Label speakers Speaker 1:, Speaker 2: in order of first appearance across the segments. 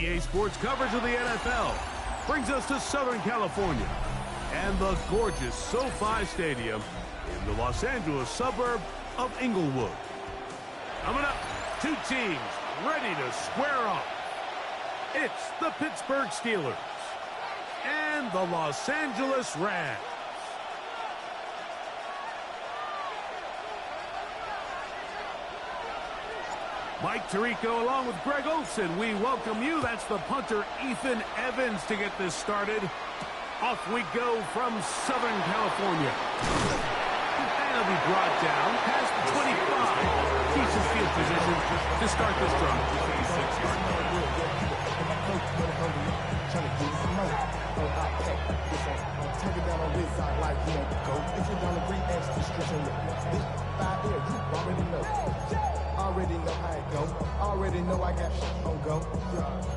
Speaker 1: EA Sports coverage of the NFL brings us to Southern California and the gorgeous SoFi Stadium in the Los Angeles suburb of Inglewood. Coming up, two teams ready to square off. It's the Pittsburgh Steelers and the Los Angeles Rams. Mike Tirico along with Greg Olson. We welcome you. That's the punter, Ethan Evans, to get this started. Off we go from Southern California. And it'll be brought down past the 25. Decent field position to start this drive.
Speaker 2: Take it down on this side like you go. If you don't agree, ask the description. This 5 here, you already know. Already know how it go. Already know I got shit on go.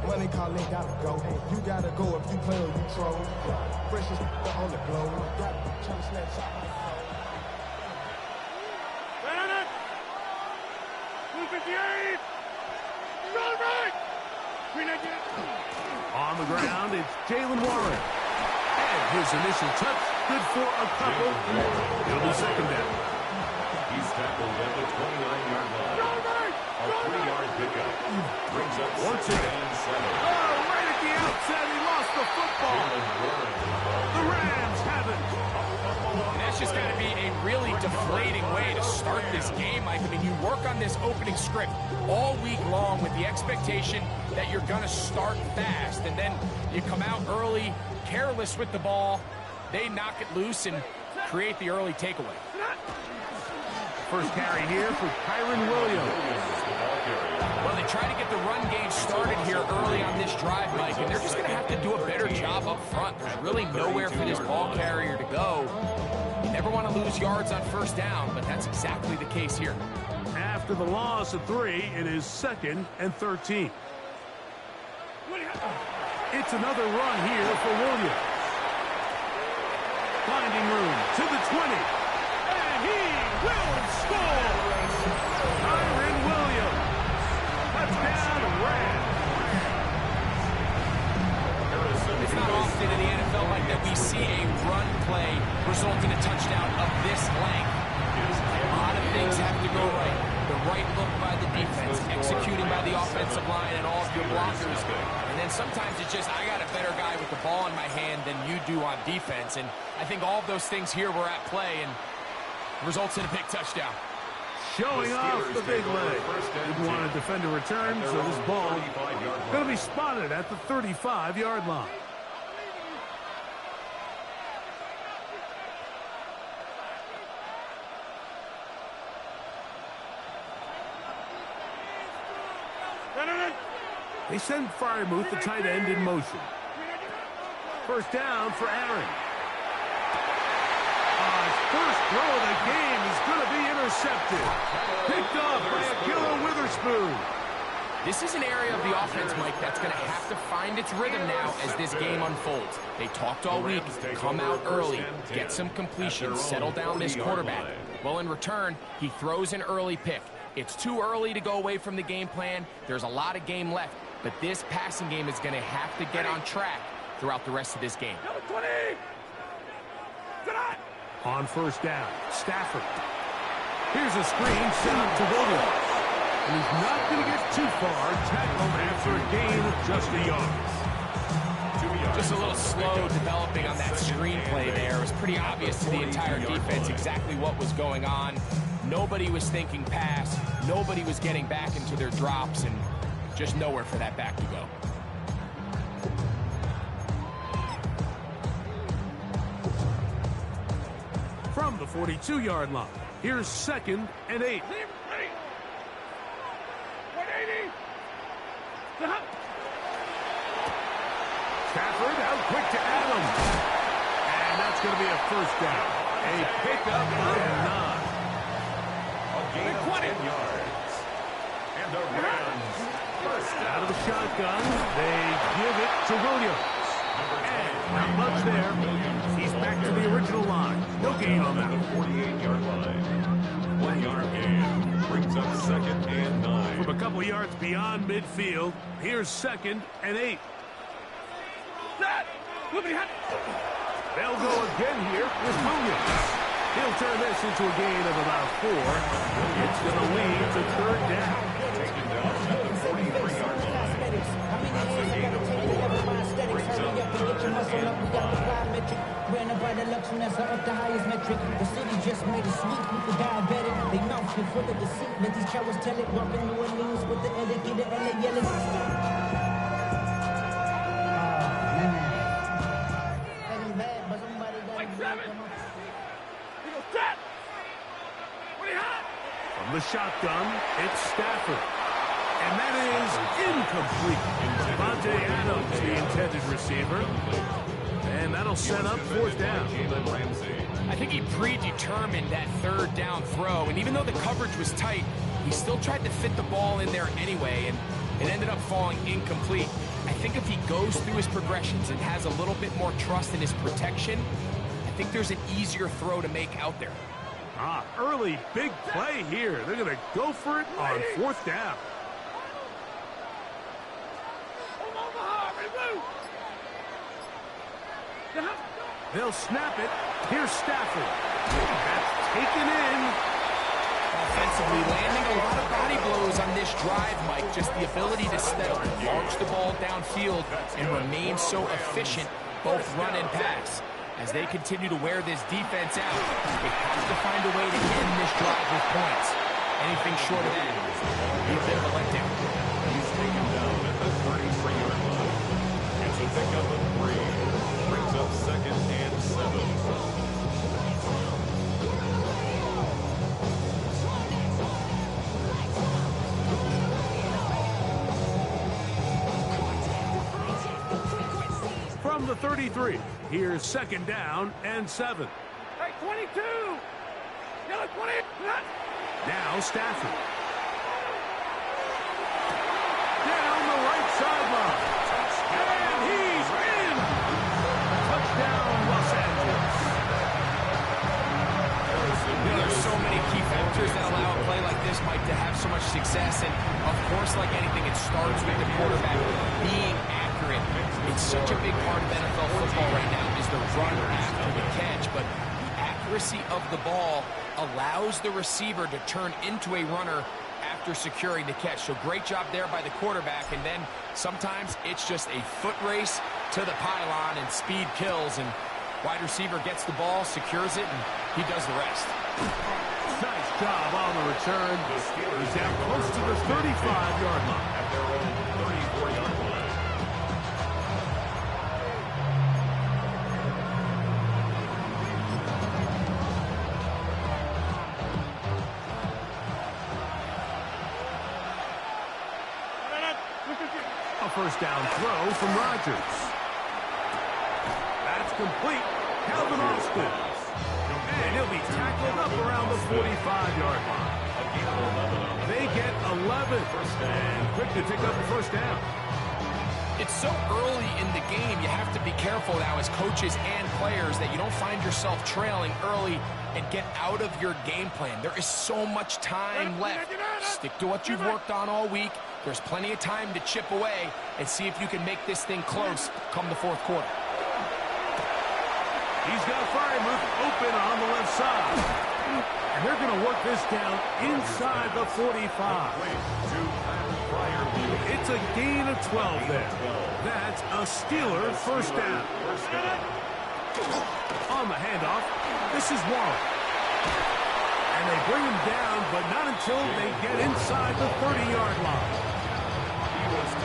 Speaker 2: Money calling, gotta go. You gotta go if you play or you troll. Precious on the glow. Got trying to snatch shot.
Speaker 1: 258. On the ground, it's Jalen Warren. And his initial touch, good for a couple. It'll be second down.
Speaker 3: He's tackled at the 29-yard line. A 3-yard pickup. Brings up
Speaker 1: once again. Right at the outset, he lost the football. The Rams have it.
Speaker 4: And that's just got to be a really deflating way to start this game, Mike. I mean, you work on this opening script all week long with the expectation that you're going to start fast, and then you come out early, careless with the ball. They knock it loose and create the early takeaway.
Speaker 1: First carry here for Kyron Williams.
Speaker 4: Well, they try to get the run game started here early on this drive, Mike, and they're just going to have to do a better job up front. There's really nowhere for this ball carrier to go. You never want to lose yards on first down, but that's exactly the case here.
Speaker 1: After the loss of 3, it is 2nd and 13. It's another run here for Williams. Finding room to the 20. And he will score! Kyron Williams. Touchdown, Rams.
Speaker 4: It's not often in the NFL like that we see a run play result in a touchdown of this length. A lot of things have to go right. The right look by the defense, executing by the offensive line and all of your blockers. And then sometimes it's just, I got a better guy with the ball in my hand than you do on defense. And I think all of those things here were at play and results in a big touchdown.
Speaker 1: Showing off the big leg. Didn't want to defend a return, so this ball going to be spotted at the 35-yard line. They send Fryermuth, the tight end, in motion. First down for Aaron. His first throw of the game is going to be intercepted. Picked off by Akilla Witherspoon.
Speaker 4: This is an area of the offense, Mike, that's going to have to find its rhythm now as this game unfolds. They talked all week, come out early, get some completions, settle down this quarterback. Well, in return, he throws an early pick. It's too early to go away from the game plan. There's a lot of game left, but this passing game is going to have to get on track throughout the rest of this game.
Speaker 1: On first down, Stafford. Here's a screen set up to Williams. And he's not going to get too far. Tackled after a gain of just a yard.
Speaker 4: Just a little slow developing on that screenplay there. It was pretty obvious to the entire defense exactly what was going on. Nobody was thinking pass. Nobody was getting back into their drops, and just nowhere for that back to go.
Speaker 1: From the 42-yard line, here's 2nd and 8. Stafford out quick to Adams. And that's going to be a first down. A pickup of 9.
Speaker 3: A gain of 10 yards. And the Rams first
Speaker 1: Out of the shotgun, they give it to Williams. And not much there. He's back to the original line. No gain on that.
Speaker 3: 48-yard line. 1-yard gain. Brings up 2nd and 9.
Speaker 1: From a couple yards beyond midfield, here's 2nd and 8. They'll go again here with Williams. He'll turn this into a gain of about 4. It's going to lead to 3rd down.
Speaker 3: Taken down at the 43-yard line. That's a gain of 4. Brings up 3rd and 5.
Speaker 5: Ran about election, that's up the highest metric. The city just made a sweep with the diabetic. They mouth is full of deceit. Let these cowards tell it. Walking New Orleans with the etiquette, the LA yelling.
Speaker 1: From the shotgun, it's Stafford. And that is incomplete. Devontae Adams, the intended receiver. And that'll set up 4th down.
Speaker 4: I think he predetermined that 3rd down throw, and even though the coverage was tight, he still tried to fit the ball in there anyway, and it ended up falling incomplete. I think if he goes through his progressions and has a little bit more trust in his protection, I think there's an easier throw to make out there.
Speaker 1: Early big play here. They're going to go for it on 4th down. They'll snap it. Here's Stafford. That's taken in.
Speaker 4: Offensively, landing a lot of body blows on this drive, Mike. Just the ability to steadily launch the ball downfield and remain so efficient, both run and pass. As they continue to wear this defense out, they have to find a way to end this drive with points. Anything short of that will be a bit of a letdown.
Speaker 3: He's taken down at the 33-yard line. It's a pickup of 3. Brings up 2nd and 7.
Speaker 1: From the 33, here's 2nd down and 7.
Speaker 6: Hey, 22! Yellow 20!
Speaker 1: Now Stafford. Down the right sideline. And he's in! Touchdown, Los Angeles.
Speaker 4: There are so many key factors that allow a play like this, Mike, to have so much success. And, of course, like anything, it starts with the quarterback being accurate. It's such a big part of NFL football right now is the run after the catch. But the accuracy of the ball allows the receiver to turn into a runner after securing the catch. So great job there by the quarterback. And then sometimes it's just a foot race to the pylon and speed kills. And wide receiver gets the ball, secures it, and he does the rest.
Speaker 1: Nice job on the return. He's down close to the 35-yard line.
Speaker 3: At their own 34-yard line.
Speaker 1: A 1st down throw from Rodgers. That's complete. Calvin Austin. And he'll be tackled up around the 45-yard line. They get 11. And quick to pick up the 1st down.
Speaker 4: It's so early in the game, you have to be careful now as coaches and players that you don't find yourself trailing early and get out of your game plan. There is so much time left. Stick to what you've worked on all week. There's plenty of time to chip away and see if you can make this thing close come the 4th quarter.
Speaker 1: He's got Freiermuth open on the left side. And they're going to work this down inside the 45. It's a gain of 12 there. That's a Steeler 1st down. On the handoff, this is Warren. And they bring him down, but not until they get inside the 30-yard line.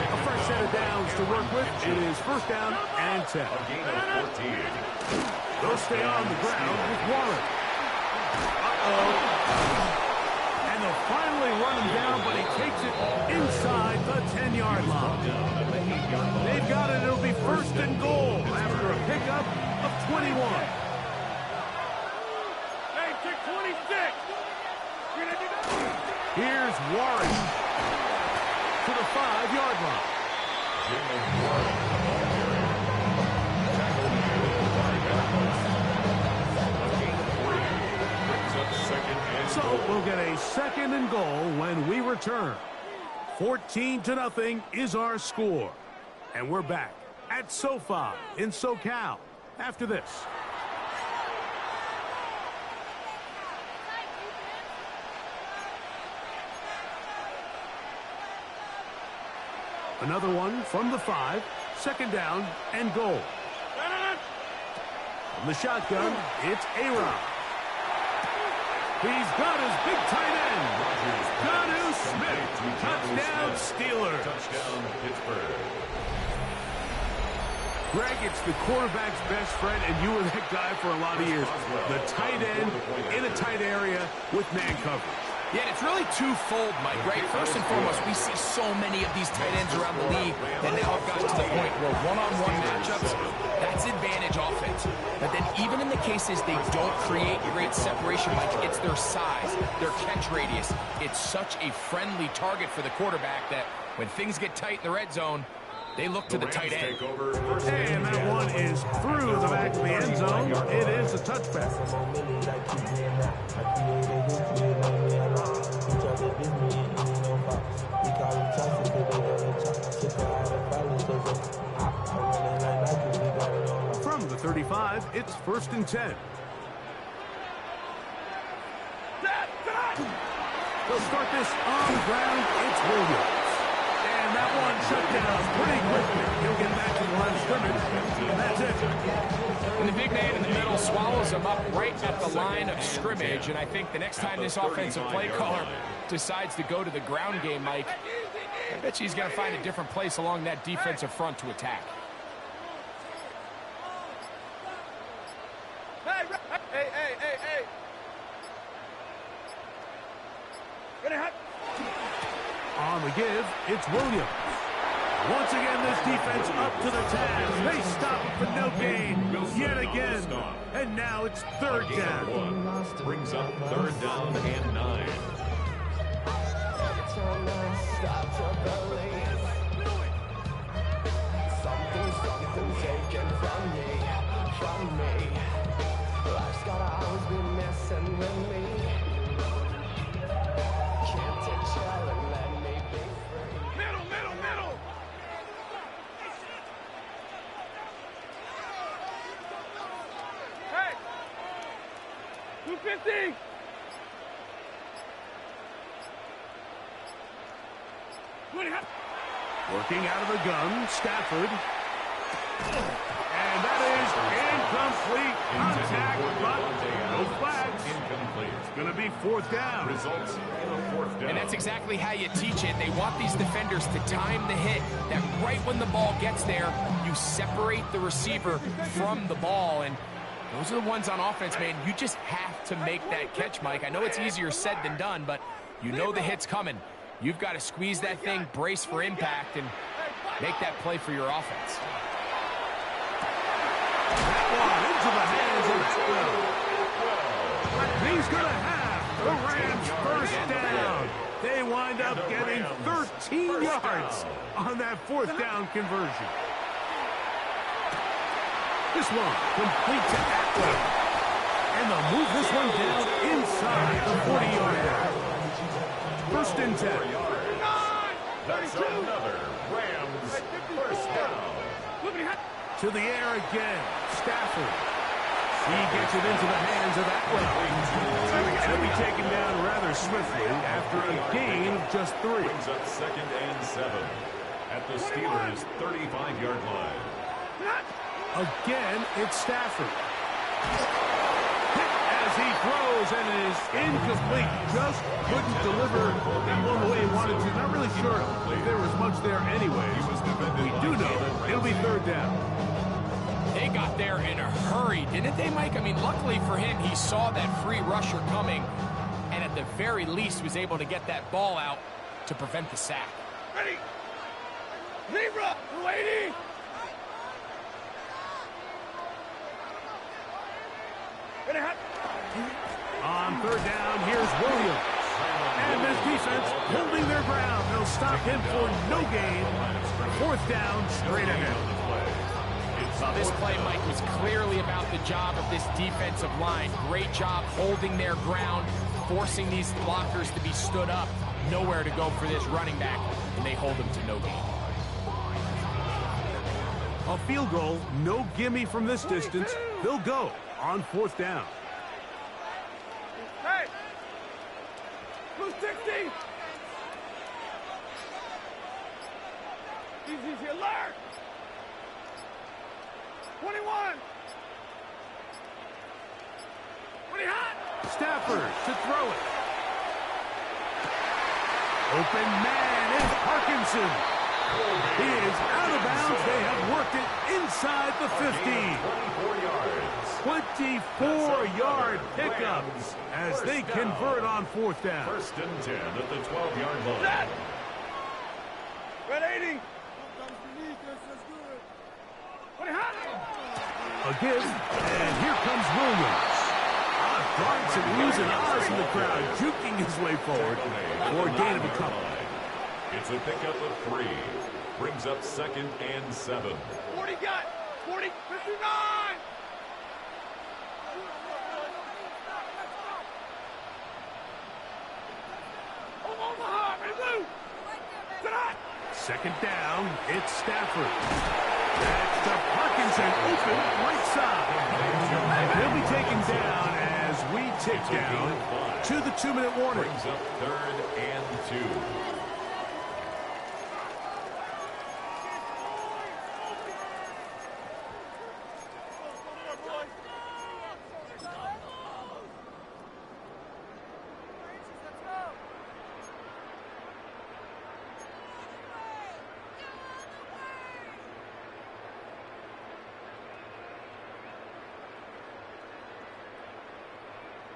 Speaker 1: A fresh set of downs to work with. It is 1st down and 10.
Speaker 3: A gain of 14.
Speaker 1: They'll stay on the ground with Warren. And they'll finally run him down, but he takes it inside the 10-yard line. They've got it. It'll be 1st and goal after a pickup of 21.
Speaker 6: Hey, check 26!
Speaker 1: Here's Warren to the 5-yard line. So We'll get a 2nd and goal when we return. 14-0 is our score. And we're back at SoFi in SoCal after this. Another one from the 5. 2nd down and goal. From the shotgun, it's A-Rod. He's got his big tight end. Jonnu Smith. Touchdown, Steelers.
Speaker 3: Touchdown, Pittsburgh.
Speaker 1: Greg, it's the quarterback's best friend, and you were that guy for a lot of years. The tight end in a tight area with man coverage.
Speaker 4: Yeah, and it's really twofold, Mike, right? First and foremost, we see so many of these tight ends around the league that now have gotten to the point where one-on-one matchups, that's advantage offense. But then even in the cases they don't create great separation, Mike, it's their size, their catch radius. It's such a friendly target for the quarterback that when things get tight in the red zone, they look to the tight end.
Speaker 1: And that one is through the back of the end zone. It is a touchback. From the 35, it's 1st and 10. They'll start this on the ground. It's Williams. And that one shut down pretty quickly. He'll get back to the line of scrimmage. And that's it.
Speaker 4: And the big man in the middle swallows him up right at the line of scrimmage. And I think the next time this offensive play caller decides to go to the ground game, Mike, I bet you he's going to find a different place along that defensive front to attack.
Speaker 6: Hey.
Speaker 1: On the give, it's Williams. Once again, this defense up to the task. They stop it for no gain yet again. And now it's 3rd down.
Speaker 3: Brings up 3rd down and 9.
Speaker 2: Something taken from me. Life's gotta always be messing with me. Can't take chill and let me be free.
Speaker 6: Middle. Hey! 250!
Speaker 1: Working out of the gun, Stafford. And that is incomplete. Contact, but no flags.
Speaker 3: Incomplete.
Speaker 1: It's going to be 4th down.
Speaker 3: Results in a 4th down.
Speaker 4: And that's exactly how you teach it. They want these defenders to time the hit, that right when the ball gets there, you separate the receiver from the ball. And those are the ones on offense, man. You just have to make that catch, Mike. I know it's easier said than done, but you know the hit's coming. You've got to squeeze that thing, brace for impact, and make that play for your offense.
Speaker 1: That one into the hands of Atwell. He's going to have the Rams 1st down. They wind up getting 13 yards on that 4th down conversion. This one complete to Atwell. And they'll move this one down inside the 40-yard line. 1st and 10.
Speaker 3: That's another Rams 1st down.
Speaker 1: To the air again. Stafford. He gets it into the hands of Atwell. He'll be taken down rather swiftly after a gain of just 3.
Speaker 3: Brings up 2nd and 7 at the Steelers' 35-yard line.
Speaker 1: Again, it's Stafford. As he throws, and it is incomplete. Just couldn't deliver that one the way he wanted to. Not really sure if there was much there anyways. We do know it'll be 3rd down.
Speaker 4: They got there in a hurry, didn't they, Mike? I mean, luckily for him, he saw that free rusher coming, and at the very least was able to get that ball out to prevent the sack.
Speaker 6: Ready! Libra! 280!
Speaker 1: On 3rd down, here's Williams. And this defense holding their ground. They'll stop him for no gain. 4th down, straight ahead.
Speaker 4: Well, this play, Mike, was clearly about the job of this defensive line. Great job holding their ground. forcing these blockers to be stood up. Nowhere to go for this running back, and they hold him to no gain.
Speaker 1: A field goal, no gimme from this distance. They'll go on 4th down.
Speaker 6: Hey! Who's 60? Easy, alert! 21! 20 hot!
Speaker 1: Stafford to throw it. Open man is Parkinson. He is out of bounds. They have worked it inside the 15. 24-yard pickup as they convert on 4th down.
Speaker 3: 1st and 10 at the 12-yard line.
Speaker 6: Set! Red 80! 20 hot!
Speaker 1: A give, and here comes Williams. Bronson losing eyes in the crowd, juking his way forward for a gain of a couple.
Speaker 3: It's a pickup of 3. Brings up 2nd and 7.
Speaker 6: 40 got! 40, 59! Omaha, man, blue! Tonight!
Speaker 1: 2nd down, it's Stafford. That's to Parkinson, open right side. And he'll be taken down as we tick down to the 2-minute warning.
Speaker 3: Brings up 3rd and 2.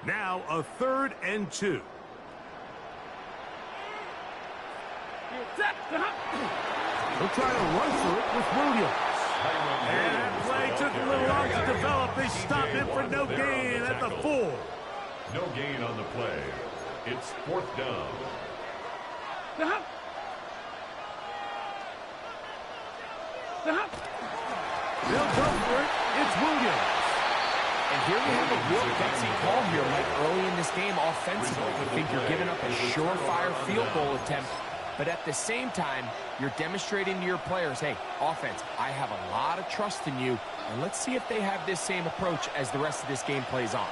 Speaker 1: Now a 3rd and 2. He'll try to run for it with Williams. And that play took a little long to develop. They stop it for no gain at the 4.
Speaker 3: No gain on the play. It's 4th down.
Speaker 1: They'll go for it. It's Williams.
Speaker 4: And here we have a real gutsy call here, Mike, early in this game offensively. You think you're giving up a surefire field goal attempt, but at the same time, you're demonstrating to your players, hey, offense, I have a lot of trust in you, and let's see if they have this same approach as the rest of this game plays on.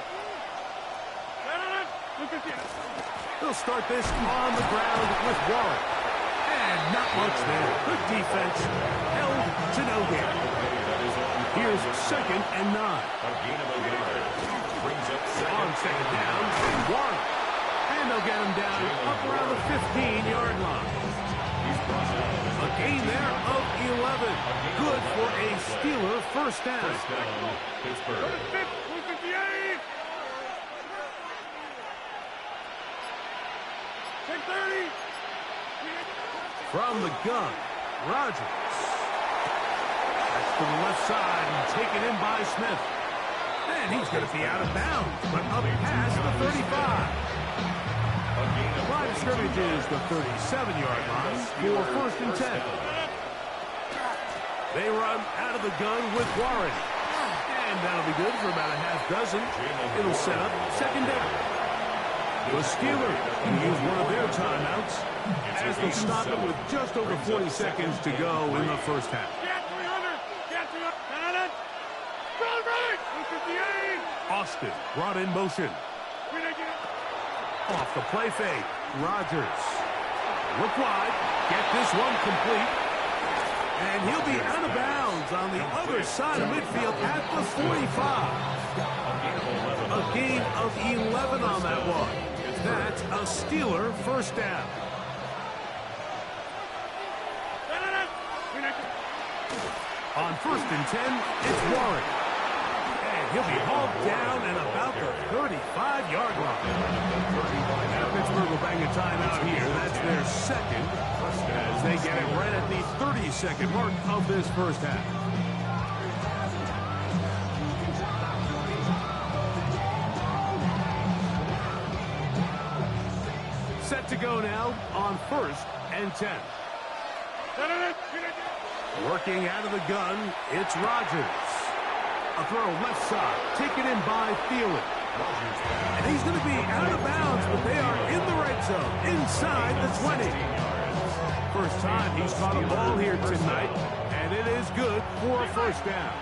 Speaker 1: He'll start this on the ground with Warren. And not much there. Good defense. Held to no gain. Here's 2nd and 9.
Speaker 3: A gain of 11. Brings up 2nd.
Speaker 1: On 2nd down, Warren. And they'll get him down up around the 15-yard line. A gain there of 11. Good for a Steeler 1st down.
Speaker 3: First down, Pittsburgh.
Speaker 6: 158! 10-30!
Speaker 1: From the gun, Rodgers. That's to the left side and taken in by Smith. And he's going to be out of bounds, but up past the 35. The line of scrimmage is the 37-yard line for 1st and 10. They run out of the gun with Warren. And that'll be good for about a half dozen. It'll set up 2nd down. The Steelers can use one of their timeouts as they stop it with just over 40 seconds to go in the 1st half.
Speaker 6: Get 300! Get 300! Run right! 158!
Speaker 1: Austin brought in motion. Off the play fake, Rodgers. Look wide, get this one complete. And he'll be out of bounds on the other side of midfield at the 45. A gain of 11 on that one. That's a Steeler 1st down. On 1st and 10, it's Warren. And he'll be hauled down and about the 35-yard line. Now Pittsburgh will bang a timeout here. That's their 2nd as they get it right at the 30-second mark of this 1st half. Set to go now on 1st and 10. Working out of the gun, it's Rodgers. A throw left side, taken in by Thielen. And he's going to be out of bounds, but they are in the red zone, inside the 20. First time he's caught a ball here tonight, and it is good for a first down.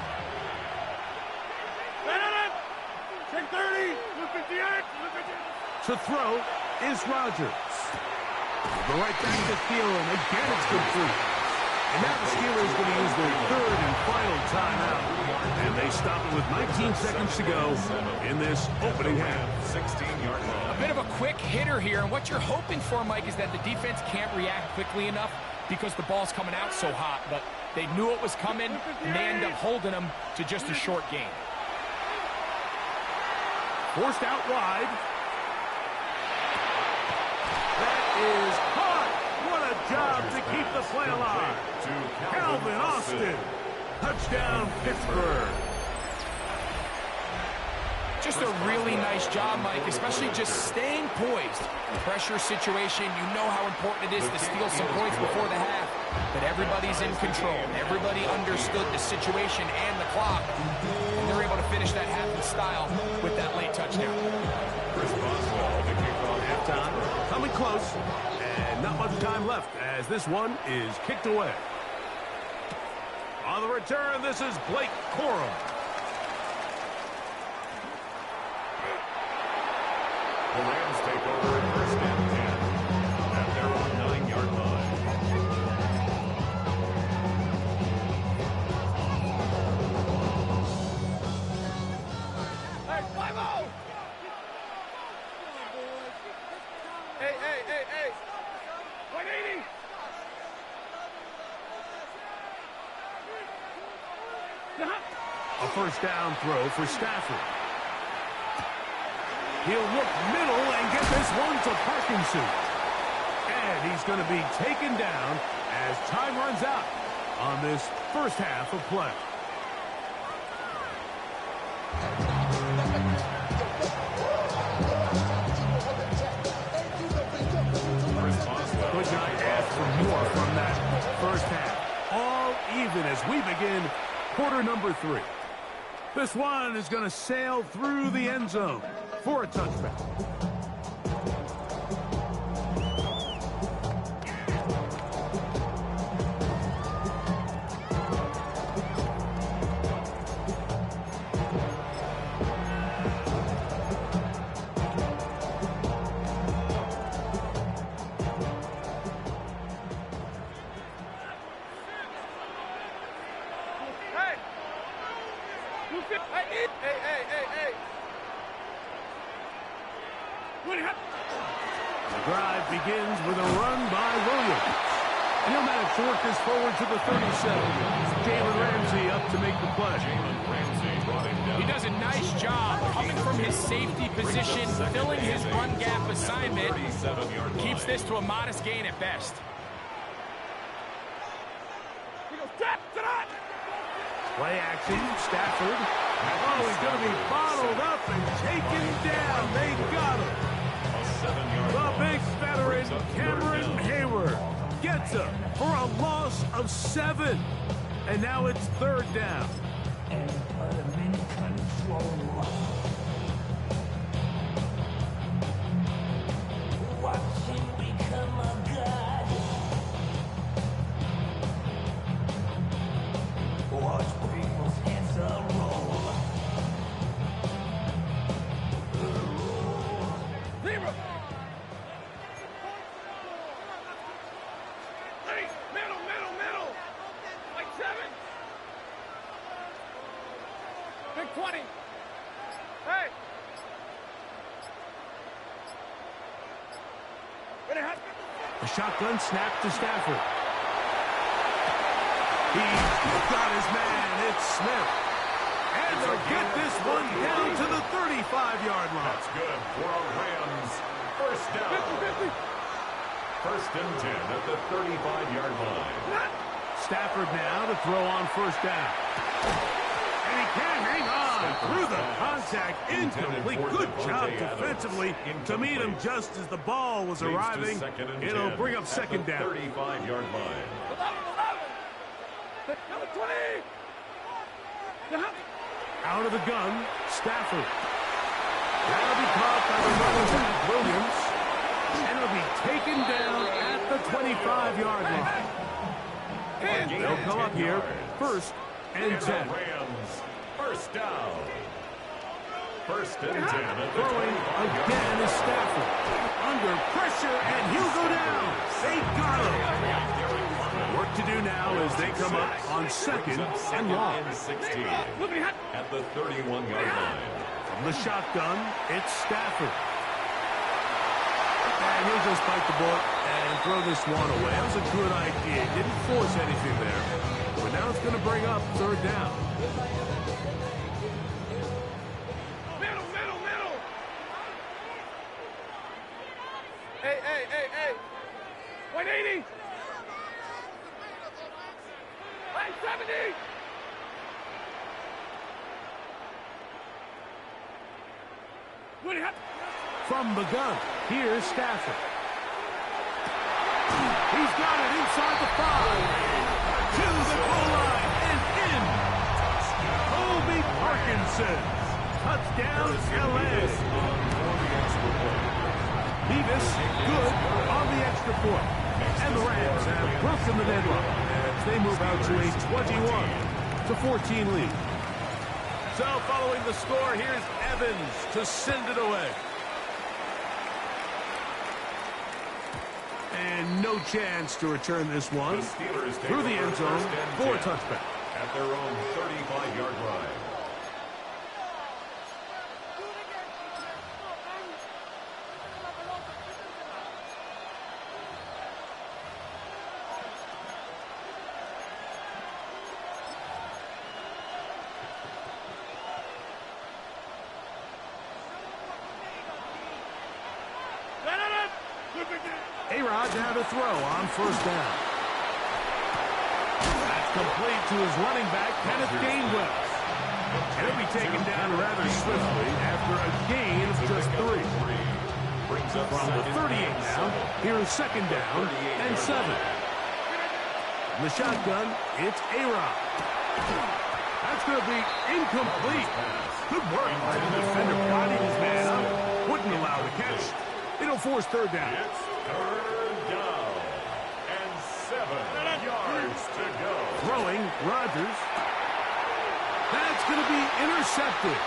Speaker 6: Take 30. Look at the edge.
Speaker 1: To throw is Rodgers. The right back to Thielen. Again, it's complete. And now the Steelers going to use their third and final timeout. And they stop it with 19 seconds to go in this opening half.
Speaker 3: 16-yard line.
Speaker 4: A bit of a quick hitter here, and what you're hoping for, Mike, is that the defense can't react quickly enough because the ball's coming out so hot. But they knew it was coming, and they end up holding them to just a short gain.
Speaker 1: Forced out wide. That is caught. What a job to keep the play alive. Calvin Austin. Touchdown, Pittsburgh.
Speaker 4: Just a really nice job, Mike, especially just staying poised. Pressure situation, you know how important it is to steal some points before the half. But everybody's in control. Everybody understood the situation and the clock. And they're able to finish that half in style with that late touchdown.
Speaker 1: Halftime coming close. And not much time left as this one is kicked away. On the return, this is Blake Corum.
Speaker 3: The Rams take over at first and 10 at their own 9-yard line.
Speaker 6: Hey, 5-0. Hey. 180.
Speaker 1: A first down throw for Stafford. He'll look middle and get this one to Parkinson. And he's going to be taken down as time runs out on this first half of play. Could not ask for more from that first half. All even as we begin quarter number 3. This one is going to sail through the end zone for a touchback.
Speaker 6: Hey.
Speaker 1: The drive begins with a run by Williams. And he'll manage to work this forward to the 37. Jalen Ramsey up to make the play.
Speaker 4: He does a nice job coming from his safety position, filling his run gap assignment. Keeps this to a modest gain at best.
Speaker 1: Play action, Stafford. Oh, he's going to be bottled up and taken down. They got him. The big veteran, Cameron Hayward, gets him for a loss of 7. And now it's third down.
Speaker 5: And put him in control. Watch him become a god. Watch people's heads roll.
Speaker 6: Zero. Hey, middle. Like 7. Big 20. Hey.
Speaker 1: A shotgun snap to Stafford. He's got his man. It's Smith. And they'll get this one down to the 35-yard line.
Speaker 3: That's good for a Rams first down.
Speaker 6: 50.
Speaker 3: First and 10 at the 35-yard line.
Speaker 1: Stafford now to throw on first down. And he can hang on through the contact. Incomplete. Good job defensively to meet him just as the ball was arriving. It'll bring up second down.
Speaker 3: 35-yard line.
Speaker 6: 20.
Speaker 1: Out of the gun, Stafford. That'll be caught by the running back, Williams. And it'll be taken down at the 25-yard line. They'll come up here, 1st and 10.
Speaker 3: Rams, first down. 1st and 10 at the
Speaker 1: Throwing
Speaker 3: 25.
Speaker 1: again is Stafford. Under pressure, and he'll go down. They got him. Work to do now as they come up on 2nd and long.
Speaker 3: 16 at the 31-yard line.
Speaker 1: From the shotgun, it's Stafford. And he'll just bite the bullet and throw this one away. That was a good idea. Didn't force anything there. But now it's going to bring up 3rd down.
Speaker 6: Middle. Hey. 180. 170.
Speaker 1: From the gun, here's Stafford. He's got it inside the 5. To the goal line and in. Colby Parkinson. Touchdown, L.A. Beavis, good on the extra point. And the Rams have broken the deadlock as they move out to a 21-14 lead. So following the score, here's Evans to send it away. And no chance to return this one through the end zone for a touchback.
Speaker 3: At their own 35-yard line.
Speaker 1: A-Rod now to throw on 1st down. That's complete to his running back, Kenneth Gainwell. And he'll be taken down rather swiftly after a gain of just 3. From the 38 now, here is 2nd down and 7. From the shotgun, it's A-Rod. That's going to be incomplete. Good work by the defender bodying his man up. Wouldn't allow the catch. It'll force 3rd down.
Speaker 3: It's 3rd down and 7 yards to go.
Speaker 1: Throwing, Rodgers. That's going to be intercepted.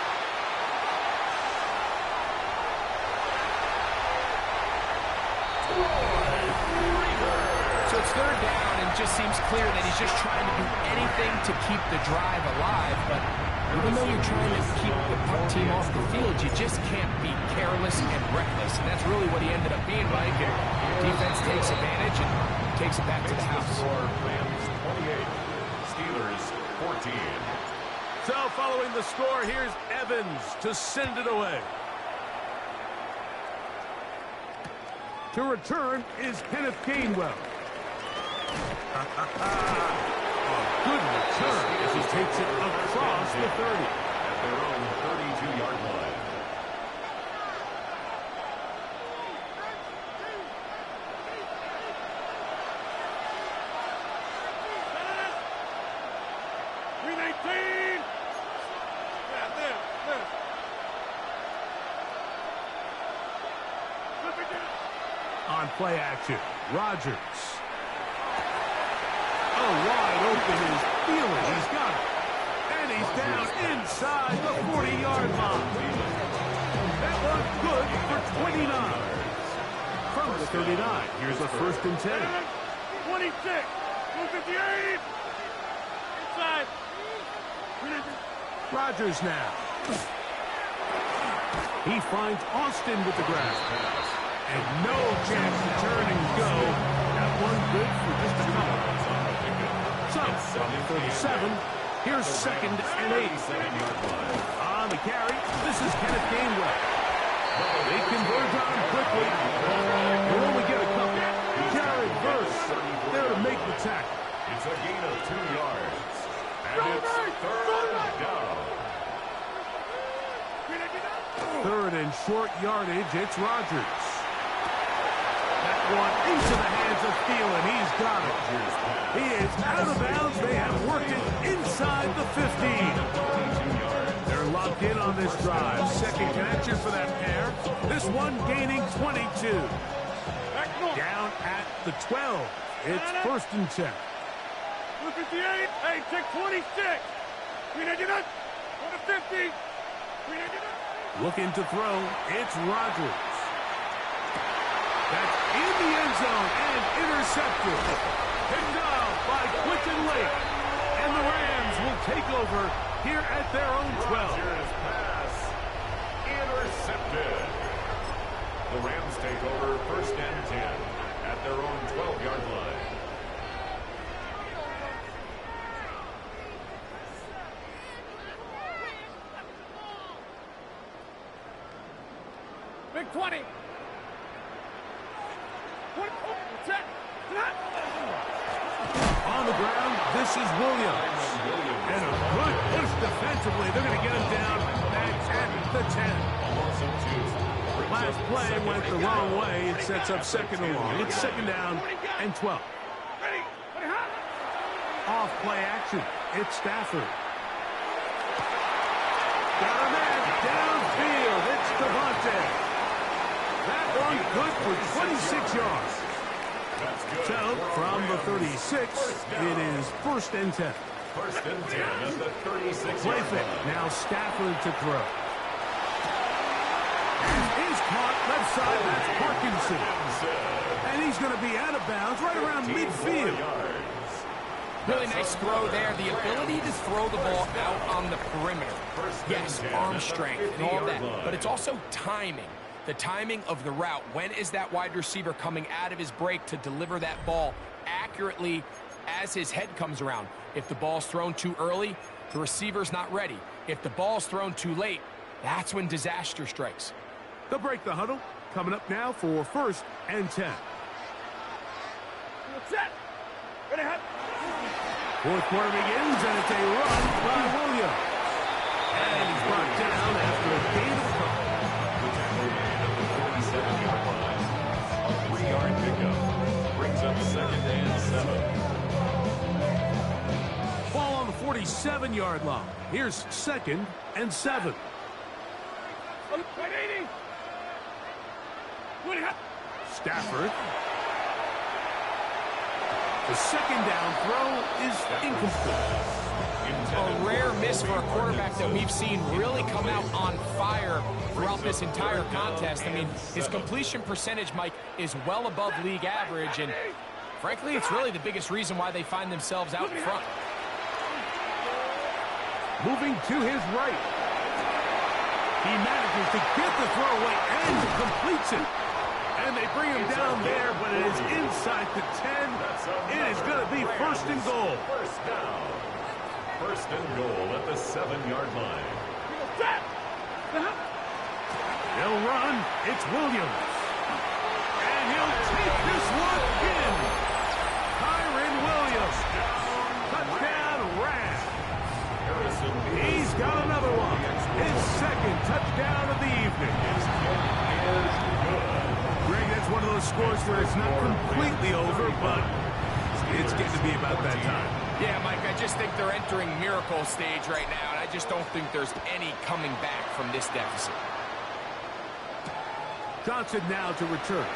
Speaker 4: So it's 3rd down, and it just seems clear that he's just trying to do anything to keep the drive alive. But even though you're trying to keep the punt team off the field, you just can't be careless and reckless. And that's really what he ended up being, Mike. And defense takes advantage and takes it back to the house.
Speaker 3: Rams 28, Steelers 14.
Speaker 1: So following the score, here's Evans to send it away. To return is Kenneth Gainwell. A good return as he takes it across the 30.
Speaker 3: At their own 32-yard line.
Speaker 1: On play action, Rodgers. Oh, wide open is Thielen. He's got it. And he's down inside the 40-yard line. That was good for 29. From the 39, here's a 1st and 10.
Speaker 6: 26, 258. Inside.
Speaker 1: Rodgers now. He finds Austin with the grab. And no chance to turn and go. That one good for just a couple. So, from the 37, here's 2nd and 8. On the carry, this is Kenneth Gainwell. They converge on him quickly. We'll only get a couple. Jared Verse there to make the tackle.
Speaker 3: It's a gain of 2 yards. And it's 3rd down.
Speaker 1: 3rd and short yardage, it's Rodgers. That one into the hands of Thielen. He's got it. He is out of bounds. They have worked it inside the 15. They're locked locked in on this drive. Second connection for that pair. This one gaining 22. Down at the 12. It's first and 10.
Speaker 6: 258. Hey, check 26. 399. 150. 399.
Speaker 1: Looking to throw. It's Rodgers. That's in the end zone and intercepted. Picked up by Quinton Lake. And the Rams will take over here at their own 12.
Speaker 3: Rodgers pass intercepted. The Rams take over first and 10 at their own 12-yard line.
Speaker 6: Big 20.
Speaker 1: On the ground, this is Williams. And a good push defensively. They're going to get him down at the 10. Last play went the wrong way. It sets up second and long. It's second down and 12. Off play action. It's Stafford. Got a man downfield. It's Devontae. That one good for 26 yards. So, from the 36, it is first and 10.
Speaker 3: First and 10 at the 36.
Speaker 1: Play fake. Now Stafford to throw. And is caught left side. That's Parkinson. And he's going to be out of bounds right around midfield.
Speaker 4: Really nice throw there. The ability to throw the ball out on the perimeter. Yes, arm strength and all that. But it's also timing. The timing of the route. When is that wide receiver coming out of his break to deliver that ball accurately as his head comes around? If the ball's thrown too early, the receiver's not ready. If the ball's thrown too late, that's when disaster strikes.
Speaker 1: They'll break the huddle. Coming up now for first and 10.
Speaker 6: Set. Ready, hot.
Speaker 1: Fourth quarter begins, and it's a run by Williams. And he's brought down after a gain of a couple.
Speaker 3: A 3-yard pickup brings up second and 7.
Speaker 1: Ball on the 47-yard line. Here's second and 7.
Speaker 6: 180.
Speaker 1: Stafford. The second down throw is incomplete.
Speaker 4: A rare miss for a quarterback that we've seen really come out on fire throughout this entire contest. I mean, his completion percentage, Mike, is well above league average, and frankly, it's really the biggest reason why they find themselves out in front.
Speaker 1: Moving to his right. He manages to get the throw away and completes it. And they bring him down there, but it is inside the 10. It is going to be first and goal.
Speaker 3: First down. First and goal at the 7-yard line.
Speaker 1: They'll run. It's Williams. And he'll take this one in. Kyron Williams. Touchdown, Rams. He's got another one. His second touchdown of the evening. Greg, that's one of those scores where it's not completely over, but it's getting to be about that time.
Speaker 4: Yeah, Mike, I just think they're entering miracle stage right now, and I just don't think there's any coming back from this deficit.
Speaker 1: Johnson now to return.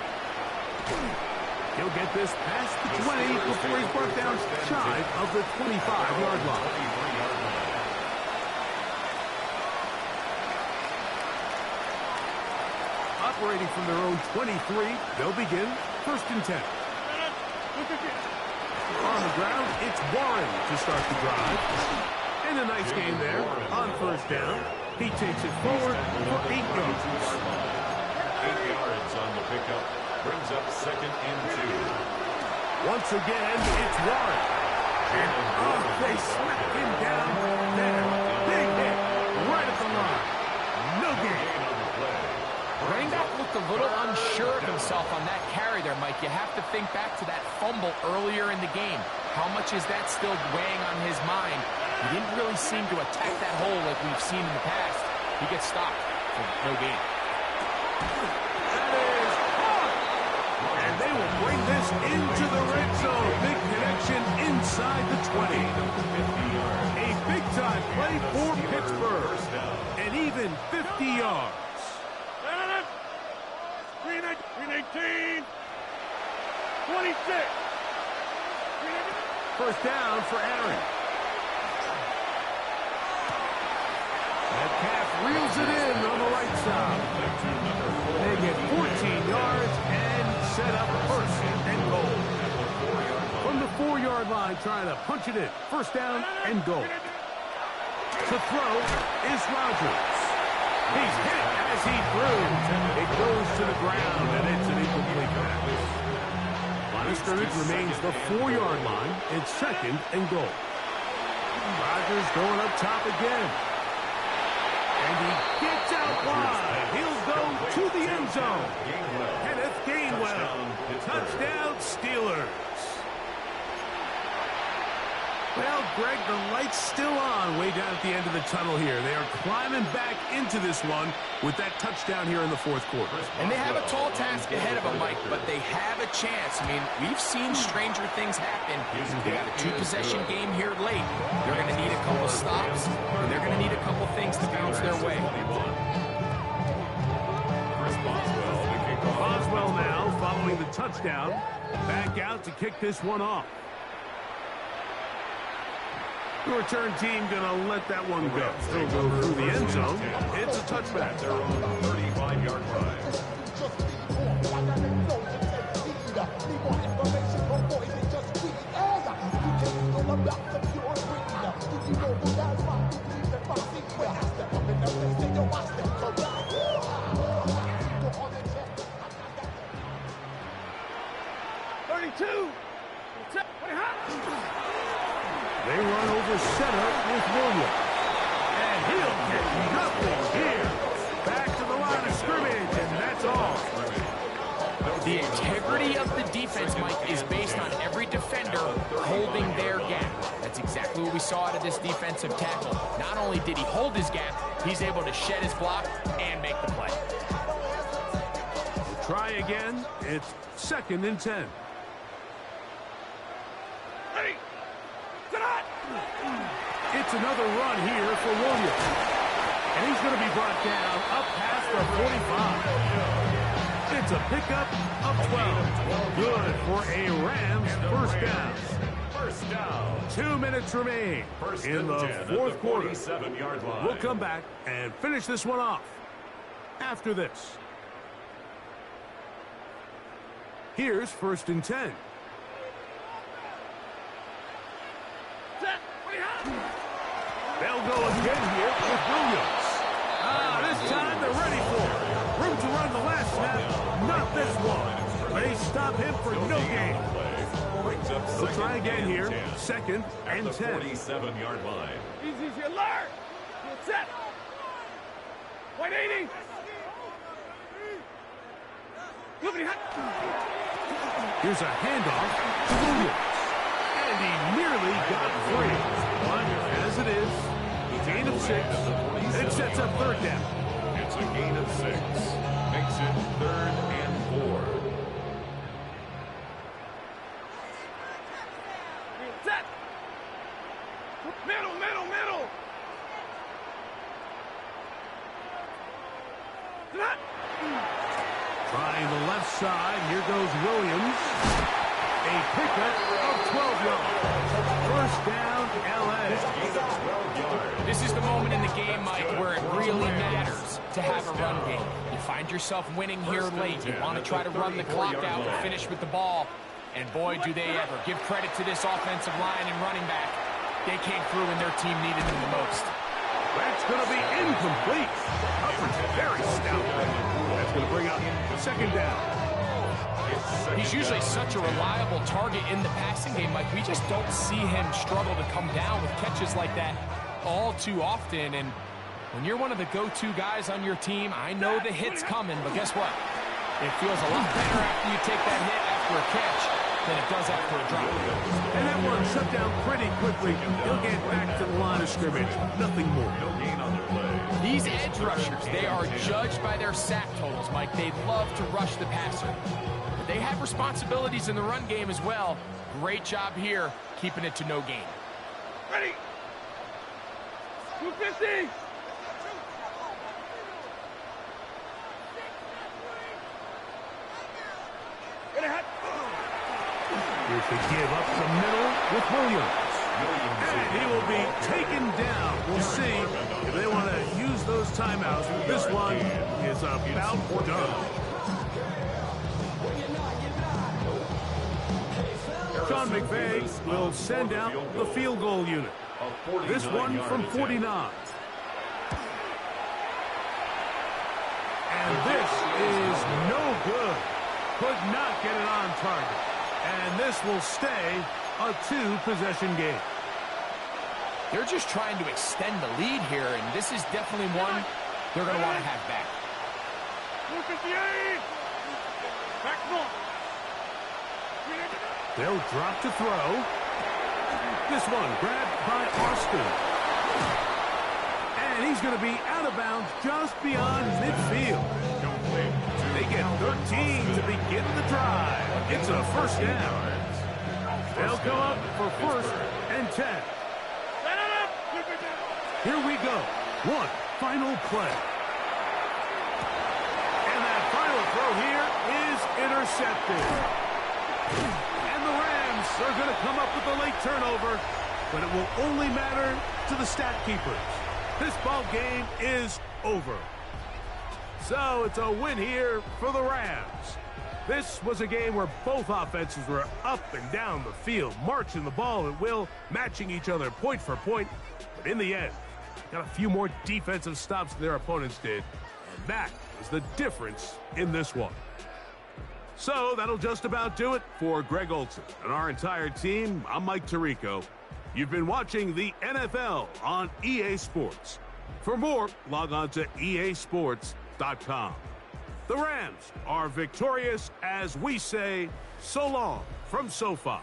Speaker 1: He'll get this past the 20 before he's brought down shy of the 25-yard line. Operating from their own 23, they'll begin first and 10. On the ground, it's Warren to start the drive. And a nice game there on first down. He takes it forward for 8 yards.
Speaker 3: 8 yards on the pickup. Brings up second and 2.
Speaker 1: Once again, it's Warren. And they smack him down there. Big hit right at the line. No gain.
Speaker 4: Running back looked a little unsure of himself on that carry there, Mike. You have to think back to that fumble earlier in the game. How much is that still weighing on his mind? He didn't really seem to attack that hole like we've seen in the past. He gets stopped for no gain.
Speaker 1: That is caught. And they will bring this into the red zone. Big connection inside the 20. A big-time play for Pittsburgh. And first down for Aaron. Metcalf reels it in on the right side. They get 14 yards and set up first and goal. From the 4-yard line, trying to punch it in. First down and goal. To throw is Rodgers. He's hit as he throws. It goes to the ground, and it's an incomplete pass. Line of scrimmage remains the 4-yard line. It's second and goal. Rodgers going up top again. And he gets out wide. He'll go to the end zone. Kenneth Gainwell. Touchdown, Steelers. Well, Greg, the light's still on way down at the end of the tunnel here. They are climbing back into this one with that touchdown here in the fourth quarter.
Speaker 4: And they have a tall task ahead of them, Mike, but they have a chance. I mean, we've seen stranger things happen. They got a 2-possession game here late. They're going to need a couple stops, and they're going to need a couple things to bounce their way.
Speaker 1: Boswell now following the touchdown. Back out to kick this one off. The return team going to let that one go. They'll go through the end zone. It's a touchback.
Speaker 3: Their own 35-yard line.
Speaker 1: They run over center with Williams. And he'll get nothing here. Back to the line of scrimmage, and that's all.
Speaker 4: The integrity of the defense, Mike, is based on every defender holding their gap. That's exactly what we saw out of this defensive tackle. Not only did he hold his gap, he's able to shed his block and make the play.
Speaker 1: We'll try again. It's second and 10. It's another run here for Williams. And he's going to be brought down up past the 45. It's a pickup of 12. Good for a Rams first down.
Speaker 3: First down.
Speaker 1: 2 minutes remain in the fourth quarter.
Speaker 3: 47-yard line.
Speaker 1: We'll come back and finish this one off after this. Here's first and 10. They'll go again here with Williams. This time they're ready for it. Room to run the last snap. Not this one. They stop him for no gain. They'll try again here. Second and 10.
Speaker 3: 47-yard line.
Speaker 6: Easy, alert! Set! 180!
Speaker 1: Here's a handoff to Williams. And he nearly got free. But as it is, gain of 6. It sets up third down.
Speaker 3: It's a gain of 6. Makes it 3rd and 4.
Speaker 6: Set! Middle!
Speaker 1: Trying the left side. Here goes Williams. A pickup of 12 yards. First down, L.A.
Speaker 4: This is the moment in the game, Mike, where it really matters to have a run game. You find yourself winning here late. You want to try to run the clock out and finish with the ball. And boy, do they ever. Give credit to this offensive line and running back. They came through when their team needed them the most.
Speaker 1: That's going to be incomplete. Coverage very stout. That's going to bring up second down.
Speaker 4: He's usually such a reliable target in the passing game. Like, we just don't see him struggle to come down with catches like that all too often. And when you're one of the go-to guys on your team, I know the hit's coming, but guess what? It feels a lot better after you take that hit after a catch than it does after a drop.
Speaker 1: And that one shut down pretty quickly. He'll get back to the line of scrimmage. Nothing more.
Speaker 3: No gain on their play.
Speaker 4: These edge rushers, they are judged by their sack totals, Mike. They love to rush the passer. But they have responsibilities in the run game as well. Great job here, keeping it to no gain.
Speaker 6: Ready! 250!
Speaker 1: Here's Goes to give up the middle with Williams. And he will be taken down. We'll see if they want to use those timeouts. This one is about done. Sean McVay will send out the field goal unit. This one from 49. And this is no good. Could not get it on target. And this will stay a two-possession game.
Speaker 4: They're just trying to extend the lead here, and this is definitely one they're going to want to have back.
Speaker 6: 258! Back ball.
Speaker 1: They'll drop to throw. This one grabbed by Austin. And he's going to be out of bounds just beyond midfield. They get 13 to begin the drive. It's a first down. They'll come up for first and 10. Here we go. One final play. And that final throw here is intercepted. And the Rams are going to come up with a late turnover, but it will only matter to the stat keepers. This ball game is over. So it's a win here for the Rams. This was a game where both offenses were up and down the field, marching the ball at will, matching each other point for point. But in the end, got a few more defensive stops than their opponents did. And that was the difference in this one. So that'll just about do it for Greg Olson and our entire team. I'm Mike Tirico. You've been watching the NFL on EA Sports. For more, log on to easports.com. The Rams are victorious as we say so long from SoFi.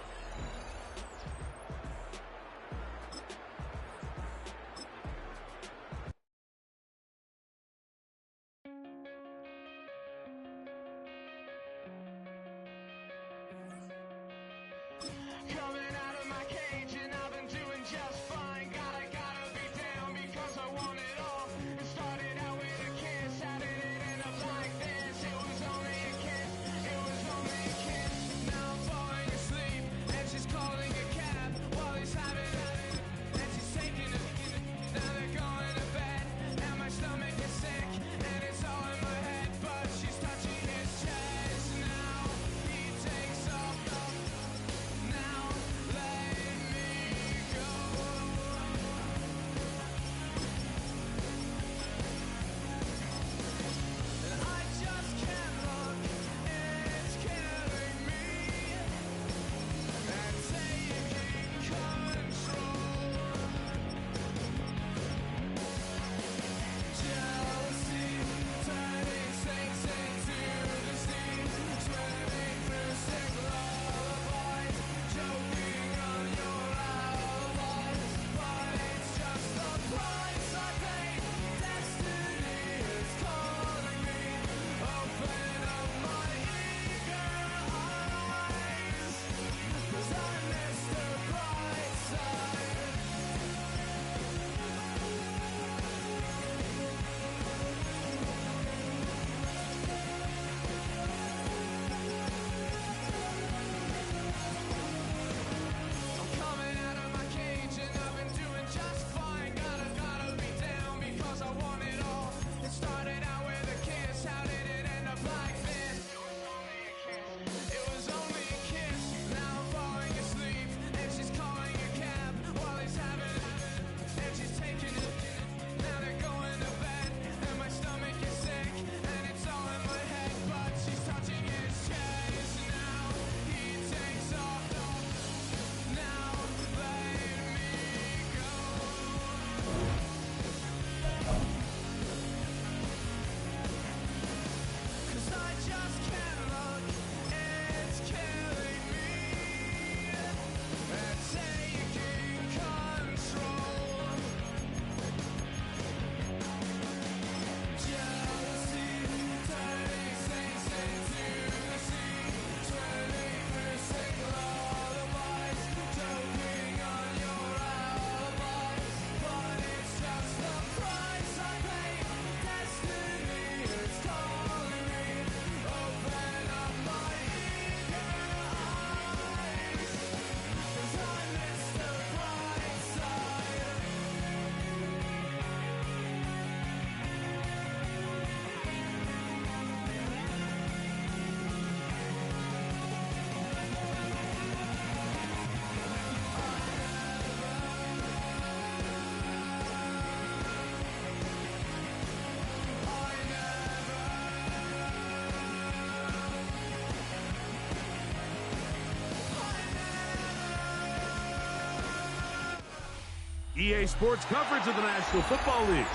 Speaker 1: EA Sports coverage of the National Football League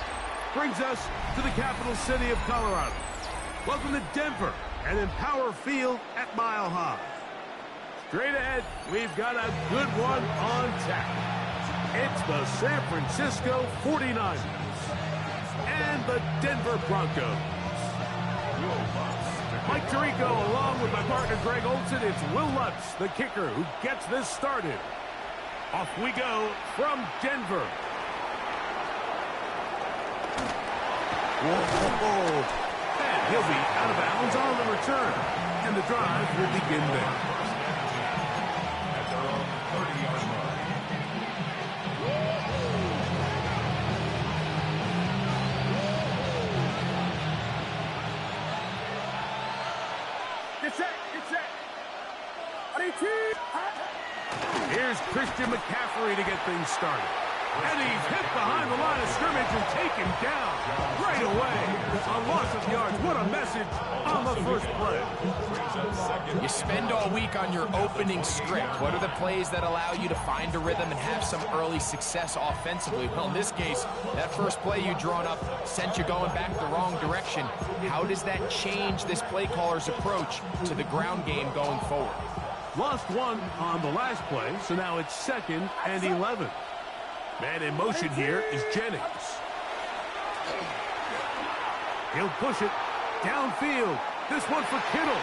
Speaker 1: brings us to the capital city of Colorado. Welcome to Denver and Empower Field at Mile High. Straight ahead, we've got a good one on tap. It's the San Francisco 49ers and the Denver Broncos. Mike Tirico along with my partner Greg Olson. It's Will Lutz, the kicker, who gets this started. Off we go from Denver. Whoa. And he'll be out of bounds on the return. And the drive will begin there.
Speaker 3: At their own 30-yard line.
Speaker 6: Get set.
Speaker 1: Here's Christian McCaffrey to get things started. And he's hit behind the line of scrimmage and taken down right away. A loss of yards. What a message on the first play.
Speaker 4: You spend all week on your opening script. What are the plays that allow you to find a rhythm and have some early success offensively? Well, in this case, that first play you drawn up sent you going back the wrong direction. How does that change this play caller's approach to the ground game going forward?
Speaker 1: Lost one on the last play, so now it's 2nd and 11. Man in motion here is Jennings. He'll push it downfield. This one for Kittle.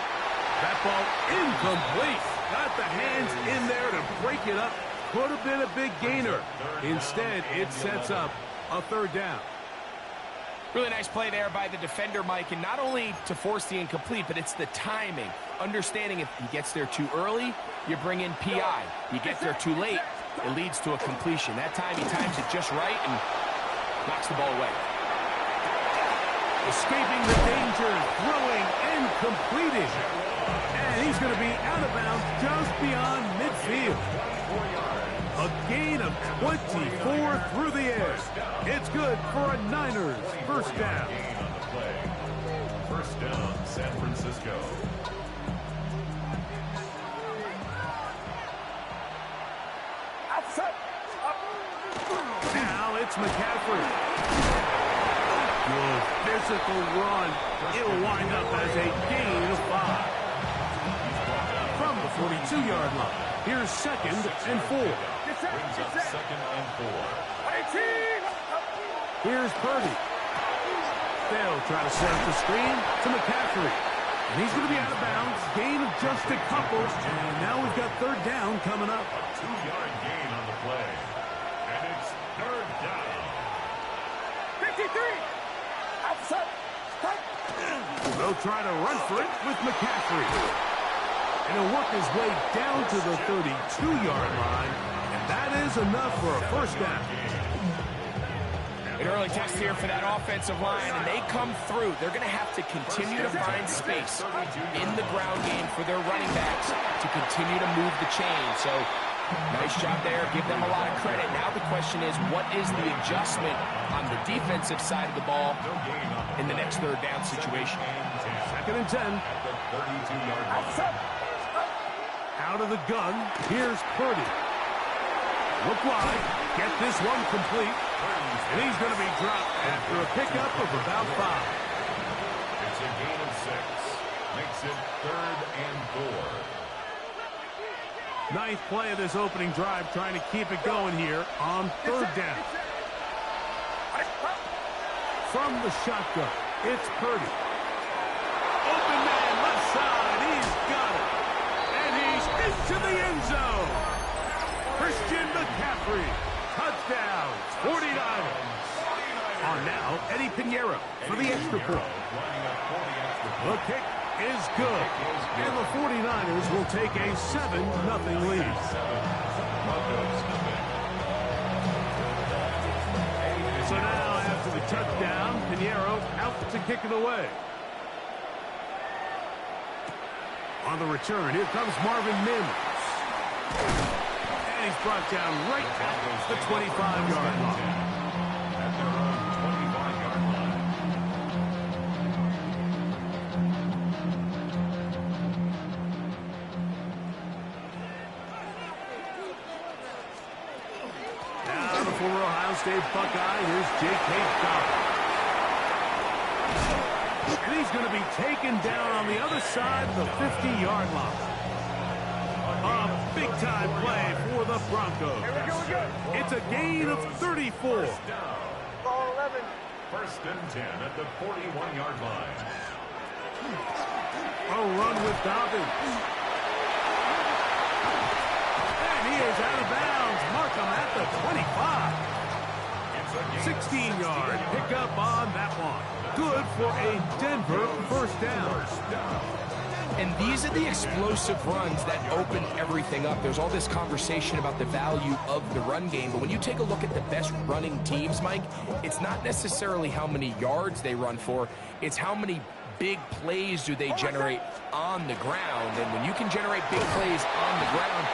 Speaker 1: That ball incomplete. Got the hands in there to break it up. Could have been a big gainer. Instead, it sets up a 3rd down.
Speaker 4: Really nice play there by the defender, Mike, and not only to force the incomplete, but it's the timing. Understanding if he gets there too early, you bring in PI. You get there too late, it leads to a completion. That time he times it just right and knocks the ball away.
Speaker 1: Escaping the danger, throwing and completing. And he's going to be out of bounds just beyond midfield. A gain of 24 through the air. It's good for a Niners first down.
Speaker 3: First down, San Francisco.
Speaker 1: Now it's McCaffrey. Good physical run. It'll wind up as a gain of 5. From the 42-yard line, here's 2nd and 4.
Speaker 3: Brings up 2nd and 4.
Speaker 1: Here's Purdy. They'll try to set up the screen to McCaffrey. And he's going to be out of bounds. Gain of just a couple. And now we've got 3rd down coming up.
Speaker 3: A 2-yard gain on the play. And it's 3rd down.
Speaker 6: 53. Outside.
Speaker 1: They'll try to run for it with McCaffrey. And he'll work his way down to the 32-yard line. And that is enough for a first down.
Speaker 4: An early test here for that offensive line, and they come through. They're going to have to continue to find space in the ground game for their running backs to continue to move the chain. So, nice job there. Give them a lot of credit. Now the question is, what is the adjustment on the defensive side of the ball in the next 3rd down situation?
Speaker 1: 2nd and 10.
Speaker 3: At the 32-yard line.
Speaker 1: Out of the gun, here's Purdy. Look wide, get this one complete, and he's going to be dropped after a pickup of about 5.
Speaker 3: It's a gain of 6. Makes it 3rd and 4.
Speaker 1: 9th play of this opening drive, trying to keep it going here on 3rd down. From the shotgun, it's Purdy. Open man, left side, he's got it. And he's into the end zone. Christian McCaffrey, touchdown, 49ers. On now, Eddie Pinheiro for the extra point. The kick is good, and the 49ers will take a 7-0 lead. So now, after the touchdown, Pinheiro out to kick it away. On the return, here comes Marvin Mims. And he's brought down right at the 25-yard line.
Speaker 3: At their own 25-yard line.
Speaker 1: Now the former Ohio State Buckeye. Here's J.K. Dobbins. And he's going to be taken down on the other side of the 50-yard line. A big-time play for the Broncos. It's a gain of 34.
Speaker 6: Ball 11.
Speaker 3: First and 10 at the 41-yard line.
Speaker 1: A run with Dobbins. And he is out of bounds. Mark him at the 25. 16-yard pickup on that one. Good for a Denver first down.
Speaker 4: And these are the explosive runs that open everything up. There's all this conversation about the value of the run game, but when you take a look at the best running teams, Mike, it's not necessarily how many yards they run for, it's how many big plays do they generate on the ground. And when you can generate big plays on the ground,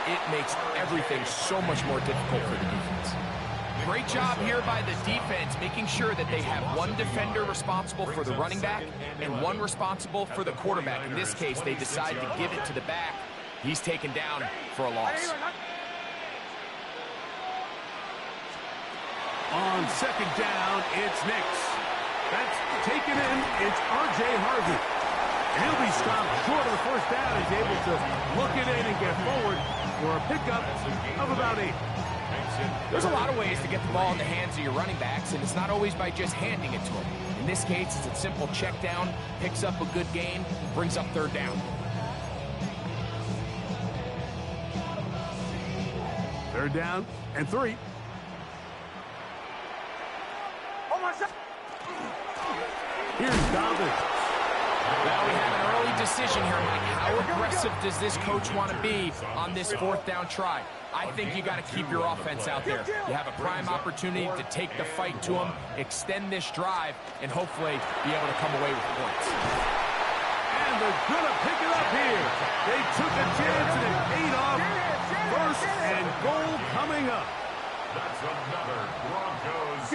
Speaker 4: it makes everything so much more difficult for the defense. Great job here by the defense, making sure that they have one defender responsible for the running back and one responsible for the quarterback. In this case, they decide to give it to the back. He's taken down for a loss.
Speaker 1: On second down, it's Nix. That's taken in. It's R.J. Harvey. And he'll be stopped short of the first down. He's able to look it in and get forward for a pickup of about 8.
Speaker 4: There's a lot of ways to get the ball in the hands of your running backs, and it's not always by just handing it to them. In this case, it's a simple check down, picks up a good gain, brings up third down.
Speaker 1: Third down and 3. Here's Dobbins.
Speaker 4: Well, we have an early decision here, Mike. How aggressive does this coach want to be on this fourth down try? I think you got to keep your offense out there. You have a prime opportunity to take the fight to them, extend this drive, and hopefully be able to come away with points.
Speaker 1: And they're going to pick it up here. They took a chance and it paid off. First and goal coming up.
Speaker 3: That's another Broncos.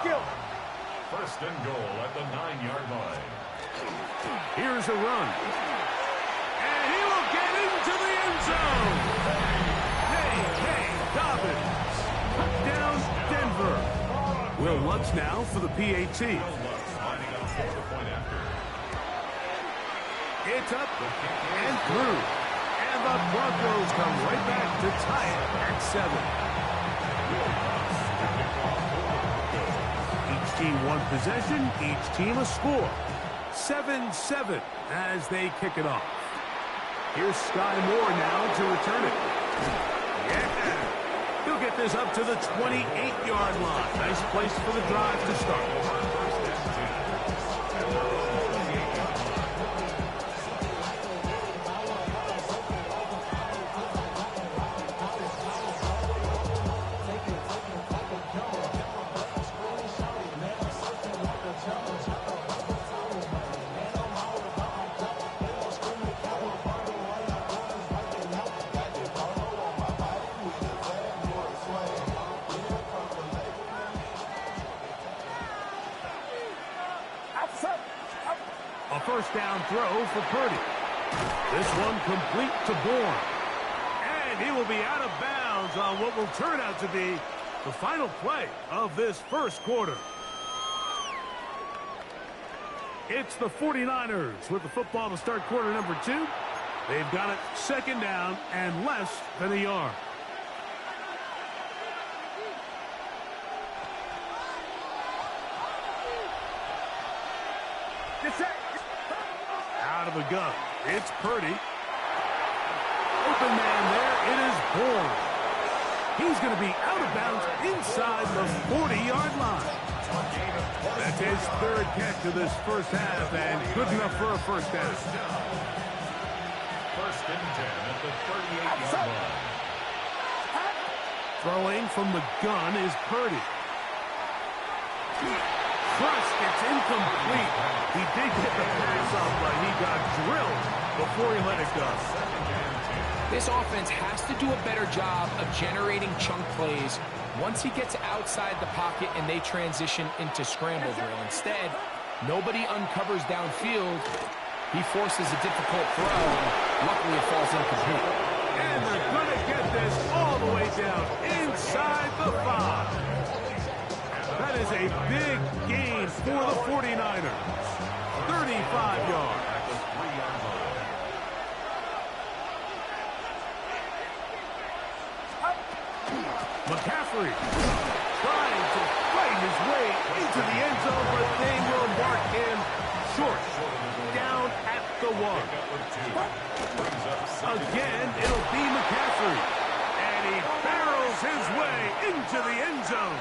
Speaker 6: Kill.
Speaker 3: First and goal at the 9-yard line.
Speaker 1: Here's a run. And he will get into the end zone. J.K. Dobbins. Down Denver. Will Lutz now for the PAT. It's up and through. And the Broncos come right back to tie it at 7. Each team one possession, each team a score. 7-7 as they kick it off. Here's Sky Moore now to return it. Yeah. He'll get this up to the 28-yard line. Nice place for the drive to start. A first down throw for Purdy. This one complete to Bourne. And he will be out of bounds on what will turn out to be the final play of this first quarter. It's the 49ers with the football to start quarter number 2. They've got it second down and less than a yard. Out of the gun. It's Purdy. Open man there. It is Bourne. He's going to be out of bounds inside the 40-yard line. That's his third catch of this first half and good enough for a first down.
Speaker 3: First and 10 at the 38-yard line.
Speaker 1: Throwing from the gun is Purdy. Thrust, it's incomplete. He did get the pass off, but he got drilled before he let it go.
Speaker 4: This offense has to do a better job of generating chunk plays once he gets outside the pocket and they transition into scramble drill. Instead, nobody uncovers downfield. He forces a difficult throw, and luckily it falls incomplete.
Speaker 1: And they're going to get this all the way down inside the 5. That is a big gain for the 49ers. 35 yards. McCaffrey trying to fight his way into the end zone, but they will mark him short, down at the 1. Again, it'll be McCaffrey, and he barrels his way into the end zone.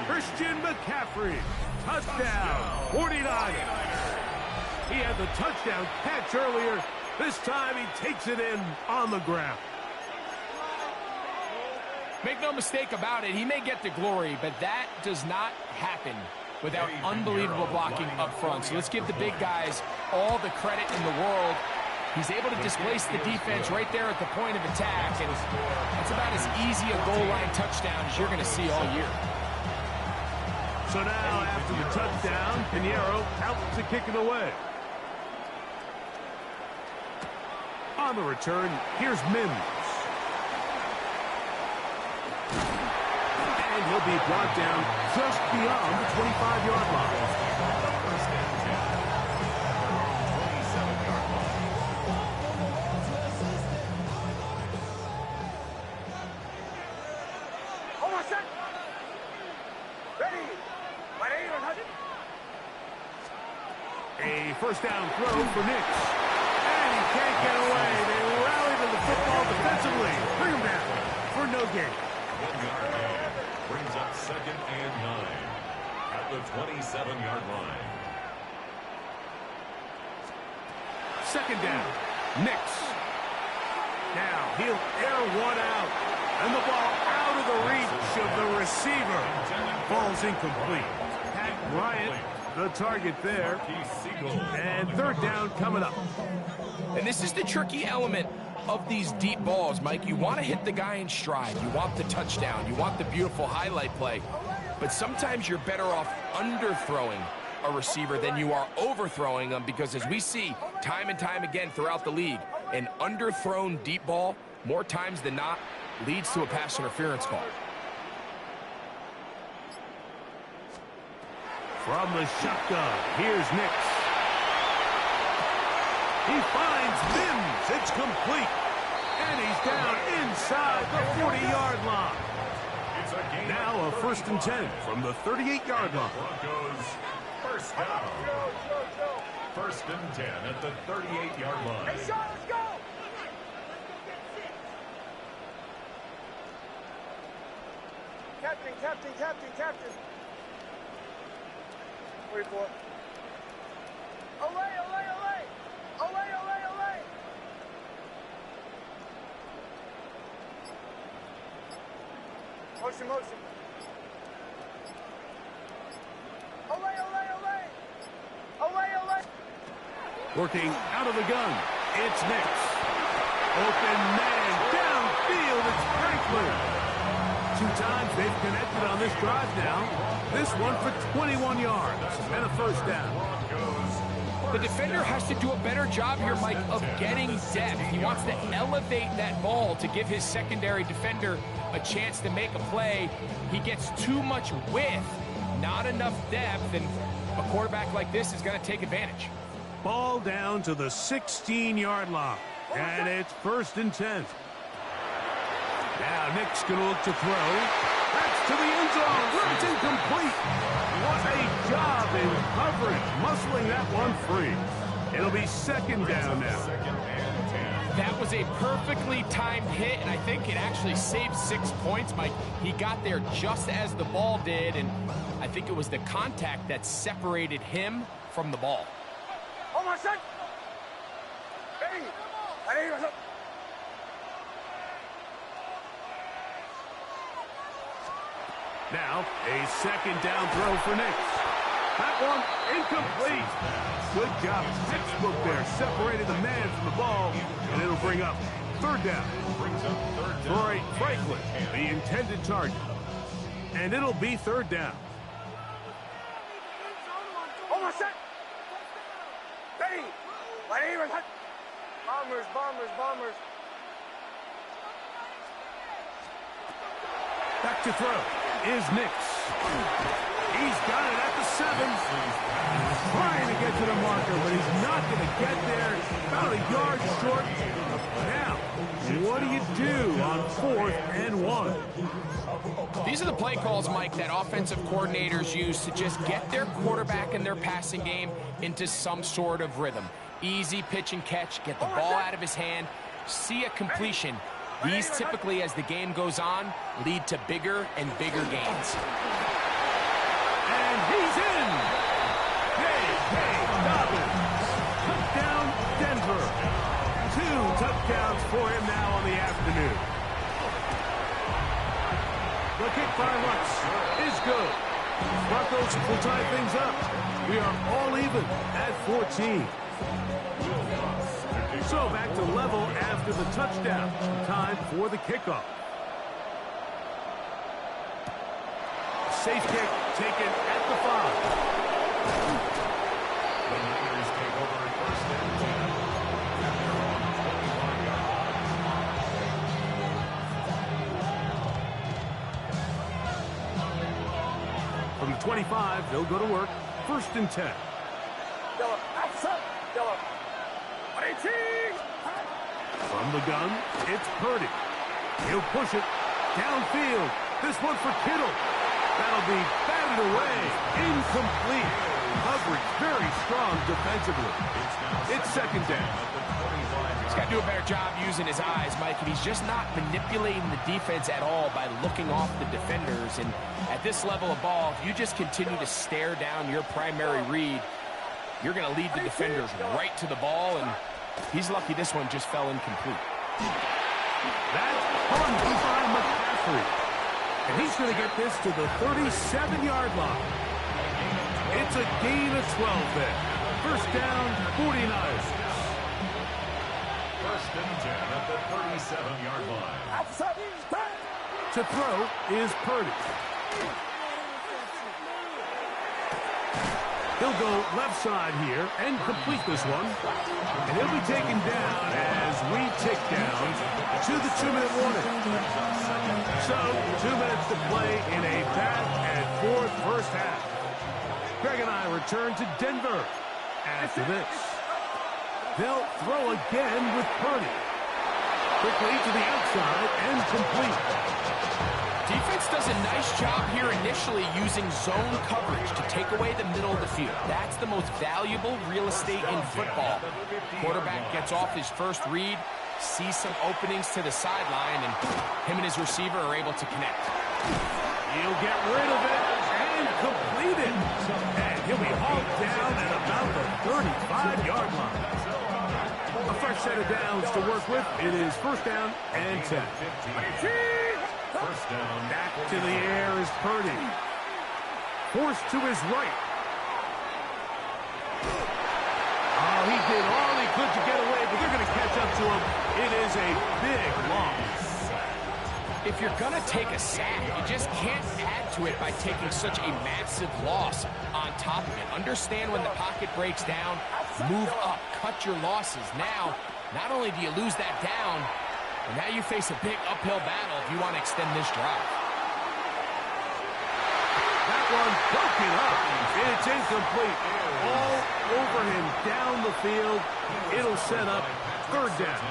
Speaker 1: Christian McCaffrey, touchdown, 49ers. He had the touchdown catch earlier. This time he takes it in on the ground.
Speaker 4: Make no mistake about it, he may get the glory, but that does not happen without unbelievable blocking up front. So let's give the big guys all the credit in the world. He's able to displace the defense right there at the point of attack, and it's about as easy a goal line touchdown as you're going to see all year.
Speaker 1: So now, after the touchdown, Pinheiro out to kick it away. On the return, here's Mims. And he'll be brought down just beyond the 25-yard line.
Speaker 3: First and 10. 27-yard line.
Speaker 6: Hold on, set. Ready.
Speaker 1: A first down throw for Nix. And he can't get away. They rally to the football defensively. Bring him down for no gain.
Speaker 3: 1-yard gain. Brings up 2nd and 9 at the 27-yard line.
Speaker 1: Second down. Nix. Now he'll air one out. And the ball out of the reach of the receiver. Falls incomplete. Pat Bryant, the target there. And third down coming up.
Speaker 4: And this is the tricky element of these deep balls, Mike. You want to hit the guy in stride. You want the touchdown. You want the beautiful highlight play. But sometimes you're better off underthrowing a receiver than you are overthrowing them, because as we see time and time again throughout the league, an underthrown deep ball, more times than not, leads to a pass interference call.
Speaker 1: From the shotgun, here's Nix. He finds Mims. It's complete. And he's down inside the 40-yard line. Now a first and 10 from the 38-yard line.
Speaker 3: Broncos first down. First and 10 at the 38-yard line.
Speaker 6: Hey, Sean, let's go. Captain. 44. Olay. Motion. Olay.
Speaker 1: Working out of the gun, it's Nix. Open man, downfield, it's Franklin. 2 times they've connected on this drive now. This one for 21 yards and a first down.
Speaker 4: The defender has to do a better job here, Mike, of getting depth. He wants to elevate that ball to give his secondary defender a chance to make a play. He gets too much width, not enough depth, and a quarterback like this is going to take advantage.
Speaker 1: Ball down to the 16-yard line, and it's first and 10. Now Nick's going to look to throw. That's to the end zone, where it's incomplete. What a job in coverage, muscling that one free. It'll be second down now.
Speaker 4: That was a perfectly timed hit, and I think it actually saved 6 points, Mike. He got there just as the ball did, and I think it was the contact that separated him from the ball.
Speaker 6: Oh, my son. Hey.
Speaker 1: Now, a second down throw for Nix. That one incomplete. Good job. Textbook there. Separated the man from the ball, and it'll bring up third down. Troy Franklin, the intended target. And it'll be third down.
Speaker 6: Oh, my son. Hey. Bombers.
Speaker 1: Back to throw is Nix. He's got it at the 7. Trying to get to the marker, but he's not going to get there. About a yard short. Now, what do you do on 4th and 1?
Speaker 4: These are the play calls, Mike, that offensive coordinators use to just get their quarterback and their passing game into some sort of rhythm. Easy pitch and catch, get the ball out of his hand, see a completion. These typically, as the game goes on, lead to bigger and bigger gains.
Speaker 1: And he's in! J.K. Dobbins! Touchdown, Denver! 2 touchdowns for him now on the afternoon. The kick by Lutz is good. Broncos will tie things up. We are all even at 14. So back to level after the touchdown. Time for the kickoff. Safe kick taken at the 5.
Speaker 3: The Niners take over at 1st and 10.
Speaker 1: From the 25, they'll go to work. 1st and 10. From the gun, it's Purdy. He'll push it downfield. This one for Kittle. That'll be batted away. Incomplete. Coverage very strong defensively. It's 2nd down.
Speaker 4: He's got to do a better job using his eyes, Mike, and he's just not manipulating the defense at all by looking off the defenders. And at this level of ball, if you just continue to stare down your primary read, you're going to lead the defenders right to the ball, and he's lucky this one just fell incomplete.
Speaker 1: That's fun by McCaffrey. And he's going to get this to the 37-yard line. It's a gain of 12 there. 1st down, 49ers.
Speaker 3: 1st and 10 at the 37-yard line.
Speaker 1: To throw is Purdy. He'll go left side here and complete this one. And he'll be taken down as we tick down to the 2-minute warning. So, 2 minutes to play in a back-and-forth first half. Greg and I return to Denver after this. They'll throw again with Purdy. Quickly to the outside and complete.
Speaker 4: Defense does a nice job here initially using zone coverage to take away the middle of the field. That's the most valuable real estate in football. Quarterback gets off his first read, sees some openings to the sideline, and him and his receiver are able to connect.
Speaker 1: He'll get rid of it and complete it. And he'll be hauled down at about the 35-yard line. A fresh set of downs to work with. It is 1st down and 10.
Speaker 3: 1st down.
Speaker 1: Back to the air is Purdy. Forced to his right. Oh, he did all he could to get away, but they're going to catch up to him. It is a big loss.
Speaker 4: If you're going to take a sack, you just can't add to it by taking such a massive loss on top of it. Understand when the pocket breaks down, move up, cut your losses. Now, not only do you lose that down, but now you face a big uphill battle if you want to extend this drive.
Speaker 1: That one broken up. It's incomplete. All over him down the field. It'll set up 3rd down.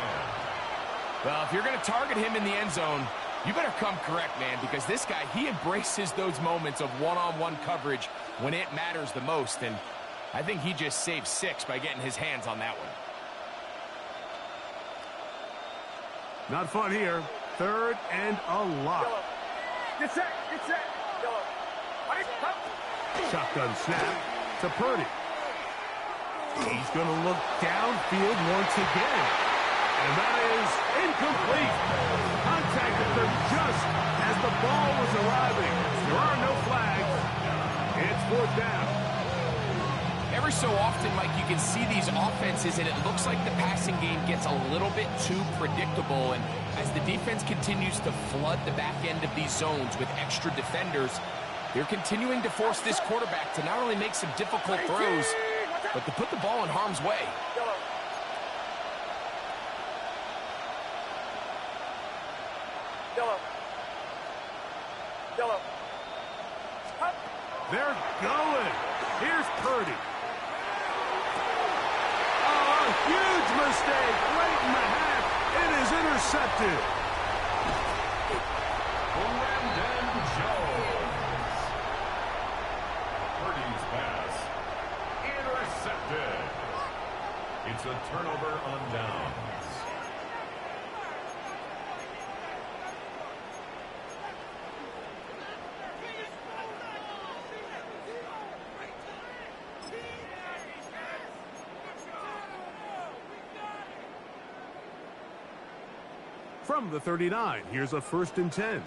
Speaker 4: Well, if you're going to target him in the end zone, you better come correct, man, because this guy, he embraces those moments of one-on-one coverage when it matters the most, and I think he just saved 6 by getting his hands on that one.
Speaker 1: Not fun here. 3rd and a lot.
Speaker 6: Get set, get set.
Speaker 1: Shotgun snap to Purdy. He's going to look downfield once again. And that is incomplete. Contact occurred just as the ball was arriving. There are no flags. It's 4th down.
Speaker 4: Every so often, Mike, you can see these offenses, and it looks like the passing game gets a little bit too predictable. And as the defense continues to flood the back end of these zones with extra defenders, they're continuing to force this quarterback to not only make some difficult throws, but to put the ball in harm's way.
Speaker 1: They're going. Here's Purdy. Oh, a huge mistake late in the half. It is intercepted.
Speaker 3: Brandon Jones. Purdy's pass. Intercepted. It's a turnover on downs.
Speaker 1: From the 39, here's a 1st and 10.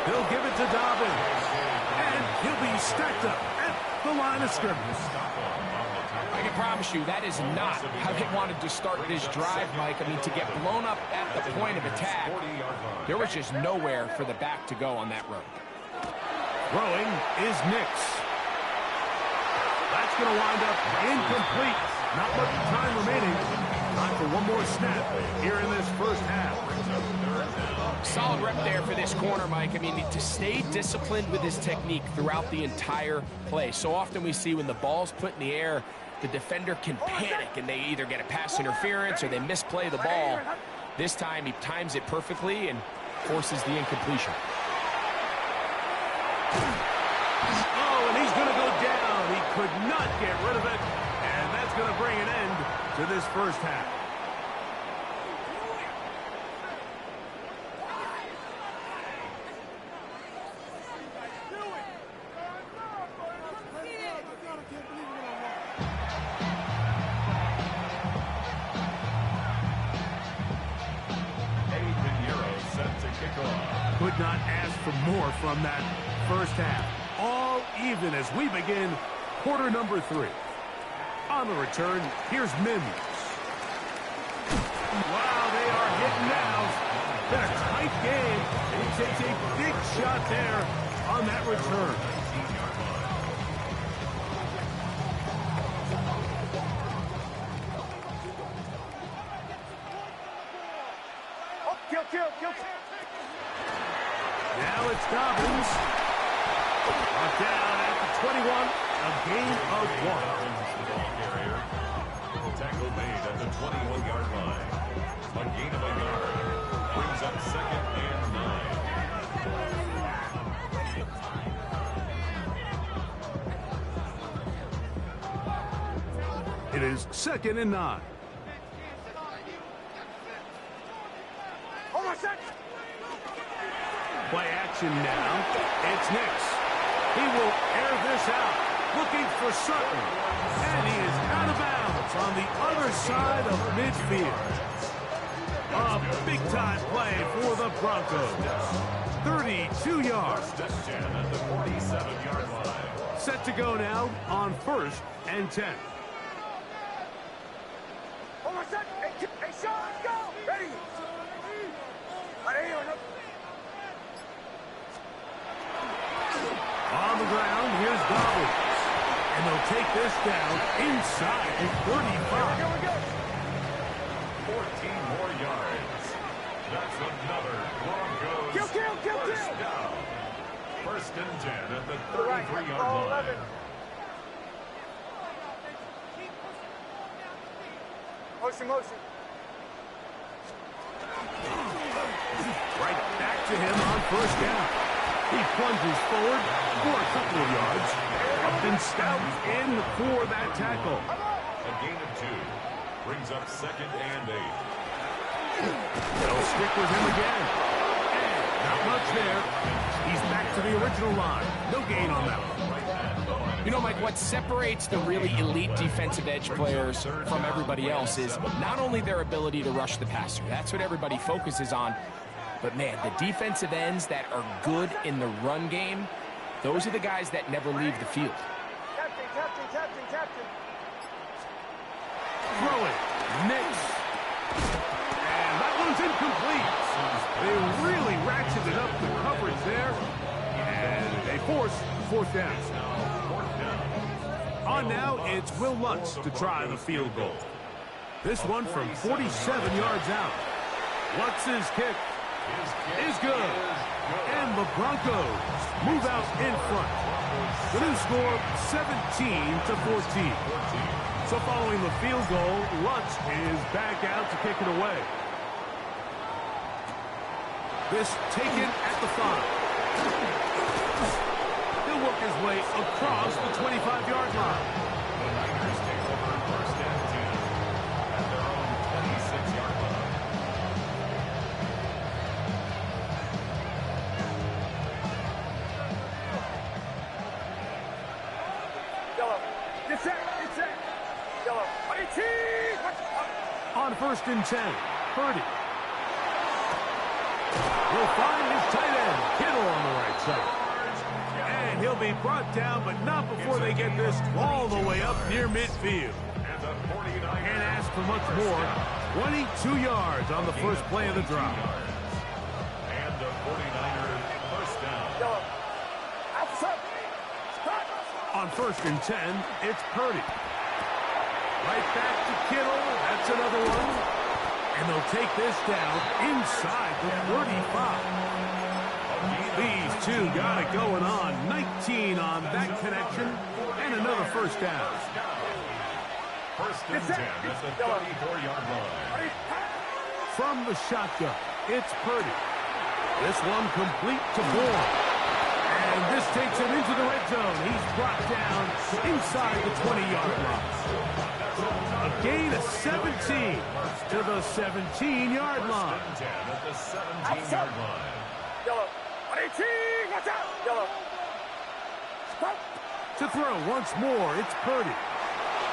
Speaker 1: He'll give it to Dobbin. And he'll be stacked up at the line of scrimmage.
Speaker 4: I can promise you that is not how they wanted to start this drive, Mike. I mean, to get blown up at the point of attack, there was just nowhere for the back to go on that road.
Speaker 1: Throwing is Nix. That's going to wind up incomplete. Not much time remaining. Time for one more snap here in this first half.
Speaker 4: Solid rep there for this corner, Mike. I mean, to stay disciplined with his technique throughout the entire play. So often we see when the ball's put in the air, the defender can panic and they either get a pass interference or they misplay the ball. This time he times it perfectly and forces the incompletion.
Speaker 1: Oh, and he's going to go down. He could not get rid of it. And that's going to bring an end to this first half. Could not ask for more from that first half. All even as we begin quarter number 3. On the return, here's Mims. Wow, they are hitting now. Been a tight game. And he takes a big shot there on that return.
Speaker 6: Kill.
Speaker 1: Now it's Dobbins. Brought down at the 21. A gain of 1.
Speaker 3: Tackle made at the 21-yard line. A gain of a yard. Brings up 2nd and 9.
Speaker 1: It is 2nd and 9. Play action now. It's Nix. He will air this out. Looking for Sutton. And he is out of bounds on the other side of midfield. A big-time play for the Broncos. 32 yards.
Speaker 3: First and 10 at the 47-yard line.
Speaker 1: Set to go now on 1st and 10.
Speaker 6: Hey, Sean, let's go. Ready.
Speaker 1: On the ground, here's Dobbins. And they'll take this down inside the 35.
Speaker 3: 14 more yards. That's another Broncos first down. 1st and 10 at the 33-yard line.
Speaker 6: Motion.
Speaker 1: Right back to him on 1st down. He plunges forward for a couple of yards. Upton Stout in for that tackle.
Speaker 3: A gain of 2. Brings up 2nd and 8.
Speaker 1: They'll stick with him again. And not much there. He's back to the original line. No gain on that one.
Speaker 4: You know, Mike, what separates the really elite defensive edge players from everybody else is not only their ability to rush the passer. That's what everybody focuses on. But, man, the defensive ends that are good in the run game, those are the guys that never leave the field.
Speaker 6: Captain.
Speaker 1: Throwing. Nix. And that one's incomplete. They really ratcheted up the coverage there. And they force 4th down. On now, it's Will Lutz to try the field goal. This one from 47 yards out. Lutz's kick is good. And the Broncos move out in front. The new score, 17-14. So following the field goal, Lutz is back out to kick it away. This taken at the 5. He'll work his way across the 25-yard line.
Speaker 3: The Niners take over first and 10 at their own 26-yard line.
Speaker 6: Yellow. Get set. Get set. Yellow. 18.
Speaker 1: On first and 10, Purdy. He'll find his tight end, Kittle, on the right side. And he'll be brought down, but not before they get this all the way up near midfield. And ask for much more. 22 yards on the first play of the drive.
Speaker 3: And the 49ers first down.
Speaker 6: Yellow. Outside. Stop.
Speaker 1: On first and 10, it's Purdy. Right back to Kittle. That's another one. And they'll take this down inside the 35. These two got it going on. 19 on that connection. And another first down.
Speaker 3: First and 10 at the 34-yard line.
Speaker 1: From the shotgun, it's Purdy. This one complete to Bourne. And this takes him into the red zone. He's brought down inside the 20-yard line. A gain of 17 to the 17-yard line.
Speaker 3: First and 10 at the 17-yard line.
Speaker 6: Yellow. 18. Watch out. Yellow. Stop.
Speaker 1: To throw once more, it's Purdy.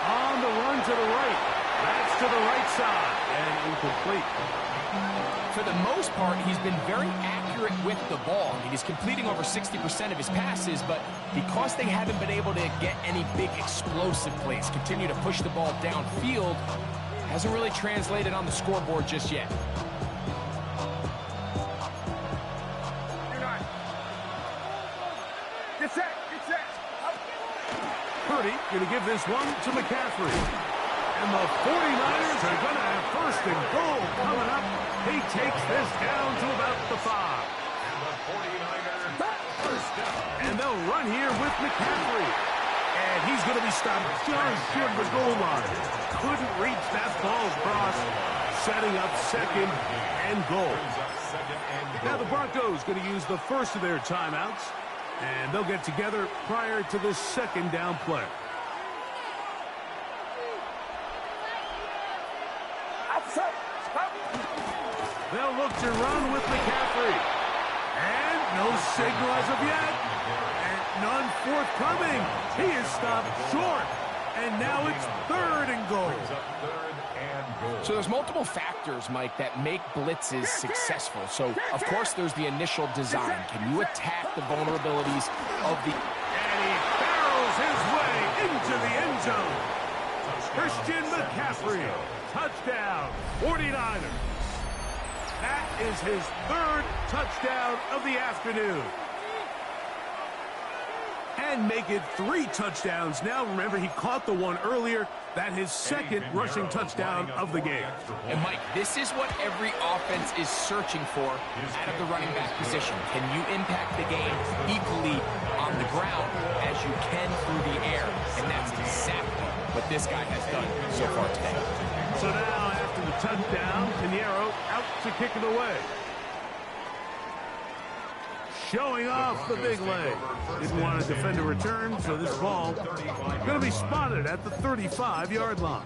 Speaker 1: On the run to the right. That's to the right side. And incomplete.
Speaker 4: For the most part, he's been very accurate with the ball. I mean, he's completing over 60% of his passes, but because they haven't been able to get any big explosive plays, continue to push the ball downfield, hasn't really translated on the scoreboard just yet.
Speaker 6: Get set. Get set.
Speaker 1: Purdy going to give this one to McCaffrey. And the 49ers are going to have first and goal coming up. He takes this down to about the 5.
Speaker 3: And the 49ers first down.
Speaker 1: And they'll run here with McCaffrey. And he's going to be stopped just short of the goal line. Couldn't reach that ball across. Setting up second and goal. Now the Broncos going to use the first of their timeouts. And they'll get together prior to the second down play. They'll look to run with McCaffrey. And no signal as of yet. And none forthcoming. He is stopped short. And now it's third and goal.
Speaker 4: So there's multiple factors, Mike, that make blitzes successful. So, of course, there's the initial design. Can you attack the vulnerabilities of the...
Speaker 1: And he barrels his way into the end zone. Christian McCaffrey. Touchdown, 49ers. That is his third touchdown of the afternoon. And make it 3 touchdowns now. Remember, he caught the one earlier. That his second rushing touchdown of the game.
Speaker 4: And, Mike, this is what every offense is searching for out of the running back position. Can you impact the game equally on the ground as you can through the air? And that's exactly what this guy has done so far today.
Speaker 1: So now, after the touchdown, Pinheiro out to kick it away. Showing off the big leg. Didn't want to defend a return, so this ball going to be spotted at the 35-yard line.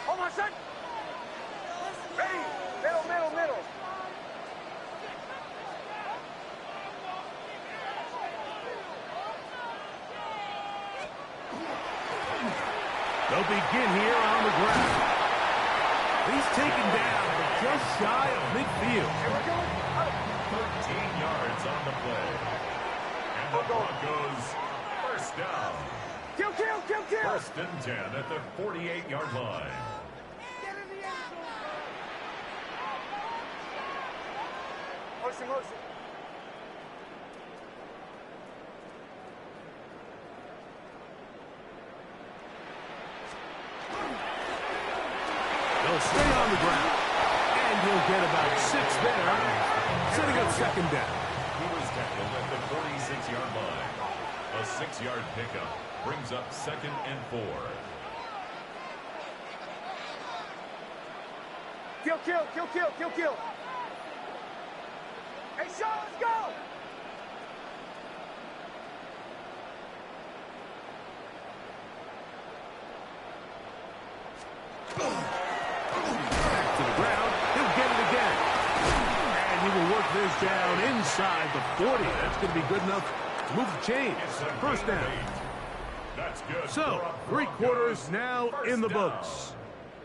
Speaker 6: Hold on, son. Ready. Middle.
Speaker 1: They'll begin here on the ground. He's taken down, but just shy of midfield.
Speaker 3: 13 yards on the play. And the Broncos first down.
Speaker 6: Kill.
Speaker 3: First and 10 at the 48-yard line.
Speaker 6: Get in the end zone. Motion.
Speaker 1: stay on the ground. And he'll get about 6 there, setting up second down.
Speaker 3: He was tackled at the 46-yard line. A 6-yard pickup brings up 2nd and 4.
Speaker 6: Kill, kill, kill, kill, kill, kill. Hey, Sean, let's go!
Speaker 1: Back to the ground. He'll get it again. And he will work this down inside the 40. That's going to be good enough to move the chains. First down.
Speaker 3: That's good.
Speaker 1: So, 3 quarters now in the books.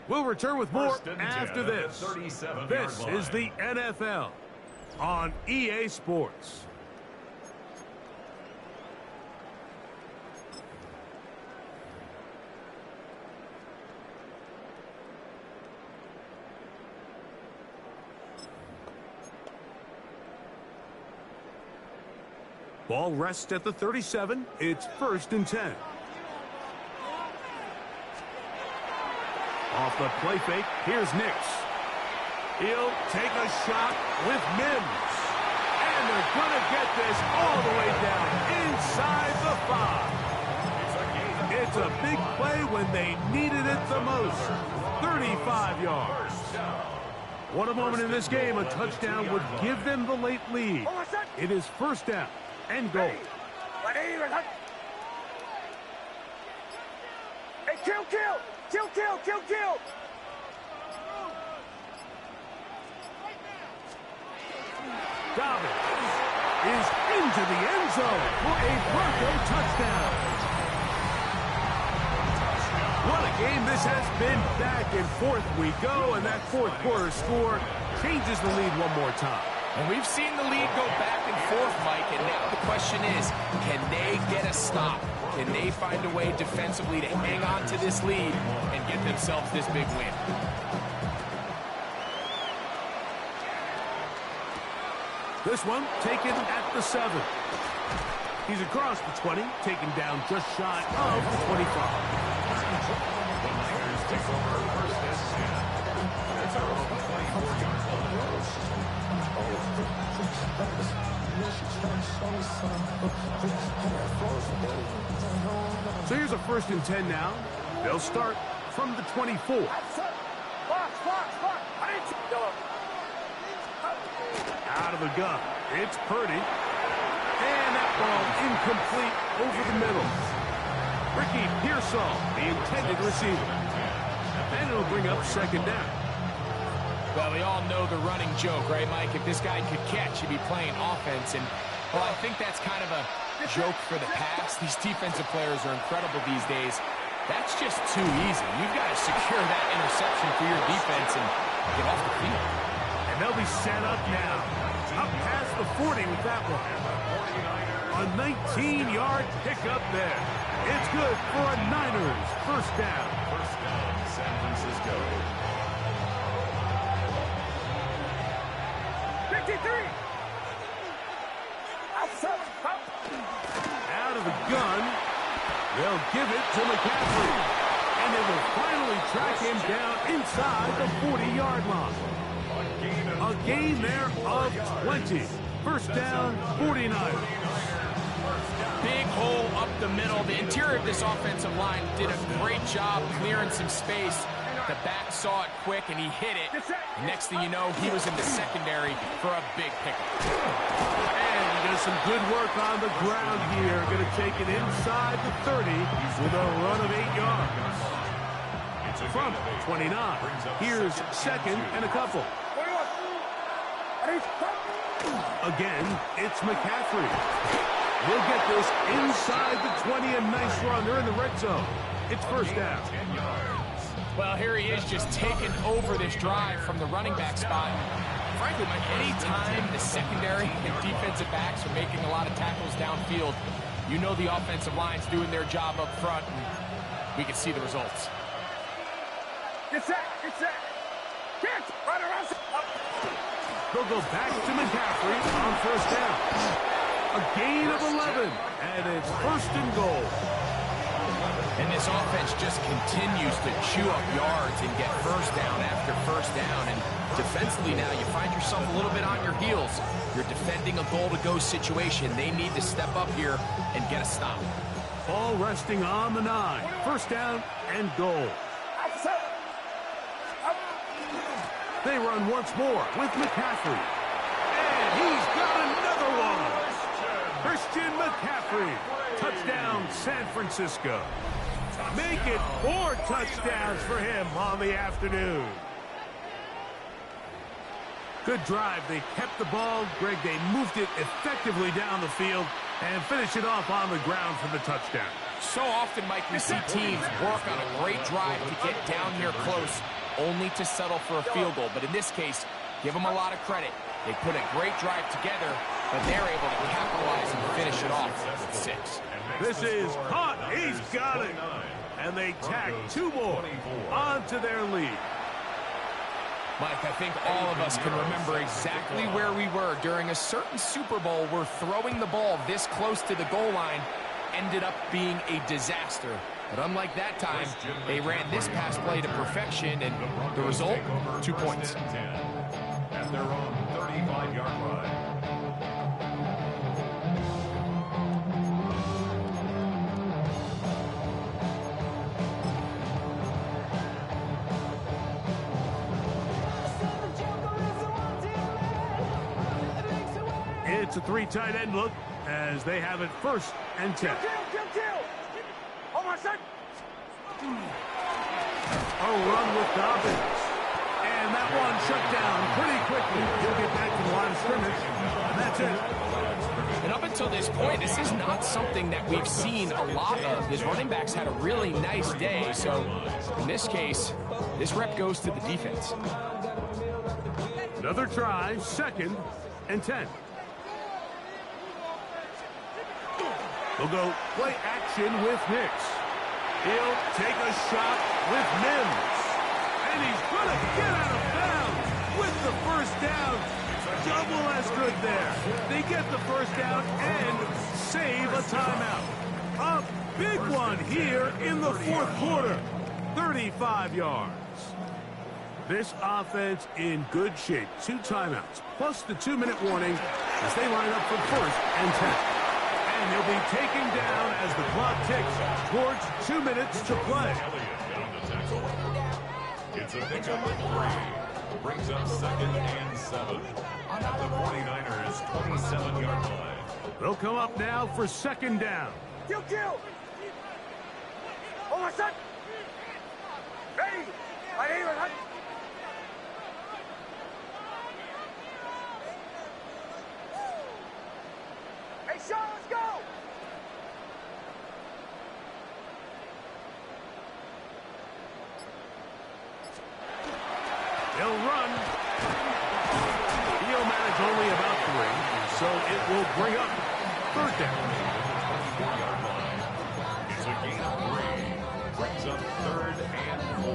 Speaker 1: We'll return with more after this. This is the NFL on EA Sports. Ball rests at the 37. It's 1st and 10. Off the play fake, here's Nix. He'll take a shot with Mims. And they're going to get this all the way down inside the 5. It's a big play when they needed it the most. 35 yards. What a moment in this game. A touchdown would give them the late lead. It is 1st down and goal.
Speaker 6: Hey, kill, kill! Kill, kill, kill, kill!
Speaker 1: Dobbins is into the end zone for a Bronco touchdown. What a game this has been. Back and forth we go, and that 4th quarter score changes the lead one more time.
Speaker 4: And we've seen the lead go back and forth, Mike, and now the question is, can they get a stop? Can they find a way defensively to hang on to this lead and get themselves this big win?
Speaker 1: This one taken at the 7. He's across the 20, taken down just shy of the 25.
Speaker 3: The Niners take over 1st and 10. It's our own 24-yard line.
Speaker 1: So here's a 1st and 10 now. They'll start from the 24. Out of the gun. It's Purdy. And that ball incomplete over the middle. Ricky Pearsall, the intended receiver. And it'll bring up 2nd down.
Speaker 4: Well, we all know the running joke, right, Mike? If this guy could catch, he'd be playing offense. And, well, I think that's kind of a joke for the past. These defensive players are incredible these days. That's just too easy. You've got to secure that interception for your defense and get off the field.
Speaker 1: And they'll be set up now. Up past the 40 with that one. A 19-yard pickup there. It's good for a Niners 1st down.
Speaker 3: 1st down, San Francisco.
Speaker 6: 53!
Speaker 1: Out of the gun. They'll give it to McCaffrey. And they will finally track him down inside the 40-yard line. A gain there of 20. 1st down, 49ers.
Speaker 4: Big hole up the middle. The interior of this offensive line did a great job clearing some space. The back saw it quick, and he hit it. Next thing you know, he was in the secondary for a big pickup.
Speaker 1: And he does some good work on the ground here. Going to take it inside the 30 with a run of 8 yards. From 29, here's 2nd and a couple. Again, it's McCaffrey. He'll get this inside the 20, a nice run. They're in the red zone. It's 1st down.
Speaker 4: Well, here he is just taking over this drive from the running back spot. Frankly, Mike, any time the secondary and defensive backs are making a lot of tackles downfield, you know the offensive line's doing their job up front, and we can see the results.
Speaker 6: Get set! Get set! Get! Right around!
Speaker 1: They'll go back to McCaffrey on 1st down. A gain of 11, and it's 1st and goal.
Speaker 4: And this offense just continues to chew up yards and get first down after first down. And defensively now, you find yourself a little bit on your heels. You're defending a goal-to-go situation. They need to step up here and get a stop.
Speaker 1: Ball resting on the 9. First down and goal. They run once more with McCaffrey. And he's got another one. Christian McCaffrey. Touchdown, San Francisco. Make it 4 touchdowns for him on the afternoon. Good drive. They kept the ball. Greg, they moved it effectively down the field and finish it off on the ground for the touchdown.
Speaker 4: So often, Mike, we see teams work on a great drive to get down here close, only to settle for a field goal. But in this case, give them a lot of credit. They put a great drive together, but they're able to capitalize and finish it off with 6.
Speaker 1: This is caught. He's got it. And they tack 2 more onto their lead.
Speaker 4: Mike, I think all of us can remember exactly where we were during a certain Super Bowl where throwing the ball this close to the goal line ended up being a disaster. But unlike that time, they ran this pass play to perfection, and the result, 2 points.
Speaker 3: At their own 35-yard line.
Speaker 1: It's a 3 tight end look as they have it 1st and 10.
Speaker 6: Kill. Oh, my son.
Speaker 1: A run with Dobbins. And that one shut down pretty quickly. He'll get back to the line of scrimmage. And that's it.
Speaker 4: And up until this point, this is not something that we've seen a lot of. His running backs had a really nice day. So in this case, this rep goes to the defense.
Speaker 1: Another try, 2nd and 10. They'll go play action with Nix. He'll take a shot with Mims. And he's going to get out of bounds with the first down. Double as good there. They get the first down and save a timeout. A big one here in the 4th quarter. 35 yards. This offense in good shape. 2 timeouts, plus the 2-minute warning as they line up for 1st and 10. And he'll be taken down as the clock ticks towards 2 minutes to play.
Speaker 3: It's a pickup of 3. Brings up 2nd and 7. At the 49ers' 27-yard line.
Speaker 1: They'll come up now for 2nd down.
Speaker 6: Kill. Oh, my son. Ready. My name is... Hey, Sean, let's go.
Speaker 1: They'll run. He'll manage only about 3, so it will bring up 3rd down.
Speaker 3: 24-yard line. It's a gain of 3. Brings up 3rd and 4.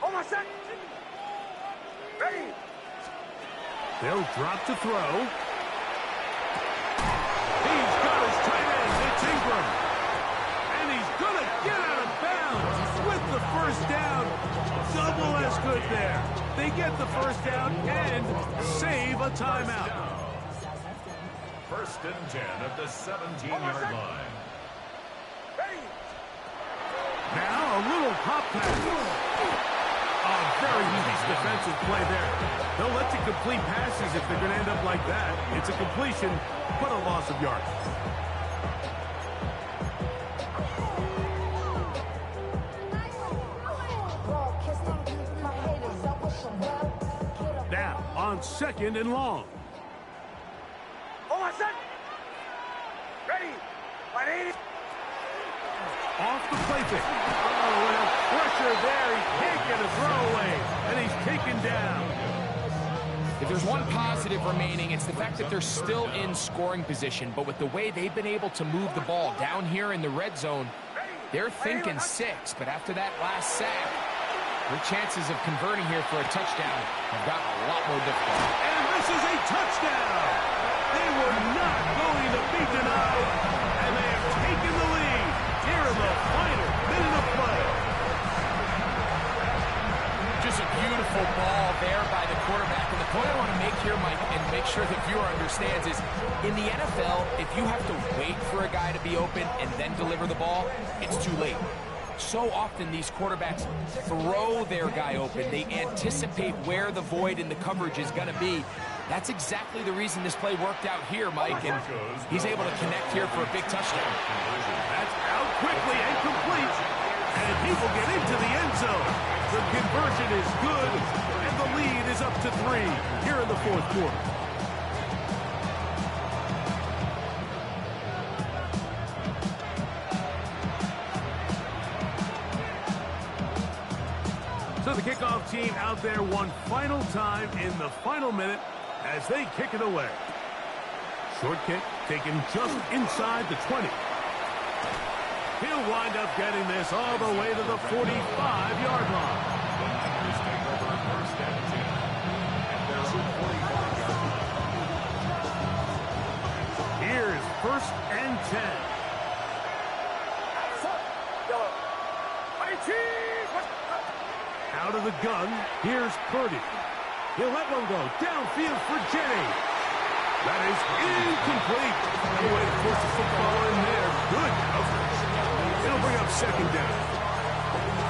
Speaker 6: Oh, my son. Ready.
Speaker 1: They'll drop to throw. He's got his tight end. It's Ingram. And he's going to get out of bounds with the first down. Double as good there. They get the first down and save a timeout.
Speaker 3: 1st and 10 at the 17-yard line.
Speaker 6: Ready.
Speaker 1: Now a little pop pass. A very nice defensive play there. They'll let you complete passes if they're going to end up like that. It's a completion, but a loss of yards. Now on 2nd and long.
Speaker 6: Oh, my son. Ready. My name is...
Speaker 1: Off the play pick. Oh, and a pressure there. He can't get a throwaway, and he's taken down.
Speaker 4: If there's one positive remaining, it's the fact that they're still in scoring position. But with the way they've been able to move the ball down here in the red zone, they're thinking 6. But after that last sack, Their chances of converting here for a touchdown have gotten a lot more difficult.
Speaker 1: And this is a touchdown. They were not going to be denied, and they have taken the lead here in the final minute of play.
Speaker 4: Just a beautiful ball there by the quarterback. And the point I want to make here, Mike, and make sure the viewer understands is, in the NFL, if you have to wait for a guy to be open and then deliver the ball, it's too late. So often these quarterbacks throw their guy open. They anticipate where the void in the coverage is going to be. That's exactly the reason this play worked out here, Mike, and he's able to connect here for a big touchdown.
Speaker 1: That's out quickly and complete, and he will get into the end zone. The conversion is good, and the lead is up to 3 here in the fourth quarter. So the kickoff team out there one final time in the final minute as they kick it away. Short kick taken just inside the 20. He'll wind up getting this all the way to the 45-yard line. Here's 1st and 10. Out of the gun, here's Purdy. He'll let one go downfield for Jennings. That is incomplete. No way to force the football in there. Good coverage. It'll bring up 2nd down.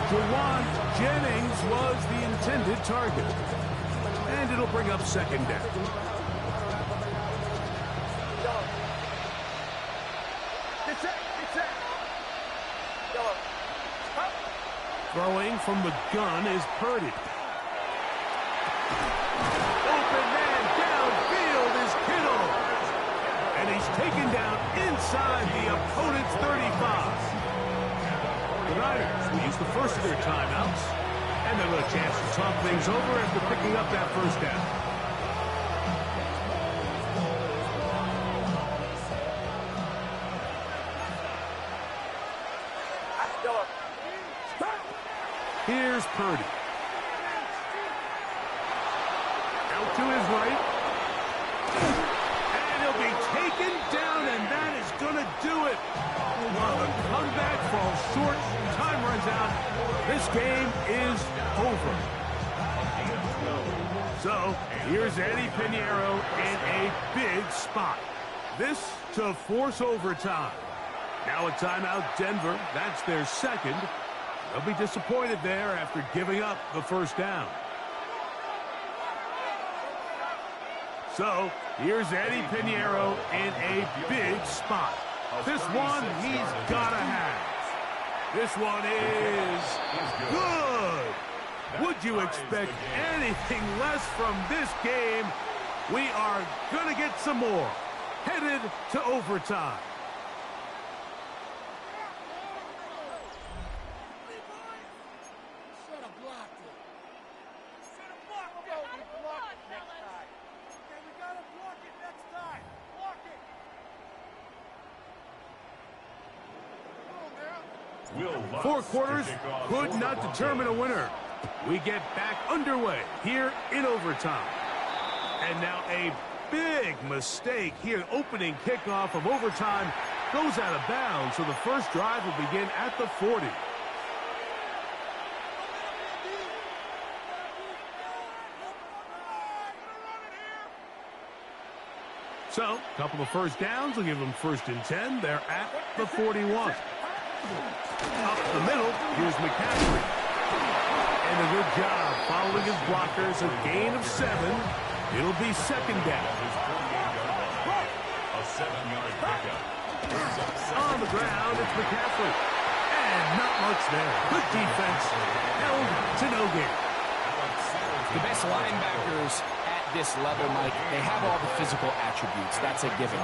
Speaker 1: Jawan Jennings was the intended target. And it'll bring up 2nd down. Throwing from the gun is Purdy. Open man downfield is Kittle. And he's taken down inside the opponent's 35. The Niners will use the first of their timeouts. And they'll have a chance to talk things over after picking up that 1st down. Here's Purdy. Out to his right. And he'll be taken down, and that is going to do it. While the comeback falls short, time runs out. This game is over. So, here's Eddie Pinheiro in a big spot. This to force overtime. Now a timeout, Denver. That's their 2nd. They'll be disappointed there after giving up the 1st down. So, here's Eddie Pinheiro in a big spot. This one he's got to have. This one is good. Would you expect anything less from this game? We are going to get some more. Headed to overtime. Four quarters could not determine a winner. We get back underway here in overtime. And now a big mistake here. Opening kickoff of overtime goes out of bounds, so the first drive will begin at the 40. So, a couple of 1st downs will give them 1st and 10. They're at the 41. Up the middle, here's McCaffrey. And a good job following his blockers, a gain of 7. It'll be 2nd down.
Speaker 3: A 7-yard pickup.
Speaker 1: On the ground, it's McCaffrey. And not much there. Good defense. Held to no gain.
Speaker 4: The best linebackers at this level, Mike, they have all the physical attributes. That's a given.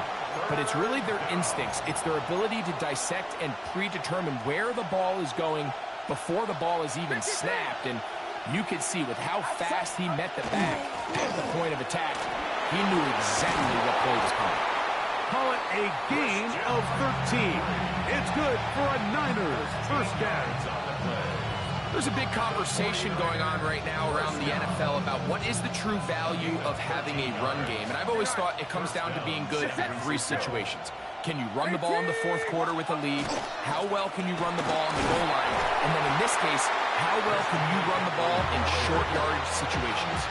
Speaker 4: But it's really their instincts. It's their ability to dissect and predetermine where the ball is going before the ball is even snapped. And you could see with how fast he met the back at the point of attack, he knew exactly what play was coming.
Speaker 1: Call it a gain of 13. It's good for a Niners 1st down.
Speaker 4: There's a big conversation going on right now around the NFL about what is the true value of having a run game. And I've always thought it comes down to being good at 3 situations. Can you run the ball in the 4th quarter with a lead? How well can you run the ball on the goal line? And then in this case, how well can you run the ball in short yardage situations?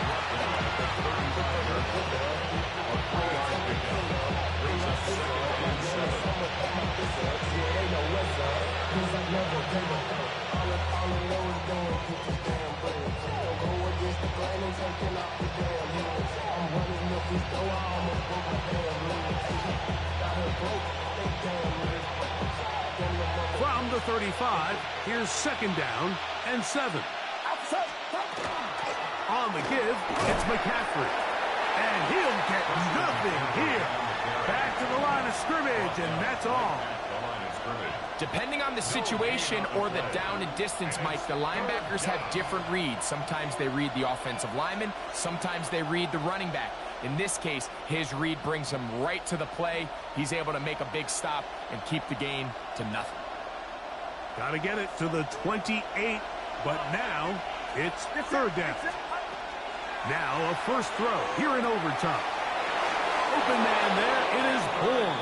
Speaker 1: From the 35, here's 2nd down and 7. On the give, it's McCaffrey. And he'll get nothing here. Back to the line of scrimmage, and that's all.
Speaker 4: Depending on the situation or the down and distance, Mike, the linebackers have different reads. Sometimes they read the offensive lineman. Sometimes they read the running back. In this case, his read brings him right to the play. He's able to make a big stop and keep the gain to nothing.
Speaker 1: Got to get it to the 28, but now it's 3rd down. Now a first throw here in overtime. Open man there, it is Bourne.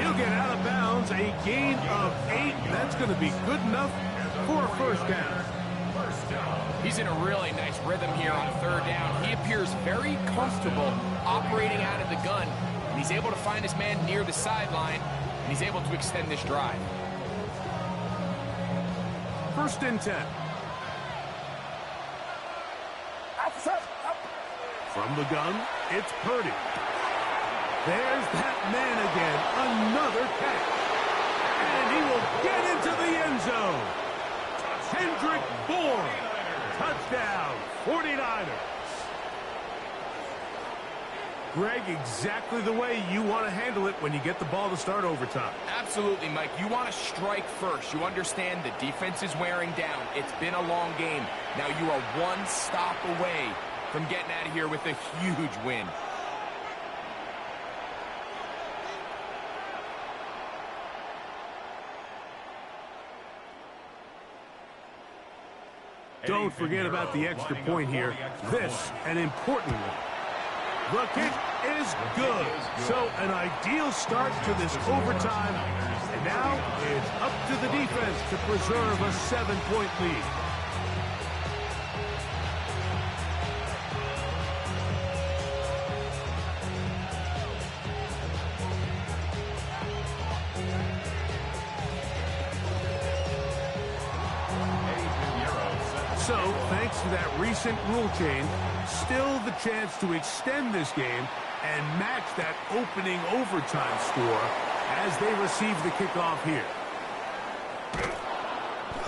Speaker 1: He'll get out of bounds, a gain of 8. That's going to be good enough for a 1st down.
Speaker 4: He's in a really nice rhythm here on 3rd down. He appears very comfortable operating out of the gun, and he's able to find his man near the sideline, and he's able to extend this drive.
Speaker 1: 1st and 10. From the gun, it's Purdy. There's that man again, another catch. And he will get into the end zone. Kendrick Bourne, touchdown, 49ers. Greg, exactly the way you want to handle it when you get the ball to start overtime.
Speaker 4: Absolutely, Mike. You want to strike first. You understand the defense is wearing down. It's been a long game. Now you are 1 stop away from getting out of here with a huge win.
Speaker 1: Don't forget about the extra point here. This, an important one. The kick is good. So an ideal start to this overtime. And now it's up to the defense to preserve a 7-point lead. So, thanks to that recent rule change, still the chance to extend this game and match that opening overtime score as they receive the kickoff here.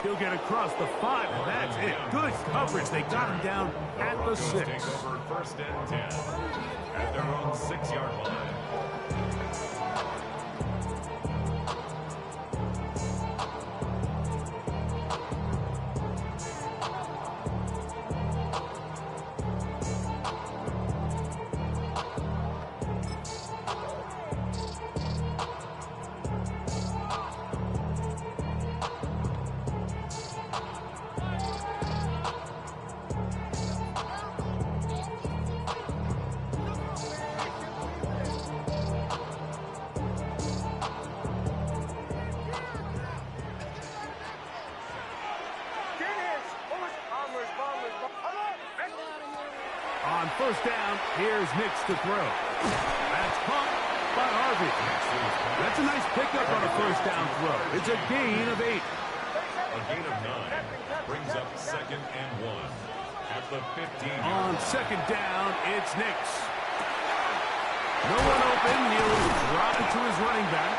Speaker 1: He'll get across the 5, and that's it. Good coverage. They got him down at the 6.
Speaker 3: Over 1st and 10 at their own 6-yard line.
Speaker 1: On 1st down, here's Nix to throw. That's caught by Harvey. That's a nice pickup on a 1st down throw. It's a gain of 8.
Speaker 3: A gain of 9 brings up 2nd and 1 at the 15.
Speaker 1: On 2nd down, it's Nix. No one open. He'll drop it to his running back.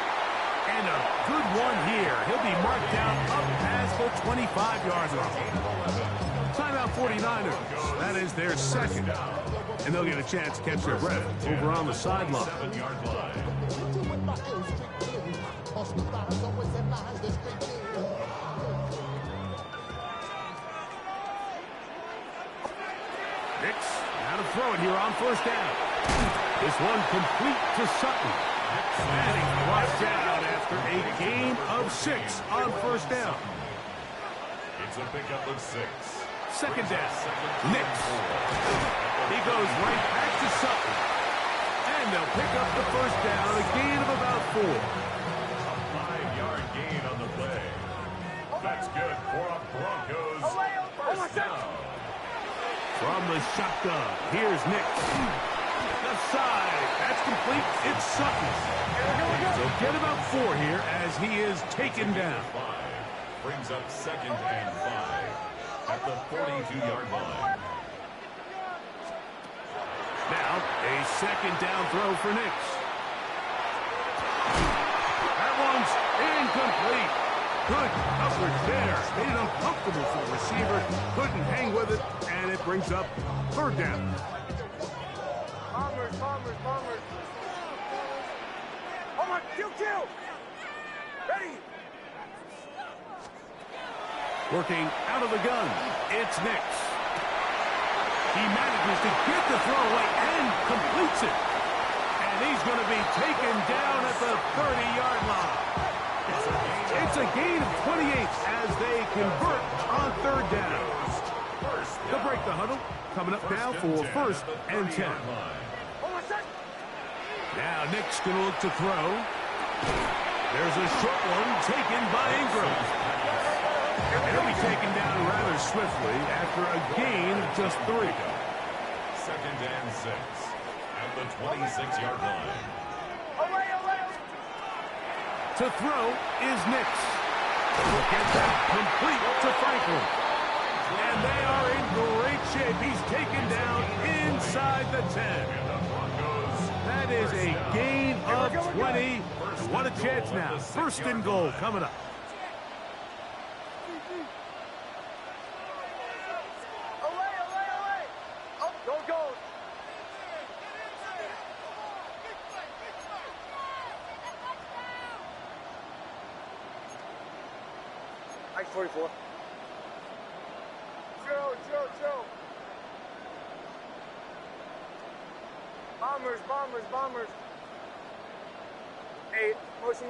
Speaker 1: And a good one here. He'll be marked down up past the 25-yard line. Timeout 49ers. That is their 2nd. And they'll get a chance to catch their breath over on the sideline.
Speaker 3: 7-yard line.
Speaker 1: Nix, now to throw it here on 1st down. This one complete to Sutton. And he brought down after a gain of 6 on 1st down.
Speaker 3: It's a pickup of 6.
Speaker 1: Second down. Nix. He goes right back to Sutton. And they'll pick up the first down, a gain of about 4.
Speaker 3: A 5-yard gain on the play. That's good for a Broncos first down.
Speaker 1: From the shotgun, here's Nix. Left side, that's complete. It's Sutton. So get about 4 here as he is taken down.
Speaker 3: 5 brings up 2nd and 5 at the 42-yard line.
Speaker 1: Now, a second down throw for Nix. That one's incomplete. Good coverage there. Made it uncomfortable for the receiver. Couldn't hang with it, and it brings up 3rd down.
Speaker 6: Bombers. Oh my, kill. Ready.
Speaker 1: Working out of the gun, it's Nix. He manages to get the throw away and completes it. And he's going to be taken down at the 30-yard line. It's a gain of 28 as they convert on 3rd down. They'll break the huddle. Coming up now for 1st and 10. Now Nix going to look to throw. There's a short one taken by Ingram. And he'll be taken down rather swiftly after a gain of just 3.
Speaker 3: 2nd and 6 at the 26-yard line.
Speaker 1: To throw is Nix. Get that complete to Franklin. And they are in great shape. He's taken down inside the 10. That is a gain of 20. What a chance now. 1st and goal coming up.
Speaker 6: Go. Ice 44. Chill. Bombers. 8. Motion.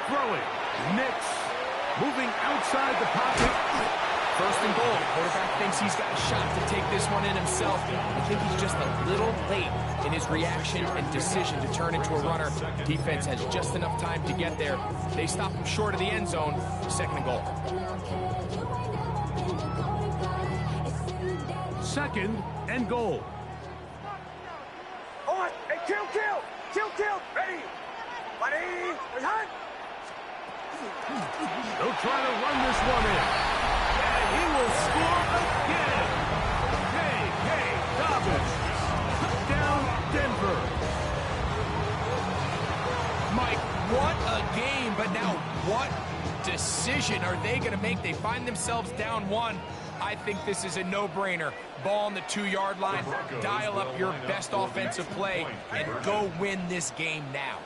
Speaker 1: Throwing. Nix. Moving outside the pocket.
Speaker 4: 1st and goal. Quarterback thinks he's got a shot to take this one in himself. I think he's just a little late in his reaction and decision to turn into a runner. Defense has just enough time to get there. They stop him short of the end zone. 2nd and goal.
Speaker 1: 2nd and goal.
Speaker 6: Oh, hey, kill. Ready. Buddy. Hunt.
Speaker 1: They'll try to run this one in. And he will score again. Hey, Dobbins. Touchdown, Denver.
Speaker 4: Mike, what a game, but now what decision are they going to make? They find themselves down 1. I think this is a no-brainer. Ball on the 2-yard line, dial up your best offensive play, and go win this game now.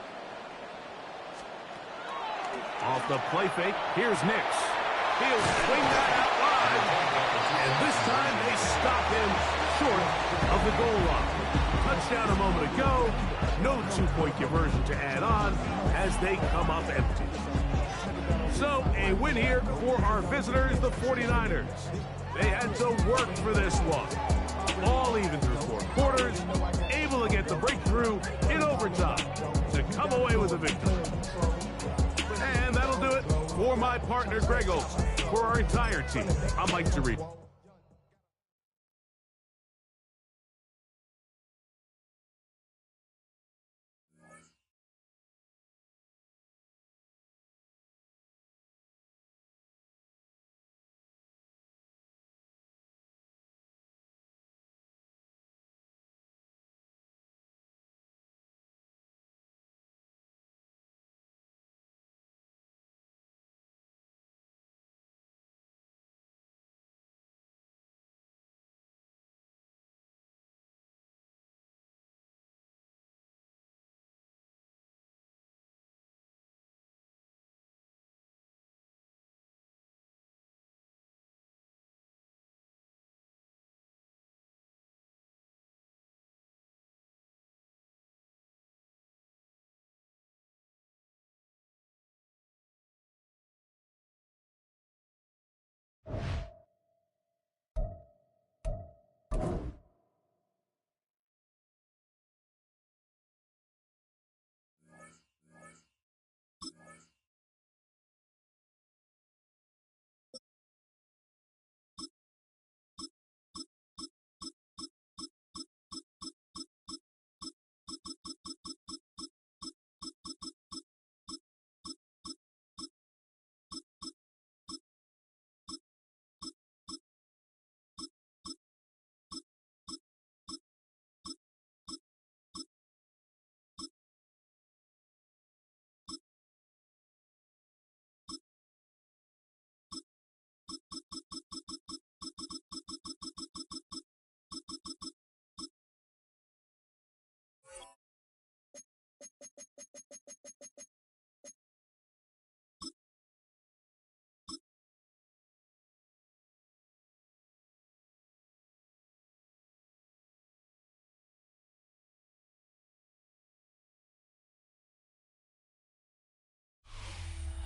Speaker 1: Off the play fake, here's Nix. He'll swing that out wide. And this time they stop him short of the goal line. Touchdown a moment ago. No 2-point conversion to add on as they come up empty. So a win here for our visitors, the 49ers. They had to work for this one. All even through 4 quarters, able to get the breakthrough in overtime to come away with a victory. And that'll do it for my partner, Greg Olson. For our entire team, I'm Mike Cerrito.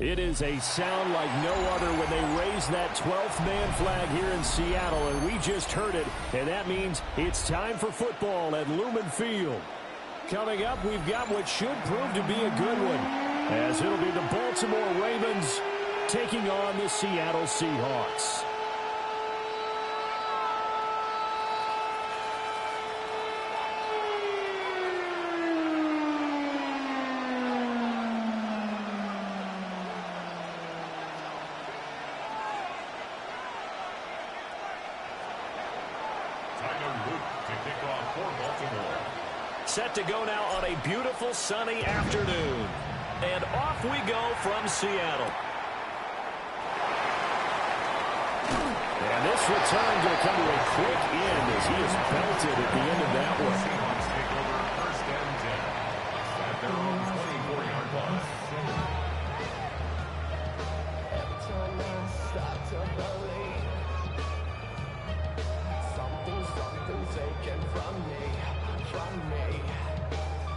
Speaker 7: It is a sound like no other when they raise that 12th man flag here in Seattle, and we just heard it, and that means it's time for football at Lumen Field. Coming up, we've got what should prove to be a good one, as it'll be the Baltimore Ravens taking on the Seattle Seahawks. Set to go now on a beautiful sunny afternoon. And off we go from Seattle. And this return going to come to a quick end as he is belted at the end of that one.
Speaker 3: Seahawks take over first and 10 at their own 24-yard line.
Speaker 2: Every time I start to believe something's taken from me.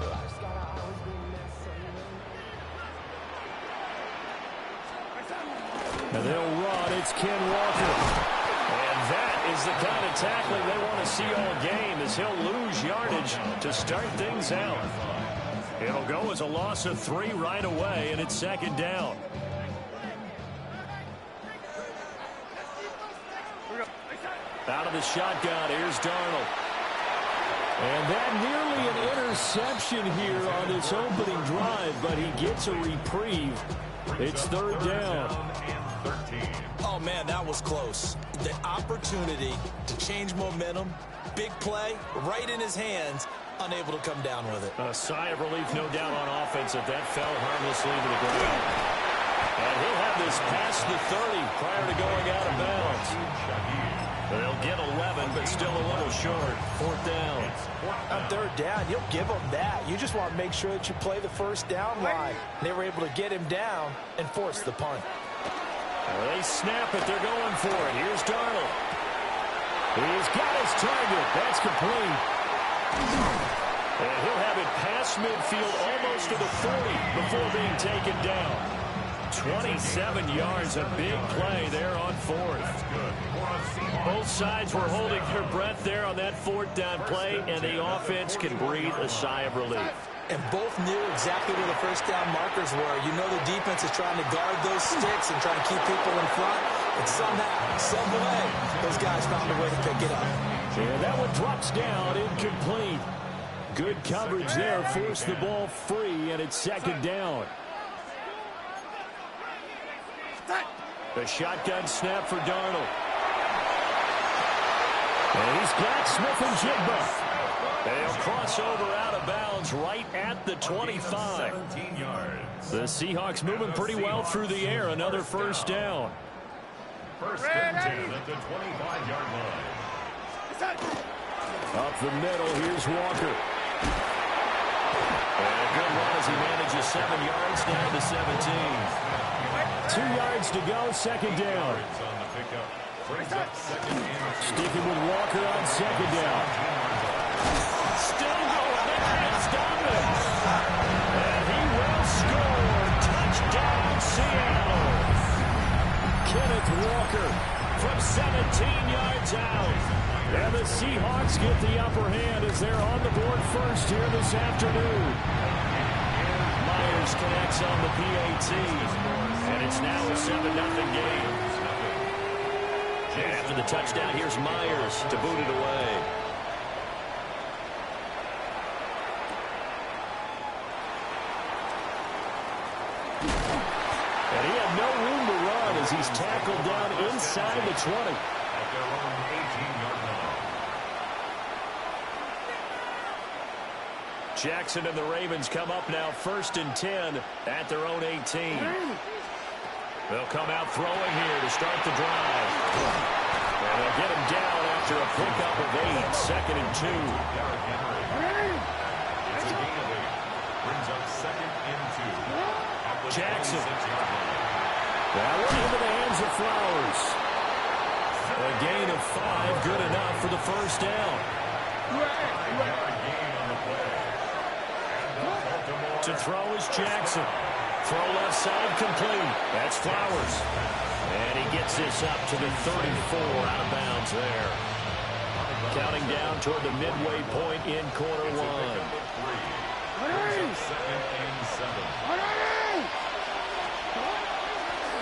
Speaker 2: Life's gotta always be missing.
Speaker 7: And they'll run. It's Ken Walker. And that is the kind of tackling they want to see all game, as he'll lose yardage to start things out. It'll go as a loss of 3 right away, and it's second down. Out of the shotgun, here's Darnold. And that nearly an interception here on this opening drive, but he gets a reprieve. It's third down.
Speaker 8: Oh, man, that was close. The opportunity to change momentum, big play, right in his hands, unable to come down with it.
Speaker 7: A sigh of relief, no doubt, on offense if that fell harmlessly to the ground. And he'll have this past the 30 prior to going out of bounds. They'll get 11, but still a little short. Fourth down.
Speaker 8: On third down, you'll give them that. You just want to make sure that you play the first down line. They were able to get him down and force the punt.
Speaker 7: They snap it. They're going for it. Here's Darnold. He's got his target. That's complete. And he'll have it past midfield almost to the 40 before being taken down. 27 yards, a big play there on fourth. Both sides were holding their breath there on that fourth down play, and the offense can breathe a sigh of relief.
Speaker 8: And both knew exactly where the first down markers were. You know the defense is trying to guard those sticks and trying to keep people in front. And somehow, some way, those guys found a way to pick it up.
Speaker 7: And that one drops down, incomplete. Good coverage there, forced the ball free, and it's second down. The shotgun snap for Darnold. And he's got Smith and Jigba. They'll cross over out of bounds right at the 25.
Speaker 3: 17 yards.
Speaker 7: The Seahawks moving pretty well through the air. Another first down.
Speaker 3: First and 10 at the 25-yard line.
Speaker 7: Up the middle, here's Walker. And a good run as he manages 7 yards down to 17. 2 yards to go, second down. Sticking with Walker on second down. Still going there, it's Donovan. And he will score. Touchdown, Seattle. Kenneth Walker from 17 yards out. And the Seahawks get the upper hand as they're on the board first here this afternoon. Myers connects on the PAT. And it's now a 7-0 game. And after the touchdown, here's Myers to boot it away. And he had no room to run as he's tackled down inside the 20.
Speaker 3: At their own 18-yard line.
Speaker 7: Jackson and the Ravens come up now first and 10 at their own 18. They'll come out throwing here to start the drive. And they'll get him down after a pickup of 8, second and 2.
Speaker 3: Derrick Henry. It's a gain of 8. Brings up second and 2.
Speaker 7: Jackson. That one into the hands of Flowers. A gain of 5, good enough for the first down. To throw is Jackson. Throw left side complete. That's Flowers. And he gets this up to the 34, out of bounds there. Counting down toward the midway point in quarter one.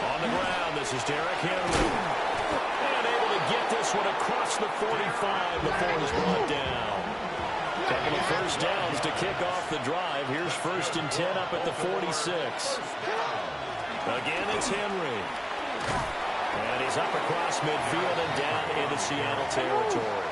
Speaker 7: On the ground, this is Derrick Henry. And able to get this one across the 45 before he's brought down. Couple of first downs to kick off the drive. Here's 1st and 10 up at the 46. Again, it's Henry. And he's up across midfield and down into Seattle territory.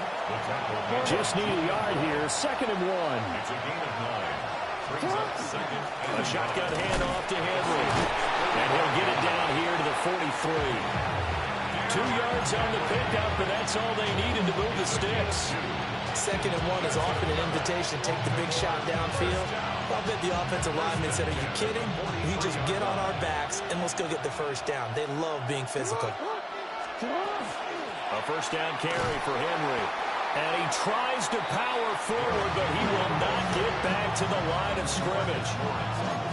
Speaker 7: Just need a yard here. 2nd and 1.
Speaker 3: It's a gain of 9.
Speaker 7: A shotgun handoff to Henry. And he'll get it down here to the 43. 2 yards on the pickup, and that's all they needed to move the sticks.
Speaker 8: 2nd and 1 is often an invitation to take the big shot downfield. I bet the offensive lineman said, are you kidding? We just get on our backs and let's go get the first down. They love being physical.
Speaker 7: A first down carry for Henry. And he tries to power forward, but he will not get back to the line of scrimmage.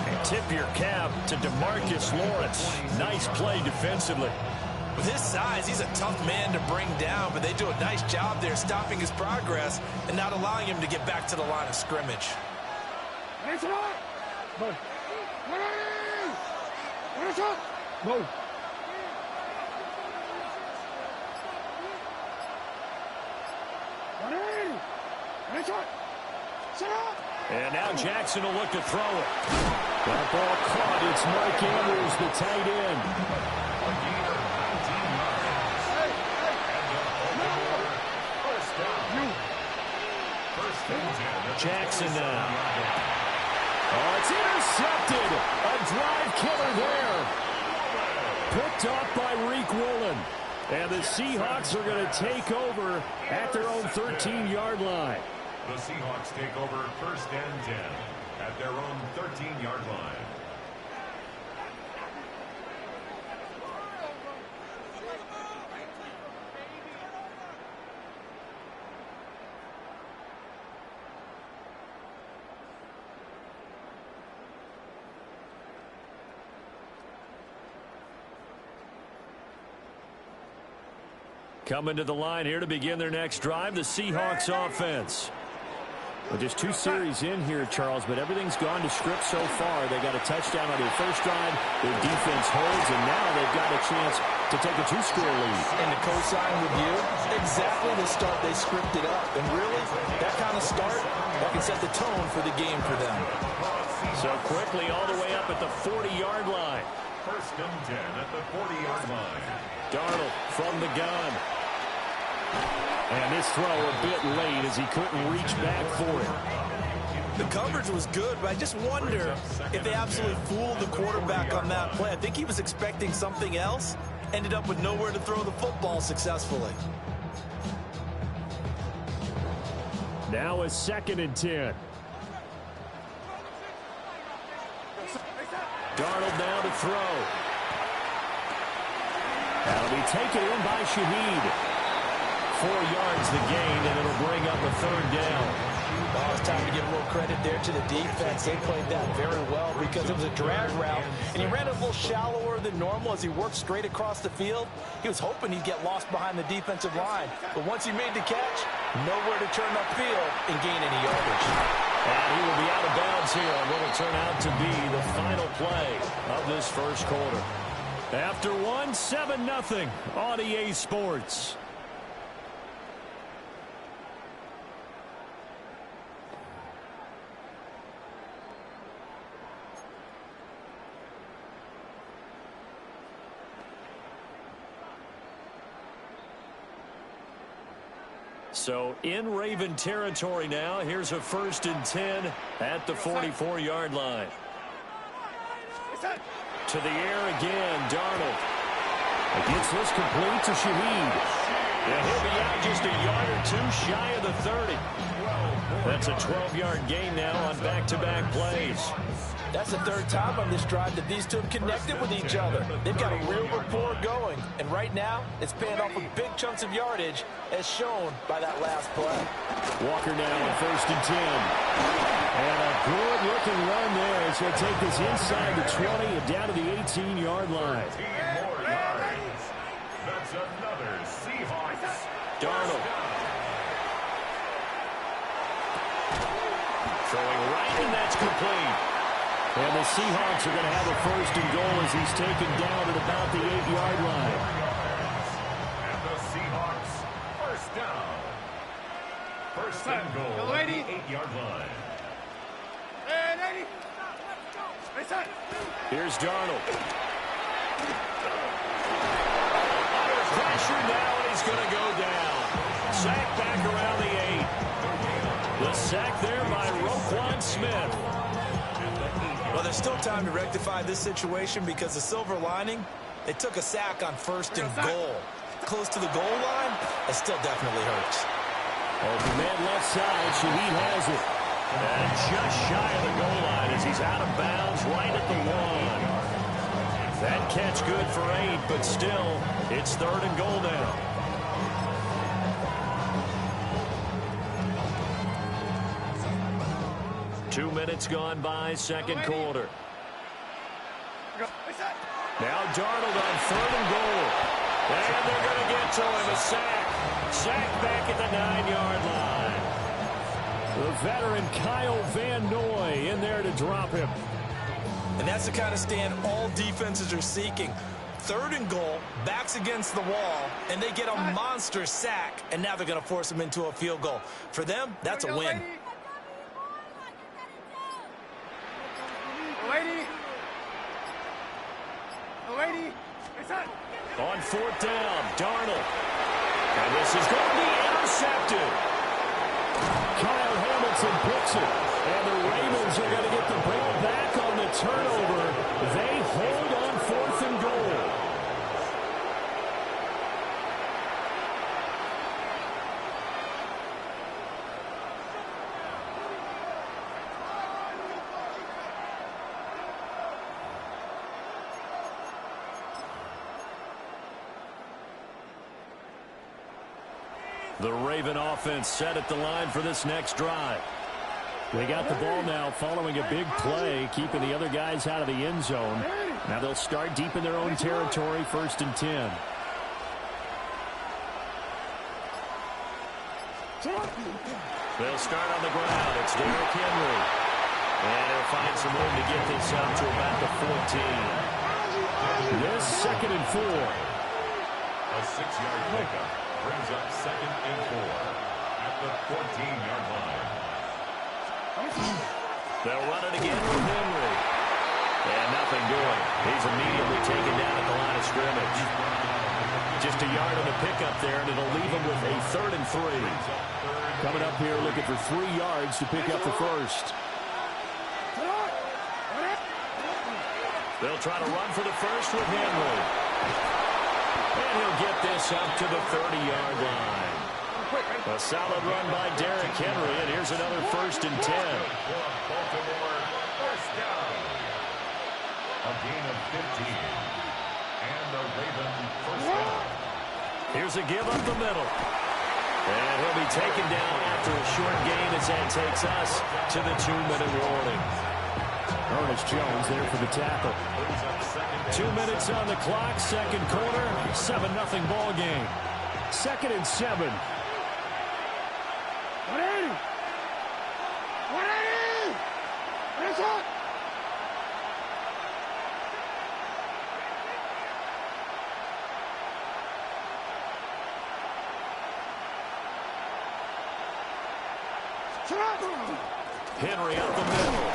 Speaker 7: And tip your cap to DeMarcus Lawrence. Nice play defensively.
Speaker 8: With his size, he's a tough man to bring down, but they do a nice job there stopping his progress and not allowing him to get back to the line of scrimmage.
Speaker 7: And now Jackson will look to throw it. That ball caught. It's Mike Andrews, the tight end. Jackson now. Oh, it's intercepted. A drive killer there. Picked off by Reek Woolen. And the Seahawks are going to take over at their own 13-yard line.
Speaker 3: The Seahawks take over 1st and 10 at their own 13-yard line.
Speaker 7: Coming to the line here to begin their next drive, the Seahawks offense. Well, just 2 series in here, Charles, but everything's gone to script so far. They got a touchdown on their first drive. Their defense holds, and now they've got a chance to take a 2-score lead.
Speaker 8: And the co-sign with you, exactly the start they scripted up. And really, that kind of start, that can set the tone for the game for them.
Speaker 7: So quickly all the way up at the 40-yard line.
Speaker 3: 1st and 10 at the 40-yard line.
Speaker 7: Darnold from the gun. And this throw a bit late as he couldn't reach back for it.
Speaker 8: The coverage was good, but I just wonder if they absolutely fooled the quarterback on that play. I think he was expecting something else, ended up with nowhere to throw the football successfully.
Speaker 7: Now a 2nd and 10. Darnold now to throw. That'll be taken in by Shaheed. 4 yards the gain, and it'll bring up a 3rd down.
Speaker 8: Oh, it's time to give a little credit there to the defense. They played that very well because it was a drag route, and he ran a little shallower than normal as he worked straight across the field. He was hoping he'd get lost behind the defensive line, but once he made the catch, nowhere to turn upfield and gain any yardage.
Speaker 7: And he will be out of bounds here on what will turn out to be the final play of this first quarter. After one, 7-0 on EA Sports. So in Raven territory now. Here's a 1st and 10 at the 44-yard line. To the air again, Darnold. Gets this complete to Shaheed. And he'll be out just a yard or 2 shy of the 30. That's a 12-yard gain now on back-to-back plays.
Speaker 8: That's the third time on this drive that these two have connected with each other. They've got a real rapport going, and right now it's paying off with big chunks of yardage, as shown by that last play.
Speaker 7: Walker now on 1st and 10. And a good-looking run there as they take this inside the 20 and down to the 18-yard line.
Speaker 3: 18 more yards. That's another Seahawks.
Speaker 7: Darnold. Throwing right, and that's complete. And the Seahawks are going to have a 1st and goal as he's taken down at about the 8-yard line.
Speaker 3: And the Seahawks, 1st down. 1st and goal at the 8-yard line.
Speaker 7: Here's Darnold. Under pressure now, and he's going to go down. Sack back around the 8. The sack there by Roquan Smith.
Speaker 8: Well, there's still time to rectify this situation because the silver lining, they took a sack on 1st and goal. Close to the goal line, it still definitely hurts.
Speaker 7: Open man left side, Shaheed has it. And just shy of the goal line as he's out of bounds right at the 1. That catch good for 8, but still, it's 3rd and goal now. Two minutes gone by, second quarter. Now Darnold on 3rd and goal. And they're going to get to him, a sack. Sack back at the 9-yard line. The veteran Kyle Van Noy in there to drop him.
Speaker 8: And that's the kind of stand all defenses are seeking. 3rd and goal, backs against the wall, and they get a monster sack, and now they're going to force him into a field goal. For them, that's a win.
Speaker 7: On 4th down, Darnold. And this is going to be intercepted. Kyle Hamilton picks it. And the Ravens are going to get the ball back on the turnover. They hold on 4th and goal. The Raven offense set at the line for this next drive. They got the ball now following a big play, keeping the other guys out of the end zone. Now they'll start deep in their own territory, 1st and 10. They'll start on the ground. It's Derrick Henry. And he'll find some room to get this up to about the 14. This 2nd and 4.
Speaker 3: A 6-yard pickup brings up 2nd and 4 at the 14-yard line.
Speaker 7: They'll run it again with Henry. And nothing doing. He's immediately taken down at the line of scrimmage. Just a yard on the pickup there, and it'll leave him with a 3rd and 3. Coming up here looking for 3 yards to pick up the 1st. They'll try to run for the 1st with Henry. And he'll get this up to the 30-yard line. A solid run by Derrick Henry, and here's another 1st and 10.
Speaker 3: Baltimore, 1st down. A gain of 15. And the Raven 1st down.
Speaker 7: Here's a give up the middle. And he'll be taken down after a short gain as that takes us to the 2-minute warning. Ernest Jones there for the tackle. 2 minutes on the clock, second quarter, 7-0 ball game. 2nd and 7. Henry up the middle.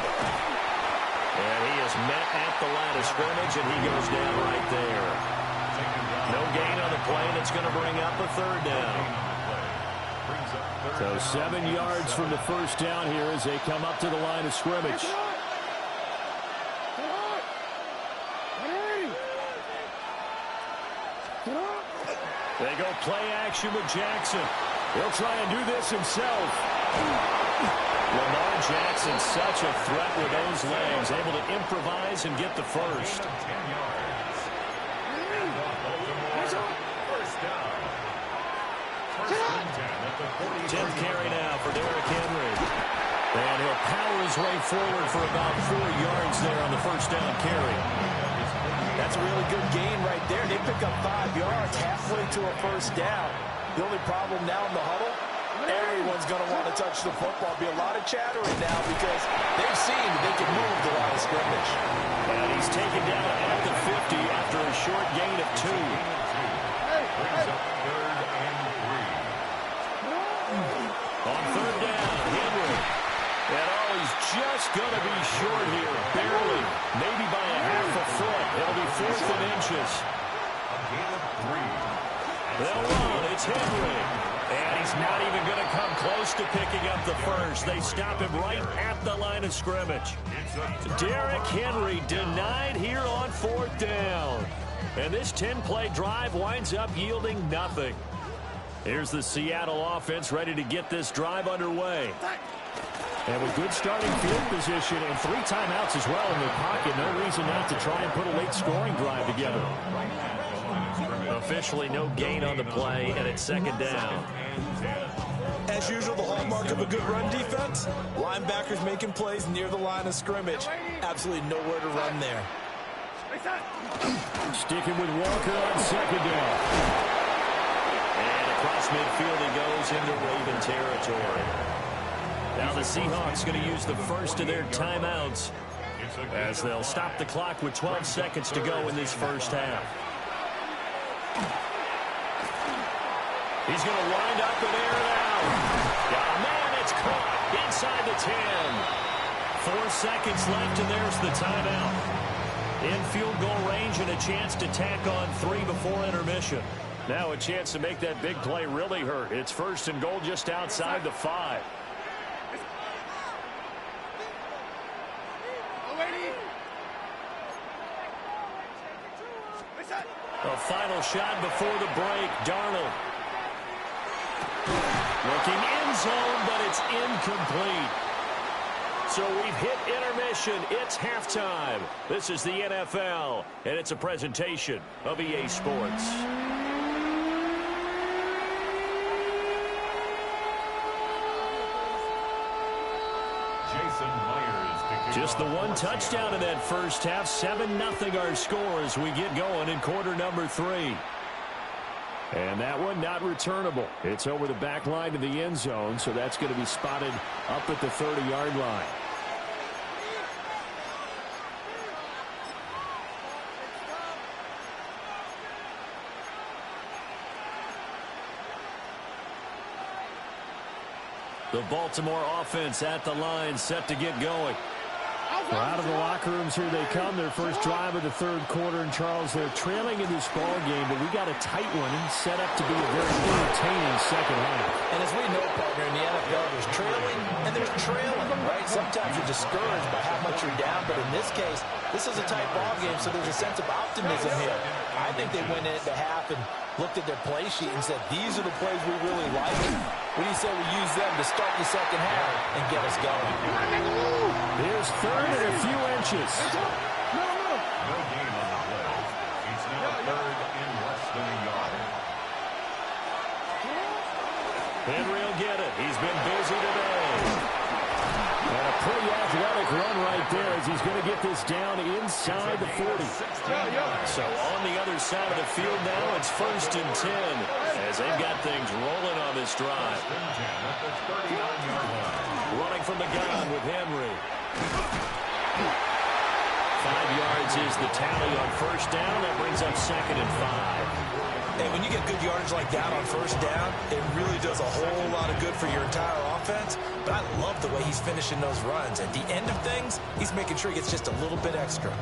Speaker 7: And he is met at the line of scrimmage, and he goes down right there. No gain on the play, and it's going to bring up a 3rd down. So 7 yards from the 1st down here as they come up to the line of scrimmage. They go play action with Jackson. He'll try and do this himself. Lamar Jackson, such a threat with those legs, able to improvise and get the first. 10th carry now for Derrick Henry. And he'll power his way forward for about 4 yards there on the first down carry.
Speaker 8: That's a really good gain right there. They pick up 5 yards halfway to a first down. The only problem now in the huddle, everyone's going to want to touch the football. Be a lot of chattering now because they've seen that they can move the line of scrimmage.
Speaker 7: And he's taken down at the 50 after a short gain of 2.
Speaker 3: Brings up 3rd and 3.
Speaker 7: On 3rd down, Henry. And he's just going to be short here, barely, maybe by a half a foot. It'll be 4th and inches.
Speaker 3: A gain of 3.
Speaker 7: They'll run. It's Henry. And he's not even going to come close to picking up the first. They stop him right at the line of scrimmage. Derrick Henry denied here on 4th down. And this 10-play drive winds up yielding nothing. Here's the Seattle offense ready to get this drive underway. And with good starting field position and 3 timeouts as well in their pocket, no reason not to try and put a late scoring drive together. Officially no gain on the play, and it's 2nd down.
Speaker 8: As usual, the hallmark of a good run defense, linebackers making plays near the line of scrimmage. Absolutely nowhere to run there.
Speaker 7: Sticking with Walker on 2nd down. And across midfield he goes into Raven territory. Now the Seahawks going to use the first of their timeouts as they'll stop the clock with 12 seconds to go in this first half. He's going to wind up and air it out. Man, it's caught inside the 10. 4 seconds left, and there's the timeout. In field goal range and a chance to tack on 3 before intermission. Now a chance to make that big play really hurt. It's 1st and goal just outside the 5. A final shot before the break. Darnold. Looking end zone, but it's incomplete. So we've hit intermission. It's halftime. This is the NFL, and it's a presentation of EA Sports. Just the one touchdown in that first half. 7-0 our score as we get going in quarter number 3. And that one not returnable. It's over the back line to the end zone, so that's going to be spotted up at the 30-yard line. The Baltimore offense at the line, set to get going. Well, out of the locker rooms here they come. Their first drive of the 3rd quarter. And, Charles, they're trailing in this ball game, but we got a tight one and set up to be a very entertaining second half.
Speaker 8: And as we know, partner, in the NFL, there's trailing and there's trailing, right? Sometimes you're discouraged by how much you're down, but in this case, this is a tight ball game, so there's a sense of optimism here. I think they went into half and looked at their play sheet and said, these are the plays we really like. What do you say we use them to start the second half and get us going?
Speaker 7: Here's 3rd and a few inches.
Speaker 3: No gain on the play. It's now 3rd and less than a yard.
Speaker 7: Henry will get it. He's been busy today. And a pretty athletic run right there as he's going to get this down inside the 40. So on the other side of the field now, it's 1st and 10 as they've got things rolling on this drive. Running from the gun with Henry. 5 yards is the tally on 1st down. That brings up 2nd and 5.
Speaker 8: And when you get good yardage like that on 1st down, it really does a whole lot of good for your entire offense. But I love the way he's finishing those runs. At the end of things, he's making sure he gets just a little bit extra.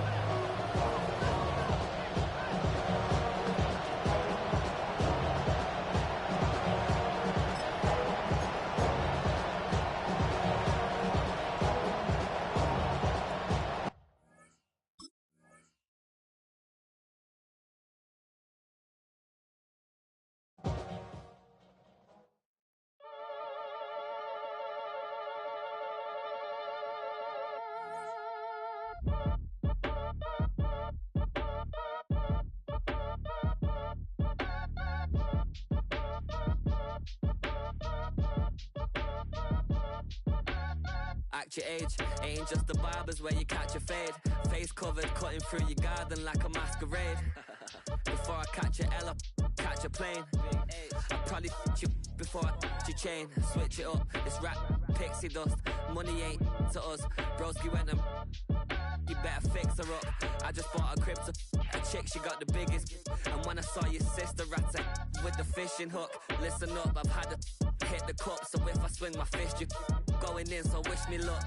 Speaker 9: match your age. Ain't just the barbers where you catch a fade. Face covered, cutting through your garden like a masquerade. Before I catch a L, catch a plane. I'll probably you before I your chain. Switch it up, it's rap, pixie dust. Money ain't to us. Broski went and you better fix her up. I just bought a crib to a chick, she got the biggest. And when I saw your sister at with the fishing hook, listen up, I've had to hit the cup. So if I swing my fist, you going in, so wish me luck.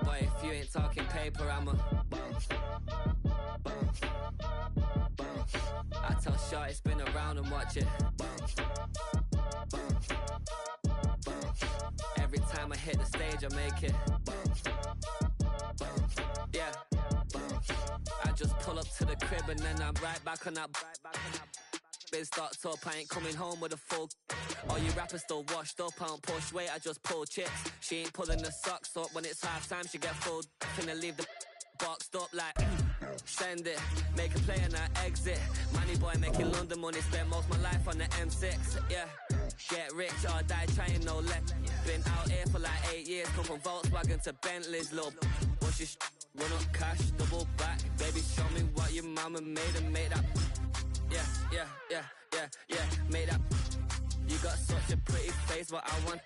Speaker 9: Boy, if you ain't talking paper, I'm a I tell Shorty spin around and watch it. Every time I hit the stage, I make it. Yeah. I just pull up to the crib and then I'm right back on that. Been stocked up, I ain't coming home with a full. All you rappers still washed up, I don't push weight, I just pull chips. She ain't pulling the socks up, when it's half time she get full. Finna leave the boxed up like send it, make a play and I exit. Money boy making London money, spend most of my life on the M6. Yeah, get rich or die trying, no left. Been out here for like 8 years, come from Volkswagen to Bentley's, little what's your run up cash, double back. Baby show me what your mama made and made up. Yeah, made up. You got such a pretty face, but I want.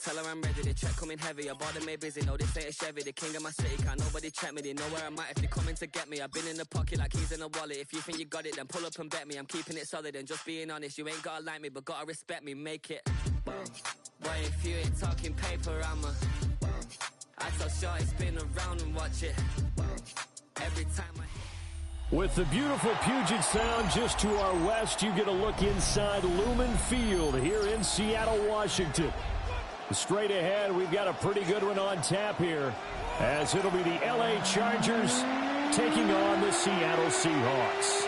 Speaker 9: Tell her I'm ready, the check coming heavy. I bought them made busy, no this ain't a Chevy. The king of my city, can't nobody check me. They know where I'm at if they coming to get me. I've been in the pocket like keys in a wallet. If you think you got it, then pull up and bet me. I'm keeping it solid and just being honest. You ain't gotta like me, but gotta respect me, make it. Boy, if you ain't talking paper, I'm a I tell Shorty spin around and watch it. Every time I
Speaker 7: with the beautiful Puget Sound just to our west, you get a look inside Lumen Field here in Seattle, Washington. Straight ahead, we've got a pretty good one on tap here, as it'll be the LA Chargers taking on the Seattle Seahawks.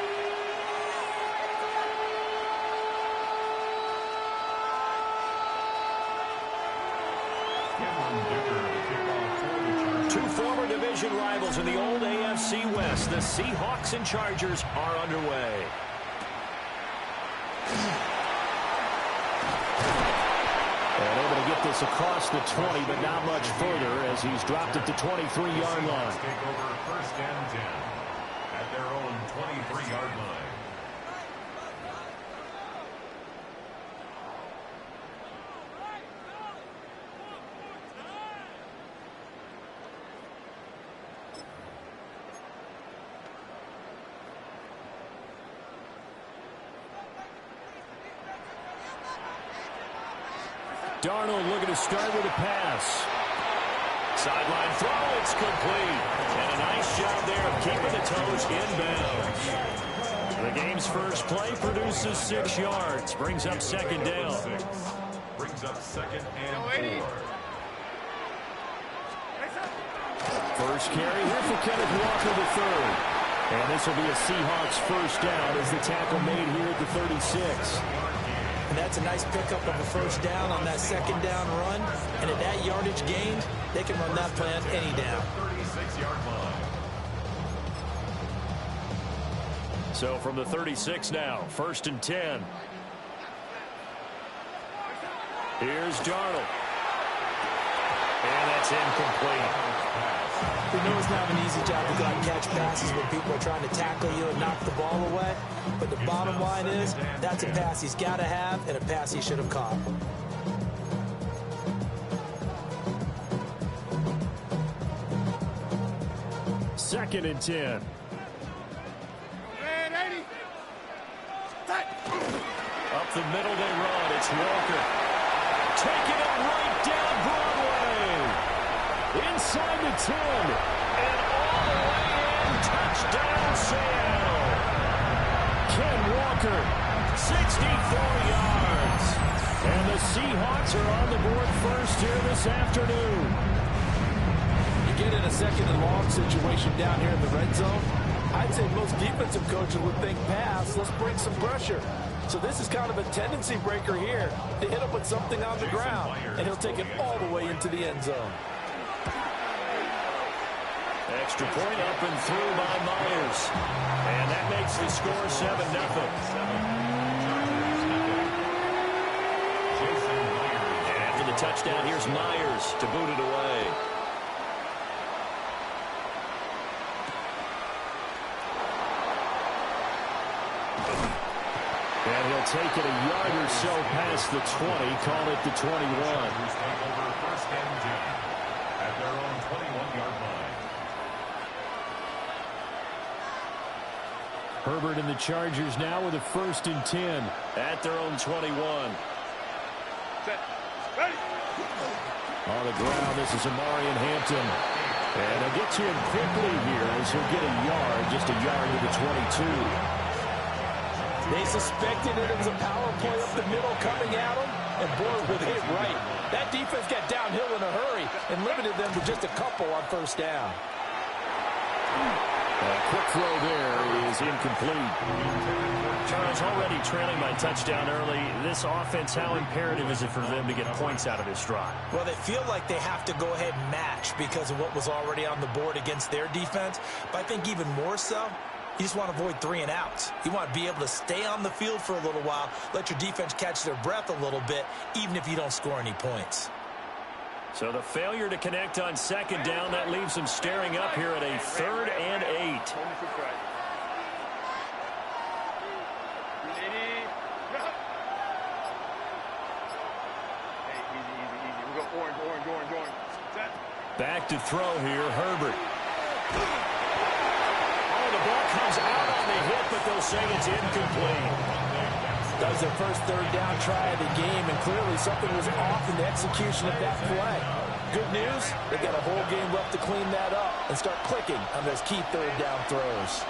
Speaker 7: Two former division rivals in the old AFC West, the Seahawks and Chargers, are underway. And able to get this across the 20, but not much further as he's dropped it to 23-yard line.
Speaker 3: Take over first and 10 at their own 23-yard line.
Speaker 7: Darnold looking to start with a pass. Sideline throw, it's complete. And a nice job there of keeping the toes inbounds. The game's first play produces 6 yards. Brings up second down.
Speaker 3: Brings up second and 4.
Speaker 7: First carry here for Kenneth Walker III. And this will be a Seahawks first down as the tackle made here at the 36.
Speaker 8: And that's a nice pickup of a first down on that second down run. And at that yardage gained, they can run that play on any down.
Speaker 3: 36-yard line.
Speaker 7: So from the 36 now, first and 10. Here's Darnold. And that's incomplete.
Speaker 8: We know it's not an easy job to go out and catch passes when people are trying to tackle you and knock the ball away. But the bottom line is, that's a pass he's got to have and a pass he should have caught.
Speaker 7: Second and 10. Up the middle they run. It's Walker. Taking it right down Broadway. Inside the 10. And all the way in. Touchdown, Seattle. Ken Walker, 64 yards. And the Seahawks are on the board first here this afternoon.
Speaker 10: You get in a second and long situation down here in the red zone. I'd say most defensive coaches would think pass. Let's bring some pressure. So this is kind of a tendency breaker here to hit him with something on the ground. And he'll take it all the way into the end zone.
Speaker 7: Extra point up and through by Myers. And that makes the score 7-0. After the touchdown, here's Myers to boot it away. And he'll take it a yard or so past the 20, call it the 21.
Speaker 3: First and 10 at their own 21-yard line.
Speaker 7: Herbert and the Chargers now with a 1st and 10 at their own 21.
Speaker 6: Set. Ready.
Speaker 7: On the ground, this is Amari and Hampton. And they'll get to him quickly here as he'll get a yard, just a yard to the 22.
Speaker 10: They suspected it was a power play up the middle coming at them, and boy, were they right. That defense got downhill in a hurry and limited them to just a couple on 1st down.
Speaker 7: A quick throw there is incomplete. Charles, already trailing by touchdown early. This offense, how imperative is it for them to get points out of this drive?
Speaker 8: Well, they feel like they have to go ahead and match because of what was already on the board against their defense. But I think even more so, you just want to avoid 3 and outs. You want to be able to stay on the field for a little while, let your defense catch their breath a little bit, even if you don't score any points.
Speaker 7: So the failure to connect on 2nd down, that leaves them staring up here at a 3rd and 8. Back to throw here, Herbert. The ball comes out on the hit, but they'll say it's incomplete.
Speaker 10: That was their first 3rd down try of the game, and clearly something was off in the execution of that play. Good news, they got a whole game left to clean that up and start clicking on those key 3rd down throws.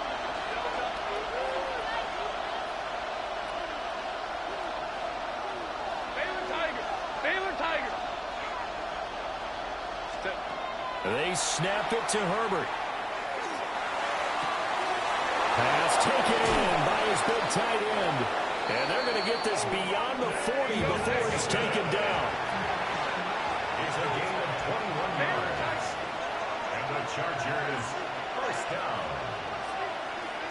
Speaker 6: Baylor Tiger.
Speaker 7: They snap it to Herbert. Pass taken in by his big tight end. And they're going to get this beyond the 40 before it's taken down.
Speaker 3: It's a gain of 21 yards. And the Chargers, 1st down.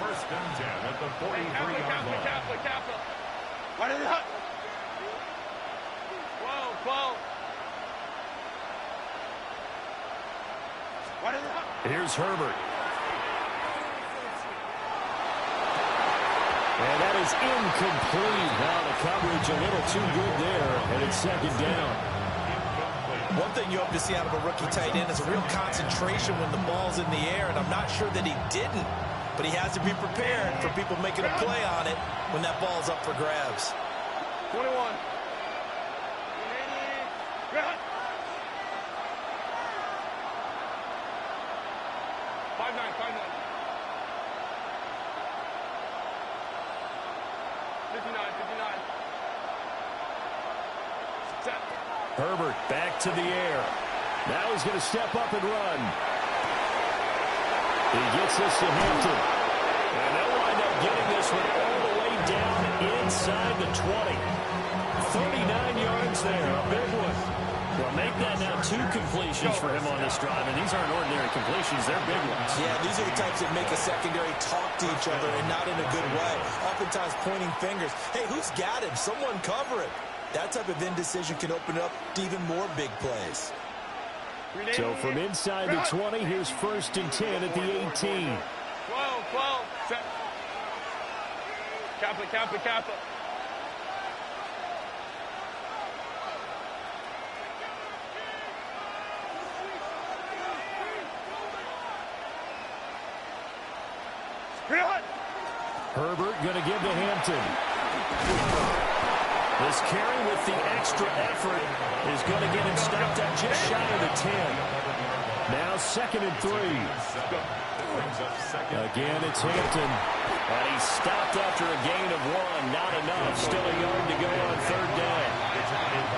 Speaker 3: 1st and 10 at the 43-yard line.
Speaker 6: Kappa. What is it? 12. What is it?
Speaker 7: Here's Herbert. And that is incomplete. Now the coverage a little too good there, and it's 2nd down.
Speaker 8: One thing you hope to see out of a rookie tight end is a real concentration when the ball's in the air, and I'm not sure that he didn't, but he has to be prepared for people making a play on it when that ball's up for grabs.
Speaker 6: 21. 5-9. 59. Set.
Speaker 7: Herbert back to the air. Now he's going to step up and run. He gets this to Hampton. And they'll wind up getting this one all the way down inside the 20. 39 yards there, a big one. Well, make that now 2 completions for him on this drive, and these aren't ordinary completions, they're big ones.
Speaker 8: Yeah, these are the types that make a secondary talk to each other and not in a good way. Oftentimes pointing fingers. Hey, who's got him? Someone cover it. That type of indecision can open up to even more big plays.
Speaker 7: So from inside the 20, here's 1st and 10 at the 18.
Speaker 6: 12. Set. Kappa.
Speaker 7: Herbert going to give to Hampton. This carry with the extra effort is going to get him stopped at just shy of the 10. Now 2nd and 3. Again, it's Hampton. And he's stopped after a gain of 1. Not enough. Still a yard to go on 3rd down.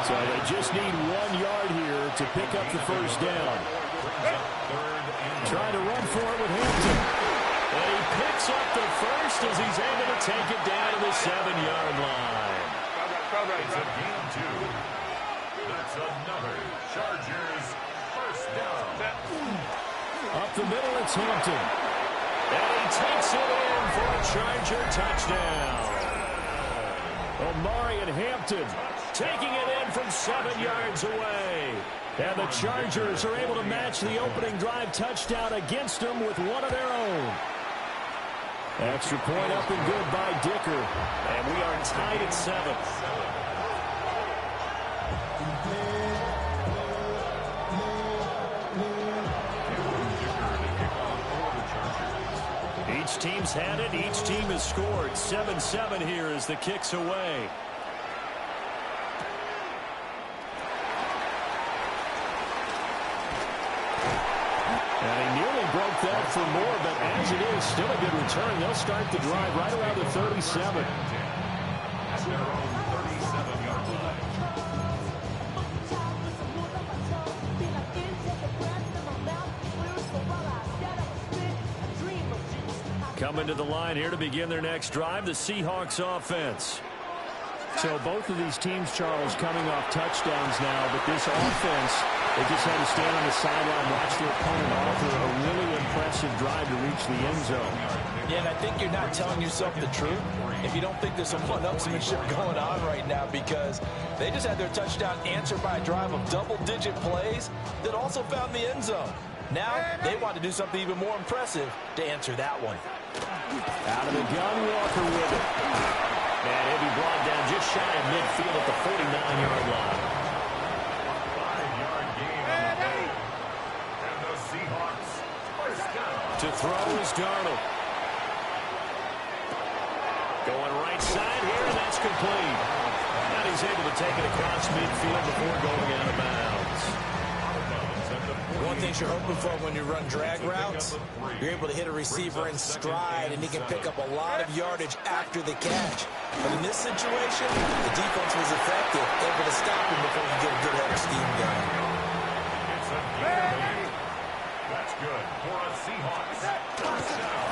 Speaker 7: So they just need 1 yard here to pick up the 1st down. Trying to run for it with Hampton. And he picks up the 1st as he's able to take it down to the 7-yard line.
Speaker 3: It's a gain of 2. That's another Chargers 1st down.
Speaker 7: Up the middle. middle, it's Hampton. And he takes it in for a Charger touchdown. Omari and Hampton taking it in from 7 yards away. And the Chargers are able to match the opening drive touchdown against them with one of their own. Extra point up and good by Dicker. And we are tied at 7. Each team's had it. Each team has scored. 7-7 here as the kick's away. And he nearly broke that for more, but as it is, still a good return. They'll start the drive right around the 37.
Speaker 3: At their own 37-yard line.
Speaker 7: Coming to the line here to begin their next drive, the Seahawks offense. So both of these teams, Charles, coming off touchdowns now, but this offense, they just had to stand on the sideline, watch their opponent offer a really impressive drive to reach the end zone.
Speaker 8: Yeah, and I think you're not telling yourself the truth if you don't think there's some one-upsmanship going on right now, because they just had their touchdown answered by a drive of double-digit plays that also found the end zone. Now they want to do something even more impressive to answer that one.
Speaker 7: Out of the gun, Walker with it. And he'll be brought down just shy of midfield at the 49-yard line.
Speaker 3: 5-yard gain on the play. And the Seahawks first down.
Speaker 7: To throw is Darnold. Going right side here, and that's complete. And he's able to take it across midfield before going out of bounds.
Speaker 8: One thing you're hoping for when you run drag routes, you're able to hit a receiver in stride, and he can pick up a lot of yardage after the catch. But in this situation, the defense was effective, able to stop him before he get a good head of steam going.
Speaker 3: It's a gain. That's good for a Seahawks.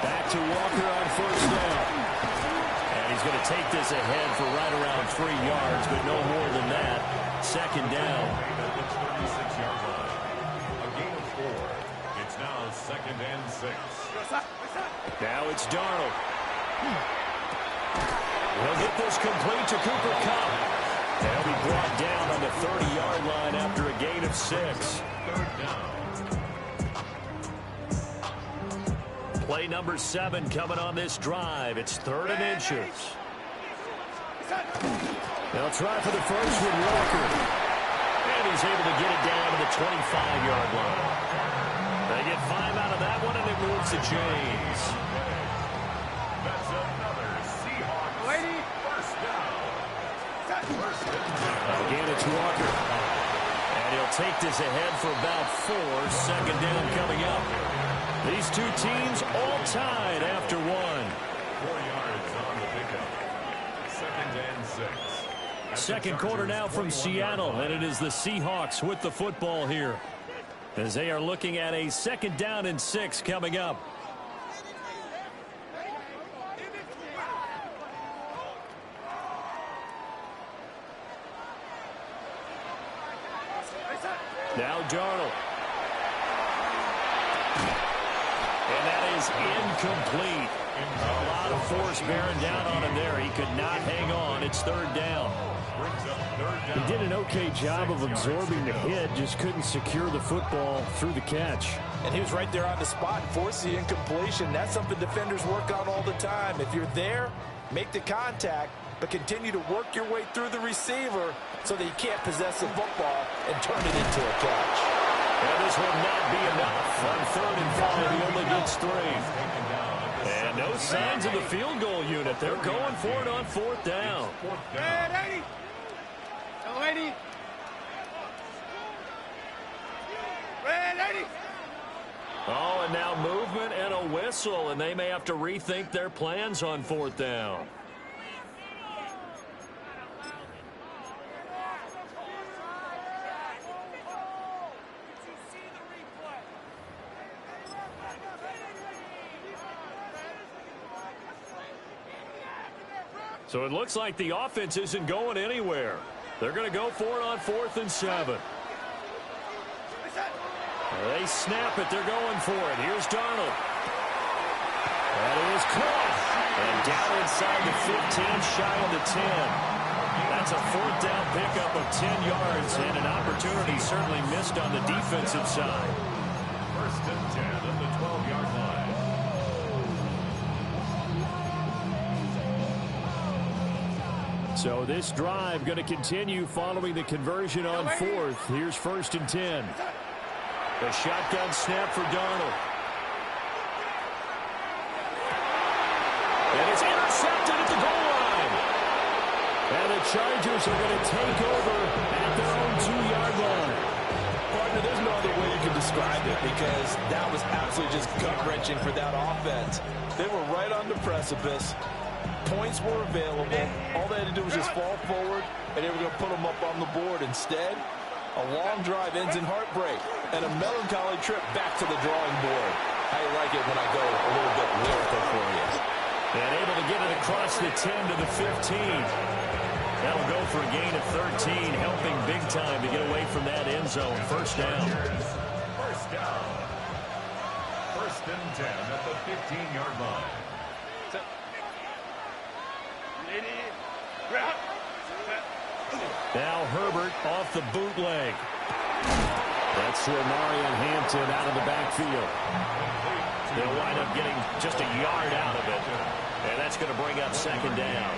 Speaker 7: Back to Walker on first down. And he's going to take this ahead for right around 3 yards, but no more than that. Second down.
Speaker 3: It's 36 yards line. A gain of 4. It's now 2nd and 6.
Speaker 7: Now it's Darnold. He'll get this complete to Cooper Kupp. They'll be brought down on the 30-yard line after a gain of 6.
Speaker 3: 3rd down.
Speaker 7: Play number 7 coming on this drive. It's 3rd and inches. They'll try for the first with Walker. And he's able to get it down to the 25-yard line. They get 5 out of that one, and it moves to James.
Speaker 3: That's another Seahawks first down. First down.
Speaker 7: Again, it's Walker. And he'll take this ahead for about 4. Second down coming up. These two teams all tied after 1.
Speaker 3: 4 yards on the pickup. 2nd and 6.
Speaker 7: Second quarter now from Seattle, and it is the Seahawks with the football here, as they are looking at a 2nd down and 6 coming up. Now Darnold. And that is incomplete. A lot of force bearing down on him there. He could not hang on. It's 3rd down. He did an okay job of absorbing the hit, just couldn't secure the football through the catch.
Speaker 8: And he was right there on the spot and forced the incompletion. That's something defenders work on all the time. If you're there, make the contact, but continue to work your way through the receiver so that you can't possess the football and turn it into a catch.
Speaker 7: And this will not be enough. On 3rd and 5, he only gets 3. And no signs of the field goal unit. They're going for it on 4th down.
Speaker 6: Red 80. Go 80. Red 80.
Speaker 7: Oh, and now movement and a whistle, and they may have to rethink their plans on 4th down. So it looks like the offense isn't going anywhere. They're going to go for it on 4th and 7. They snap it. They're going for it. Here's Darnold. That is caught. And down inside the 15, shy of the 10. That's a fourth down pickup of 10 yards, and an opportunity certainly missed on the defensive side.
Speaker 3: First and 10 at the 12-yard line.
Speaker 7: So this drive going to continue following the conversion on fourth. Here's first and 10. A shotgun snap for Darnold. And it's intercepted at the goal line. And the Chargers are going to take over at their own 2-yard line.
Speaker 10: Partner, there's no other way you can describe it because that was absolutely just gut-wrenching for that offense. They were right on the precipice. Points were available. All they had to do was just fall forward, and they were going to put them up on the board. Instead, a long drive ends in heartbreak and a melancholy trip back to the drawing board. How you like it when I go a little bit lyrical for you.
Speaker 7: And able to get it across the 10 to the 15. That'll go for a gain of 13, helping big time to get away from that end zone. First down.
Speaker 3: First down. First and 10 at the 15-yard line.
Speaker 7: Now Herbert off the bootleg. That's Marion Hampton out of the backfield. They'll wind up getting just a yard out of it. And that's going to bring up second down.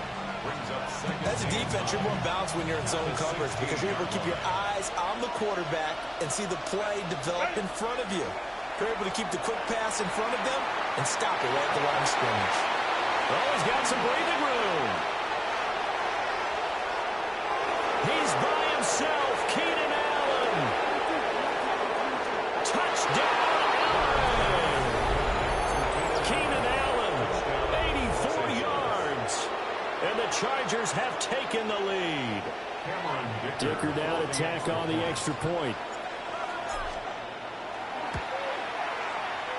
Speaker 8: As a defense, you're more balanced when you're in zone coverage because you're able to keep your eyes on the quarterback and see the play develop in front of you. You're able to keep the quick pass in front of them and stop it right at the line of scrimmage.
Speaker 7: Oh, he's got some breathing room. He's by himself, Keenan Allen. Touchdown, Allen. Keenan Allen, 84 yards. And the Chargers have taken the lead. Dicker down, attack on the extra point.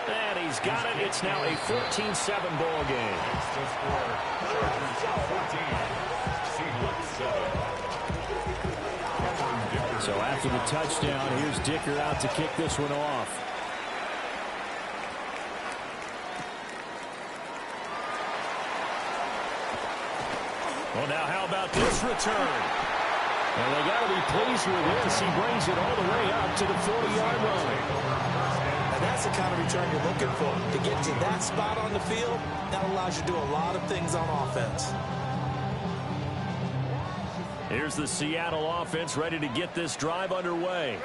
Speaker 7: And he's got it. It's now a 14-7 ball game. So after the touchdown, here's Dicker out to kick this one off. Well, now how about this return? And they got to be pleased with this. He brings it all the way up to the 40-yard line.
Speaker 8: And that's the kind of return you're looking for. To get to that spot on the field, that allows you to do a lot of things on offense.
Speaker 7: Here's the Seattle offense ready to get this drive underway.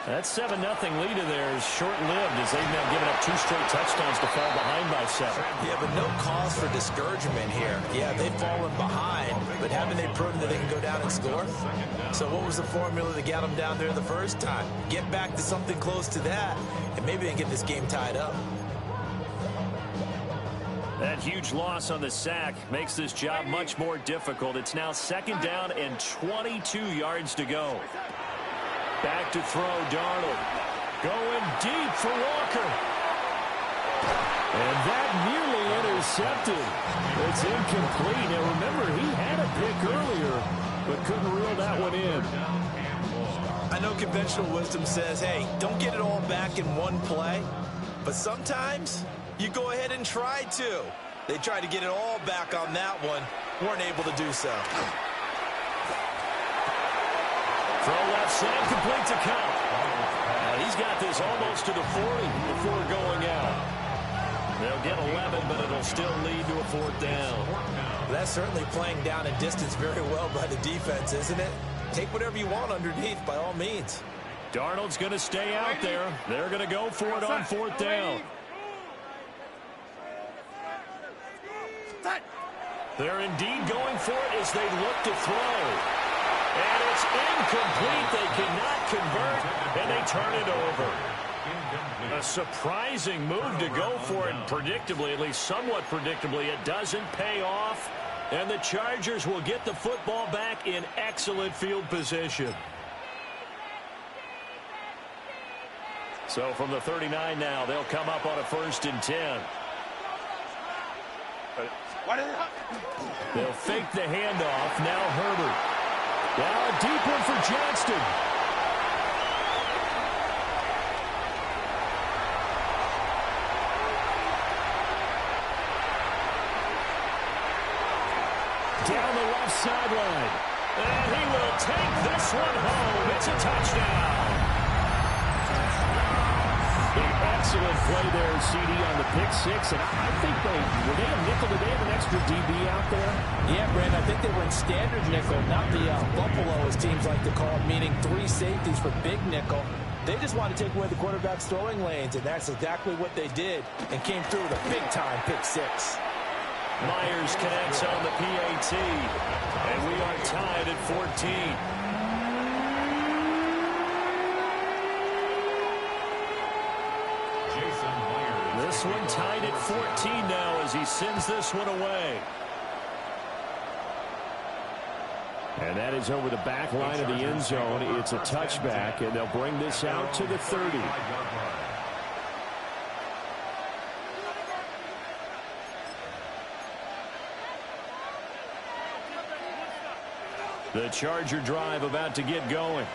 Speaker 7: That 7-0 lead in there is short-lived as they've now given up 2 straight touchdowns to fall behind by 7.
Speaker 8: Yeah, but no cause for discouragement here. Yeah, they've fallen behind, but haven't they proven that they can go down and score? So what was the formula that got them down there the first time? Get back to something close to that, and maybe they can get this game tied up.
Speaker 7: That huge loss on the sack makes this job much more difficult. It's now second down and 22 yards to go. Back to throw, Darnold. Going deep for Walker. And that nearly intercepted. It's incomplete. Now remember, he had a pick earlier, but couldn't reel that one in.
Speaker 8: I know conventional wisdom says, hey, don't get it all back in one play. But sometimes you go ahead and try to. They tried to get it all back on that one. Weren't able to do so.
Speaker 7: Throw left side, complete to Cup. He's got this almost to the 40 before going out. They'll get 11, but it'll still lead to a fourth down.
Speaker 8: That's certainly playing down a distance very well by the defense, isn't it? Take whatever you want underneath by all means.
Speaker 7: Darnold's going to stay out there. They're going to go for it on fourth down. They're indeed going for it as they look to throw. And it's incomplete. They cannot convert, and they turn it over. A surprising move to go for it. Predictably, at least somewhat predictably, it doesn't pay off. And the Chargers will get the football back in excellent field position. So from the 39 now, they'll come up on a 1st and 10. They'll fake the handoff. Now Herbert. Now a deep one for Johnston. Down the left sideline. And he will take this one home. It's a touchdown. An excellent play there, CD, on the pick six. And I think were they a nickel? Did they have an extra DB out there?
Speaker 10: Yeah, Brandon, I think they were in standard nickel, not the Buffalo, as teams like to call it, meaning 3 safeties for big nickel. They just want to take away the quarterback's throwing lanes, and that's exactly what they did and came through with a big-time pick six.
Speaker 7: Myers connects on the PAT, and we are tied at 14. This one tied at 14 now as he sends this one away. And that is over the back line of the end zone. It's a touchback, and they'll bring this out to the 30. The Charger drive about to get going.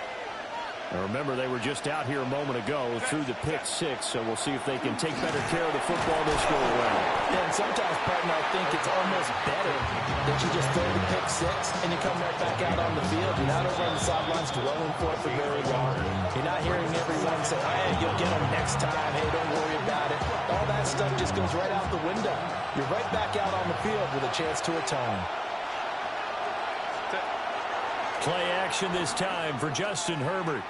Speaker 7: And remember, they were just out here a moment ago through the pick six, so we'll see if they can take better care of the football this go around.
Speaker 10: Yeah, and sometimes, partner, I think it's almost better that you just throw the pick six and you come right back out on the field. You're not over on the sidelines dwelling for it for very long. You're not hearing everyone say, hey, you'll get them next time. Hey, don't worry about it. All that stuff just goes right out the window. You're right back out on the field with a chance to atone.
Speaker 7: Play action this time for Justin Herbert.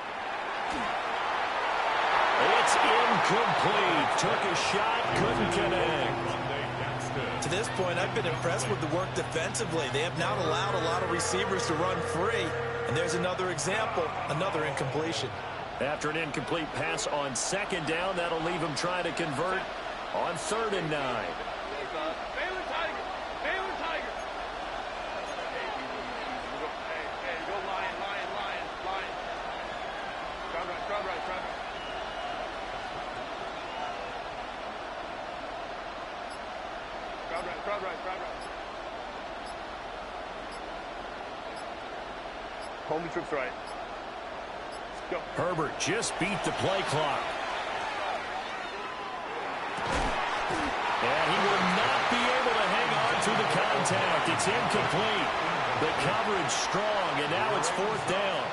Speaker 7: It's incomplete. Took a shot, couldn't connect.
Speaker 8: To this point, I've been impressed with the work defensively. They have not allowed a lot of receivers to run free. And there's another example, another incompletion.
Speaker 7: After an incomplete pass on second down, that'll leave him trying to convert on 3rd and 9.
Speaker 6: Home trips right. Go.
Speaker 7: Herbert just beat the play clock. And he will not be able to hang on to the contact. It's incomplete. The coverage strong, and now it's 4th down.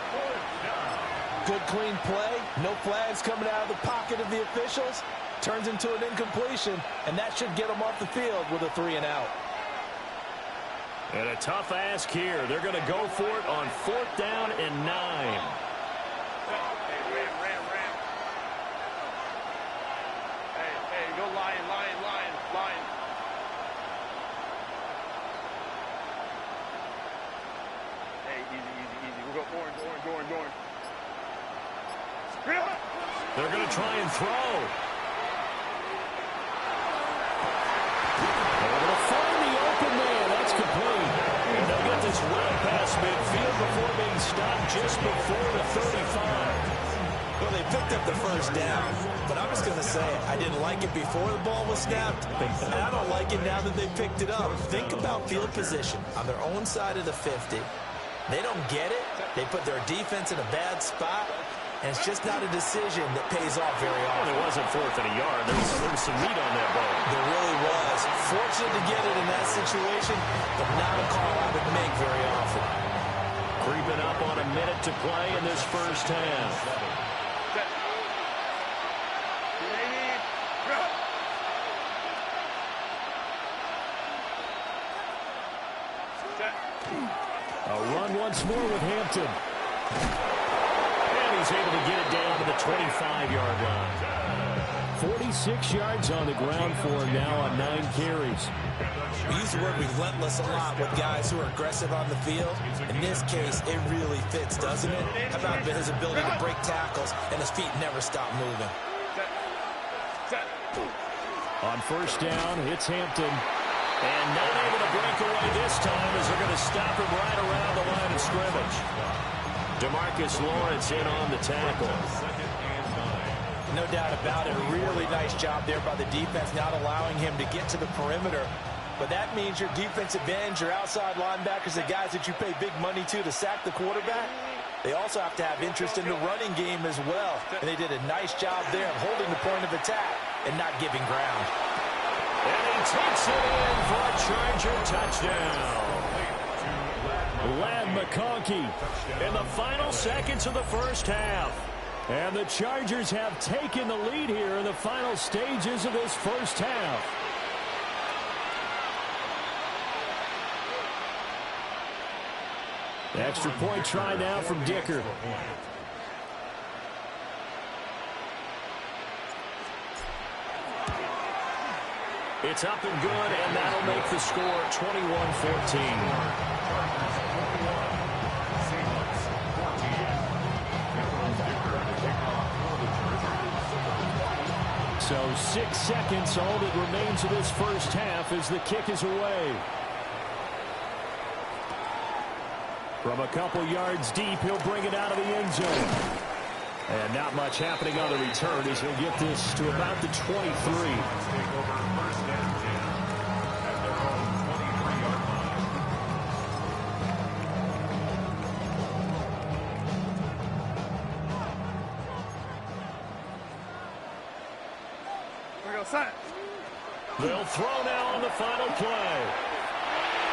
Speaker 10: Good, clean play. No flags coming out of the pocket of the officials. Turns into an incompletion, and that should get them off the field with a 3-and-out.
Speaker 7: And a tough ask here. They're going to go for it on 4th down and 9.
Speaker 6: Ram. Hey, go lion. Hey, easy. We'll go orange.
Speaker 7: They're going to try and throw. They're going to find the open man. That's complete. And they'll get this well past midfield before being stopped just before the 35.
Speaker 8: Well, they picked up the first down, but I'm just going to say I didn't like it before the ball was snapped, and I don't like it now that they picked it up. Think about field position on their own side of the 50. They don't get it. They put their defense in a bad spot, and it's just not a decision that pays off very often.
Speaker 7: Well, it wasn't 4th and a yard. There was some meat on that ball.
Speaker 8: There really was. Fortunate to get it in that situation, but not a call I would make very often.
Speaker 7: Creeping up on a minute to play in this first half. A run once more with Hampton. And he's able to get it down to the 25-yard line. 46 yards on the ground for him now on 9 carries.
Speaker 8: We use the word relentless a lot with guys who are aggressive on the field. In this case, it really fits, doesn't it? How about his ability to break tackles and his feet never stop moving?
Speaker 7: On 1st down, it's Hampton. And not able to break away this time as they're going to stop him right around the line of scrimmage. DeMarcus Lawrence in on the tackle.
Speaker 8: No doubt about it. A really nice job there by the defense, not allowing him to get to the perimeter. But that means your defensive ends, your outside linebackers, the guys that you pay big money to sack the quarterback, they also have to have interest in the running game as well. And they did a nice job there of holding the point of attack and not giving ground.
Speaker 7: And he takes it in for a Charger touchdown. Lad McConkey in the final seconds of the first half. And the Chargers have taken the lead here in the final stages of this first half. Extra point try now from Dicker. It's up and good, and that'll make the score 21-14. So 6 seconds, all that remains of this first half as the kick is away. From a couple yards deep, he'll bring it out of the end zone. And not much happening on the return as he'll get this to about the 23. They'll throw now on the final play.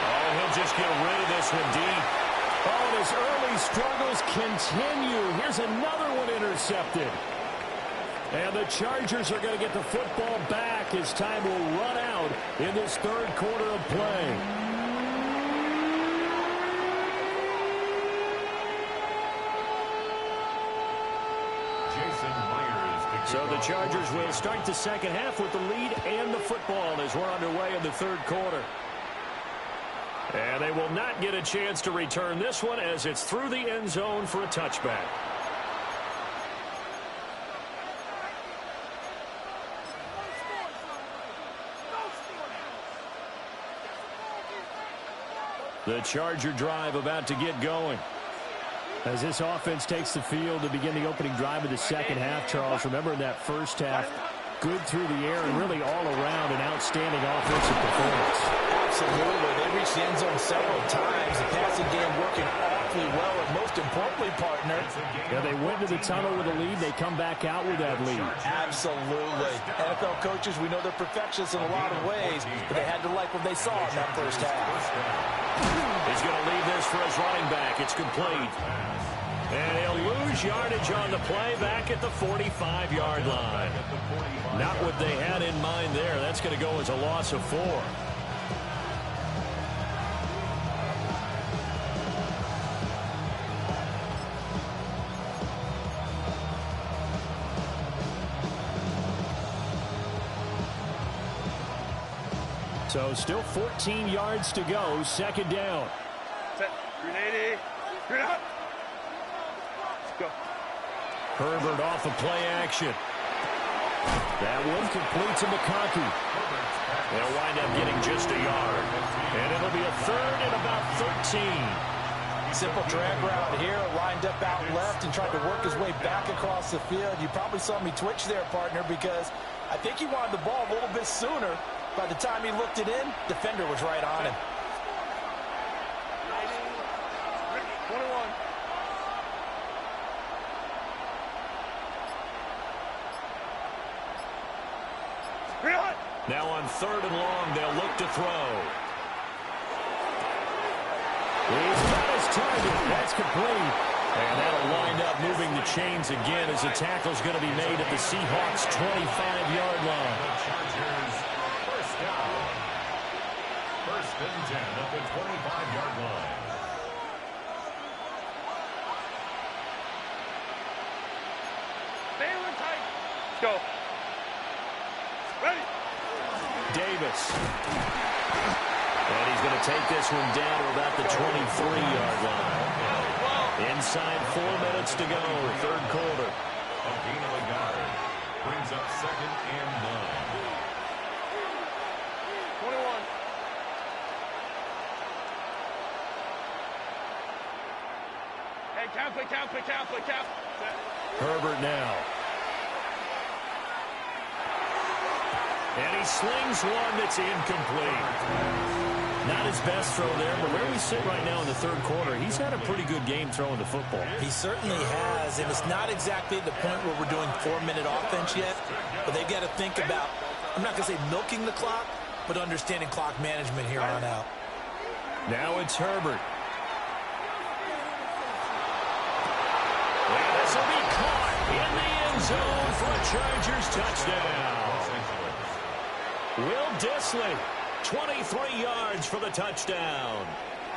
Speaker 7: Oh, he'll just get rid of this one deep. Oh, and his early struggles continue. Here's another one intercepted. And the Chargers are going to get the football back as time will run out in this third quarter of play. So the Chargers will start the second half with the lead and the football as we're underway in the third quarter. And they will not get a chance to return this one as it's through the end zone for a touchback. The Charger drive about to get going. As this offense takes the field to begin the opening drive of the second half, Charles, remember in that first half, good through the air and really all around an outstanding offensive performance.
Speaker 8: Absolutely. They reached the end zone several times. The passing game working awfully well, and most importantly, partner.
Speaker 7: Yeah, they went to the tunnel with a lead. They come back out with that lead.
Speaker 8: Absolutely. NFL coaches, we know they're perfectionists in a lot of ways, but they had to like what they saw in that first half.
Speaker 7: He's going to leave this for his running back. It's complete. And he'll lose yardage on the play back at the 45-yard line. Not what they had in mind there. That's going to go as a loss of 4. So still 14 yards to go. Second down.
Speaker 6: Set. 380. Straight up. Go.
Speaker 7: Herbert off of play action. That one complete to McConkey. They'll wind up getting just a yard. And it'll be a third and about 13.
Speaker 8: Simple drag route here, lined up out left and tried to work his way back across the field. You probably saw me twitch there, partner, because I think he wanted the ball a little bit sooner. By the time he looked it in, defender was right on him.
Speaker 6: 21.
Speaker 7: Now on third and long, they'll look to throw. He's got his target. That's complete. And that'll wind up moving the chains again as the tackle's going to be made at the Seahawks' 25-yard line.
Speaker 3: First down. First and 10 at the 25-yard line.
Speaker 6: Stay on tight. Let's go. Ready.
Speaker 7: Davis. And he's going to take this one down to about the 23-yard line. Inside 4 minutes to go, third quarter.
Speaker 3: A gain of a yard. Brings up second and 9.
Speaker 6: 21. Hey, count.
Speaker 7: Herbert now. And he slings one that's incomplete. Not his best throw there, but where we sit right now in the third quarter, he's had a pretty good game throwing the football.
Speaker 8: He certainly has, and it's not exactly the point where we're doing 4-minute offense yet, but they've got to think about, I'm not going to say milking the clock, but understanding clock management here on out.
Speaker 7: Now it's Herbert. This will be caught in the end zone for a Chargers touchdown. Will Dissly, 23 yards for the touchdown.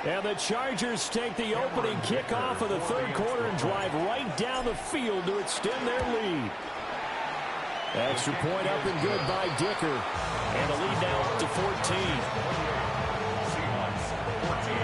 Speaker 7: And the Chargers take the opening kickoff of the third quarter and drive right down the field to extend their lead. Extra point up and good by Dicker. And the lead now up to 14.
Speaker 3: Seahawks 14.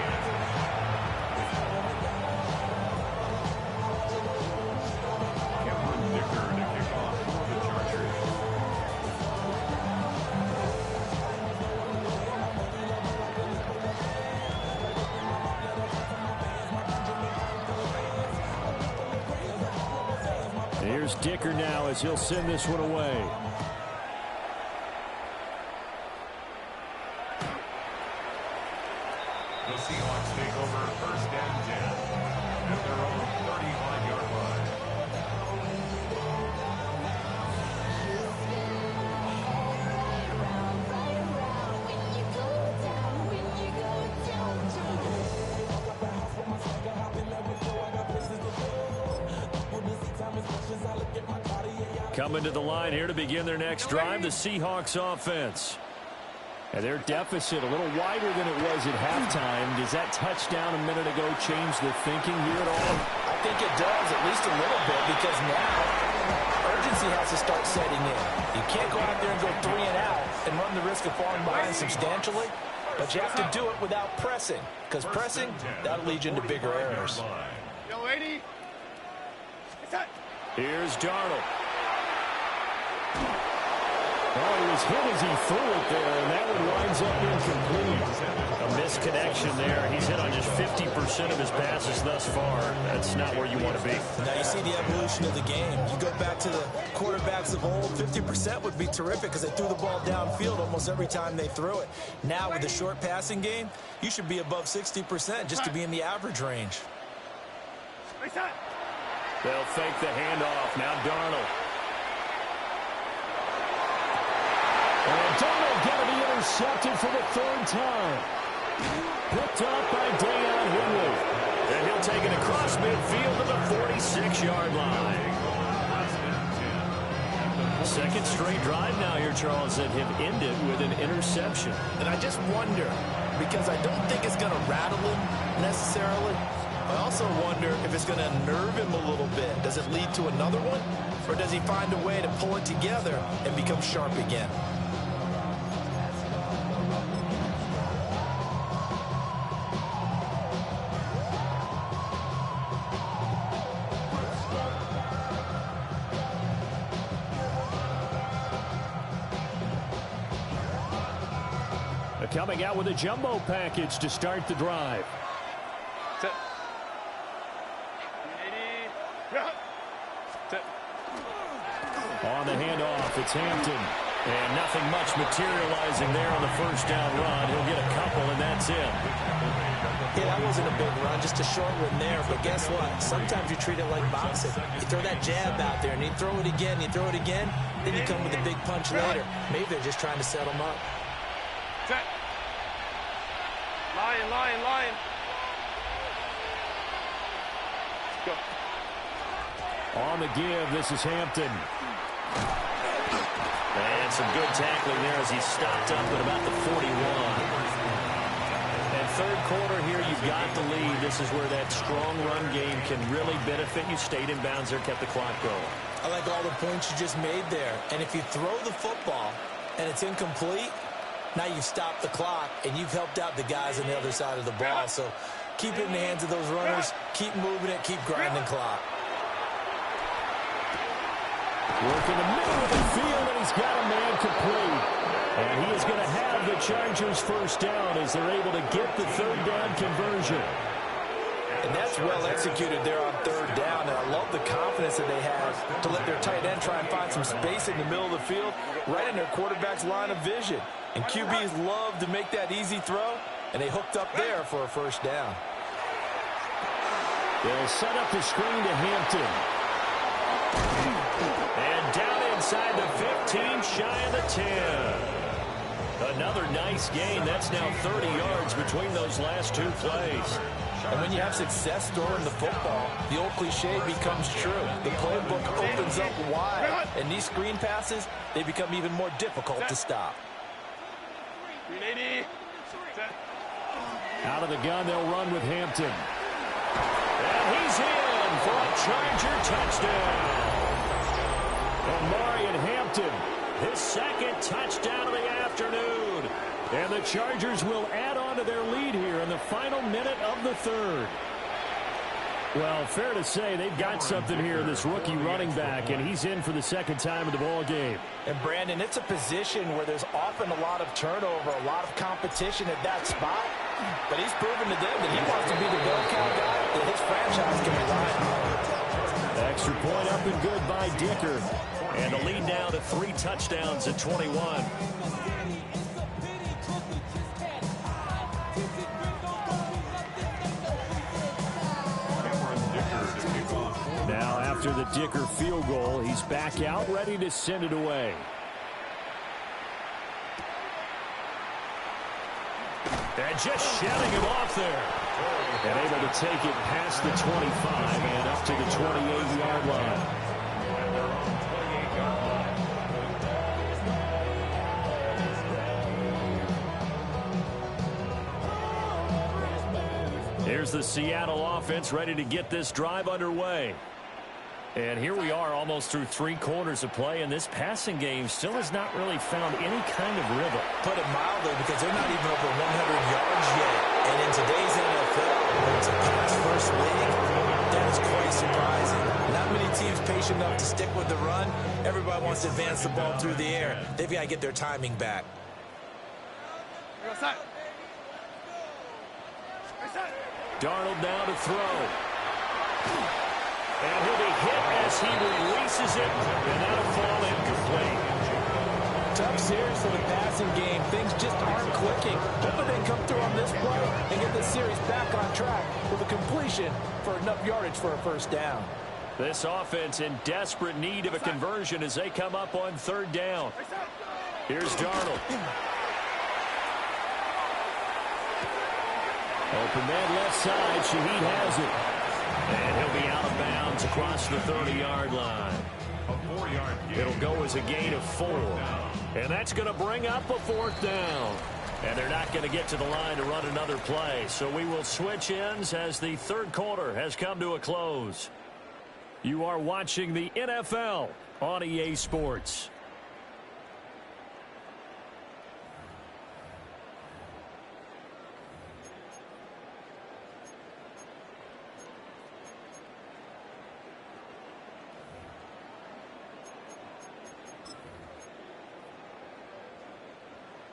Speaker 7: Here's Dicker now as he'll send this one away.
Speaker 3: The Seahawks take over first and 10 at their own 35-yard line.
Speaker 7: Coming to the line here to begin their next drive, the Seahawks offense. And their deficit a little wider than it was at halftime. Does that touchdown a minute ago change the thinking here at all?
Speaker 8: I think it does, at least a little bit, because now urgency has to start setting in. You can't go out there and go 3 and out and run the risk of falling behind substantially, but you have to do it without pressing, because pressing, that'll lead you into bigger errors.
Speaker 6: Yo, 80.
Speaker 7: Here's Darnold. Oh, he was hit as he threw it there, and that one winds up incomplete. A misconnection there. He's hit on just 50% of his passes thus far. That's not where you want to be.
Speaker 8: Now you see the evolution of the game. You go back to the quarterbacks of old, 50% would be terrific because they threw the ball downfield almost every time they threw it. Now with the short passing game, you should be above 60% just to be in the average range.
Speaker 7: They'll fake the handoff. Now Darnold. And Darnold going to be intercepted for the third time. Picked up by Deion Henry. And he'll take it across midfield to the 46-yard line. Second straight drive now here, Charles, that have ended with an interception.
Speaker 8: And I just wonder, because I don't think it's going to rattle him necessarily. I also wonder if it's going to unnerve him a little bit. Does it lead to another one? Or does he find a way to pull it together and become sharp again?
Speaker 7: Coming out with a jumbo package to start the drive. On the handoff, it's Hampton. And nothing much materializing there on the first down run. He'll get a couple, and that's it.
Speaker 8: Yeah, that wasn't a big run, just a short one there. But guess what? Sometimes you treat it like boxing. You throw that jab out there, and you throw it again, then you come with a big punch later. Maybe they're just trying to set him up.
Speaker 6: Set. Lion. Go.
Speaker 7: On the give, this is Hampton. And some good tackling there as he stopped up at about the 41. And third quarter here, you've got the lead. This is where that strong run game can really benefit you. Stayed in bounds there, kept the clock going.
Speaker 8: I like all the points you just made there. And if you throw the football and it's incomplete, now you've stopped the clock and you've helped out the guys on the other side of the ball. So keep it in the hands of those runners. Keep moving it. Keep grinding clock.
Speaker 7: Working the middle of the field, and he's got a man complete. And he is going to have the Chargers first down as they're able to get the third down conversion.
Speaker 8: And that's well executed there on third down. And I love the confidence that they have to let their tight end try and find some space in the middle of the field, right in their quarterback's line of vision. And QBs love to make that easy throw, and they hooked up there for a first down.
Speaker 7: They'll set up the screen to Hampton. And down inside the 15, shy of the 10. Another nice gain. That's now 30 yards between those last two plays.
Speaker 8: And when you have success throwing the football, the old cliche becomes true. The playbook opens up wide, and these screen passes, they become even more difficult to stop.
Speaker 7: Out of the gun, they'll run with Hampton. And he's in for a Charger touchdown. Omarion Hampton, his second touchdown of the afternoon. And the Chargers will add on to their lead here in the final minute of the third. Well, fair to say they've got something here, this rookie running back, and he's in for the second time in the ball game.
Speaker 8: And, Brandon, it's a position where there's often a lot of turnover, a lot of competition at that spot. But he's proven to them that he wants to be the go-cow guy that his franchise can rely on.
Speaker 7: Extra point up and good by Dicker. And the lead now to 3 touchdowns at 21. Now, after the Dicker field goal, he's back out, ready to send it away. And just shutting him off there. And able to take it past the 25 and up to the 28-yard line. Here's the Seattle offense ready to get this drive underway. And here we are almost through 3 quarters of play, and this passing game still has not really found any kind of rhythm.
Speaker 8: Put it mildly, because they're not even over 100 yards yet. And in today's NFL, when it's a pass-first league, that is quite surprising. Not many teams patient enough to stick with the run. Everybody wants to advance the ball through the air. They've got to get their timing back.
Speaker 7: Darnold now to throw. And he'll be hit as he releases it, and that'll fall incomplete.
Speaker 8: Tough series for the passing game. Things just aren't clicking. Hoping they come through on this play and get the series back on track with a completion for enough yardage for a first down.
Speaker 7: This offense in desperate need of a conversion as they come up on 3rd down. Here's Darnold. Open man left side. Shaheed has it. And he'll be out of bounds across the 30-yard line. It'll go as a gain of 4. And that's going to bring up a 4th down. And they're not going to get to the line to run another play. So we will switch ends as the 3rd quarter has come to a close. You are watching the NFL on EA Sports.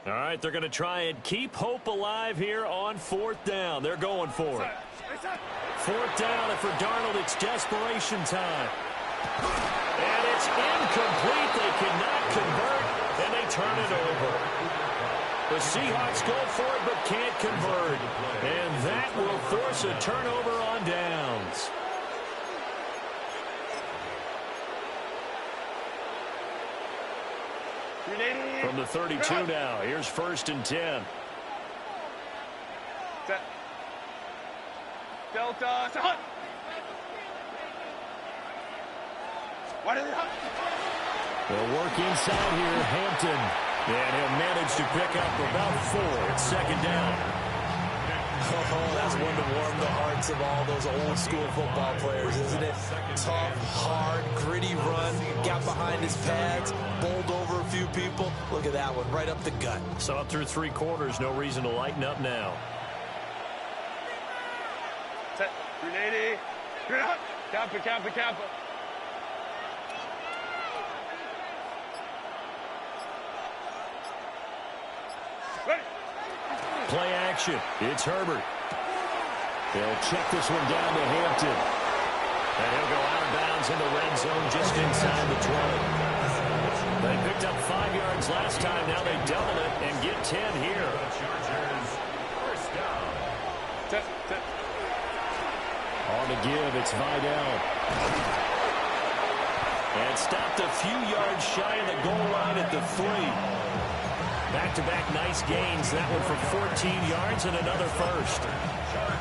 Speaker 7: All right, they're going to try and keep hope alive here on 4th down. They're going for it. 4th down, and for Darnold, it's desperation time. And it's incomplete. They cannot convert, and they turn it over. The Seahawks go for it but can't convert. And that will force a turnover on downs. From the 32 now, here's 1st and 10.
Speaker 6: Set. Delta. Hut. Why did it hut?
Speaker 7: They'll work inside here, Hampton. And he'll manage to pick up about 4. It's 2nd down.
Speaker 8: Oh, that's one to warm the hearts of all those old school football players, isn't it? Tough, hard, gritty run, got behind his pads, bowled over a few people. Look at that one, right up the gut.
Speaker 7: So up through 3 quarters, no reason to lighten up now.
Speaker 6: Set. 380. Kappa. Ready.
Speaker 7: Play action. It's Herbert. They'll check this one down to Hampton. And he'll go out of bounds in the red zone just inside the 20. They picked up 5 yards last time. Now they double it and get 10 here.
Speaker 3: First down.
Speaker 7: On the give, it's Vidal. And stopped a few yards shy of the goal line at the 3. Back-to-back nice gains. That one for 14 yards and another first.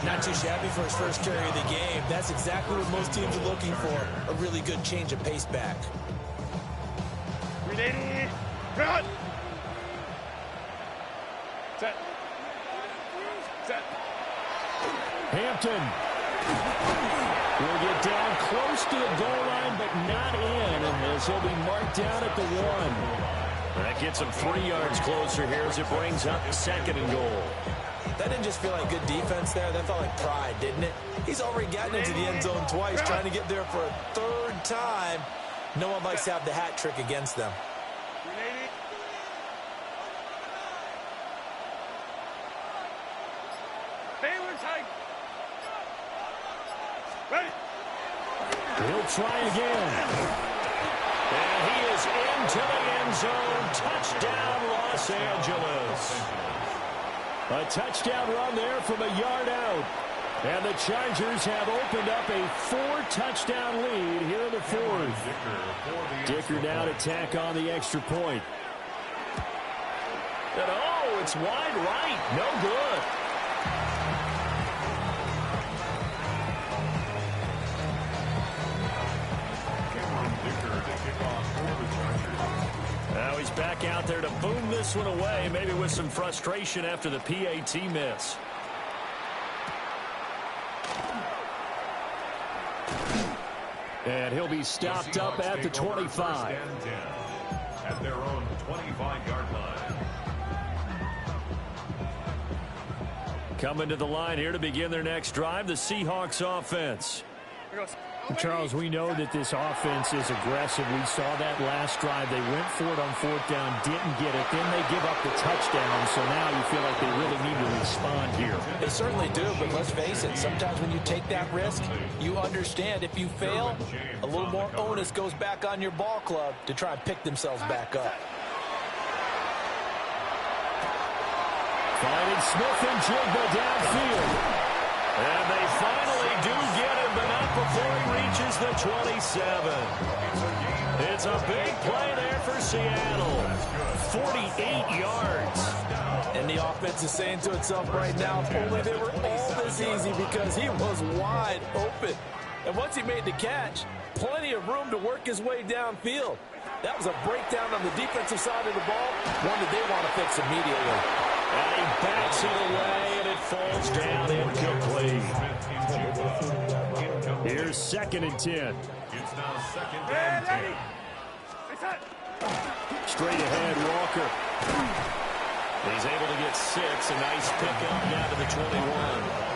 Speaker 8: Not too shabby for his first carry of the game. That's exactly what most teams are looking for, a really good change of pace back.
Speaker 6: Ready, run! Set. Set.
Speaker 7: Hampton will get down close to the goal line, but not in, and this will be marked down at the 1. That gets him 3 yards closer here as it brings up 2nd and goal.
Speaker 8: That didn't just feel like good defense there. That felt like pride, didn't it? He's already gotten into the end zone twice, trying to get there for a 3rd time. No one likes to have the hat trick against them.
Speaker 7: He'll try again. And he is into the end zone. Touchdown, Los Angeles. A touchdown run there from a yard out. And the Chargers have opened up a 4-touchdown lead here in the 4th. Dicker now to tack on the extra point. And oh, it's wide right. No good. Now he's back out there to boom this one away, maybe with some frustration after the PAT miss. And he'll be stopped up at the 25.
Speaker 3: At their own 25-yard line.
Speaker 7: Coming to the line here to begin their next drive, the Seahawks offense. Charles, we know that this offense is aggressive. We saw that last drive. They went for it on 4th down, didn't get it. Then they give up the touchdown, so now you feel like they really need to respond here.
Speaker 8: They certainly do, but let's face it, sometimes when you take that risk, you understand if you fail, a little more onus goes back on your ball club to try and pick themselves back up.
Speaker 7: Finding Smith and Jigba downfield. And they finally do get him, but not before he reaches the 27. It's a big play there for Seattle. 48 yards.
Speaker 8: And the offense is saying to itself right now, if only they were all this easy, because he was wide open. And once he made the catch, plenty of room to work his way downfield. That was a breakdown on the defensive side of the ball, one that they want to fix immediately.
Speaker 7: And he backs it away, and it falls down incomplete. Here's 2nd and 10.
Speaker 3: It's now 2nd and 10.
Speaker 7: Straight ahead, Walker. He's able to get 6. A nice pickup down to the 21.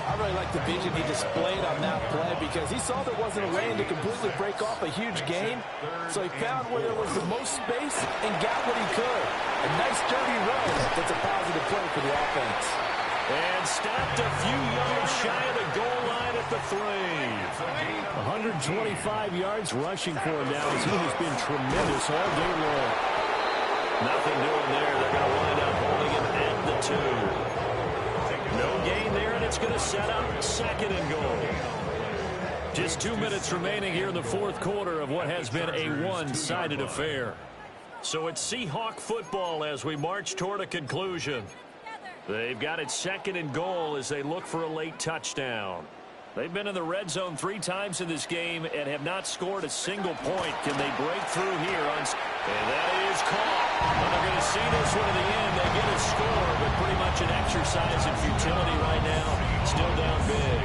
Speaker 8: I really like the vision he displayed on that play because he saw there wasn't a lane to completely break off a huge gain. So he found where there was the most space and got what he could. A nice dirty run that's a positive play for the offense.
Speaker 7: And stopped a few yards shy of the goal line at the 3. 125 yards rushing for him now as he has been tremendous all day long. Nothing doing there. They're going to wind up holding him at the 2. No gain there, and it's going to set up 2nd and goal. Just 2 minutes remaining here in the 4th quarter of what has been a one-sided affair. So it's Seahawk football as we march toward a conclusion. They've got it 2nd and goal as they look for a late touchdown. They've been in the red zone 3 times in this game and have not scored a single point. Can they break through here? And that is caught. Well, they're going to see this one to the end. They get a score, but pretty much an exercise in futility right now. Still down big.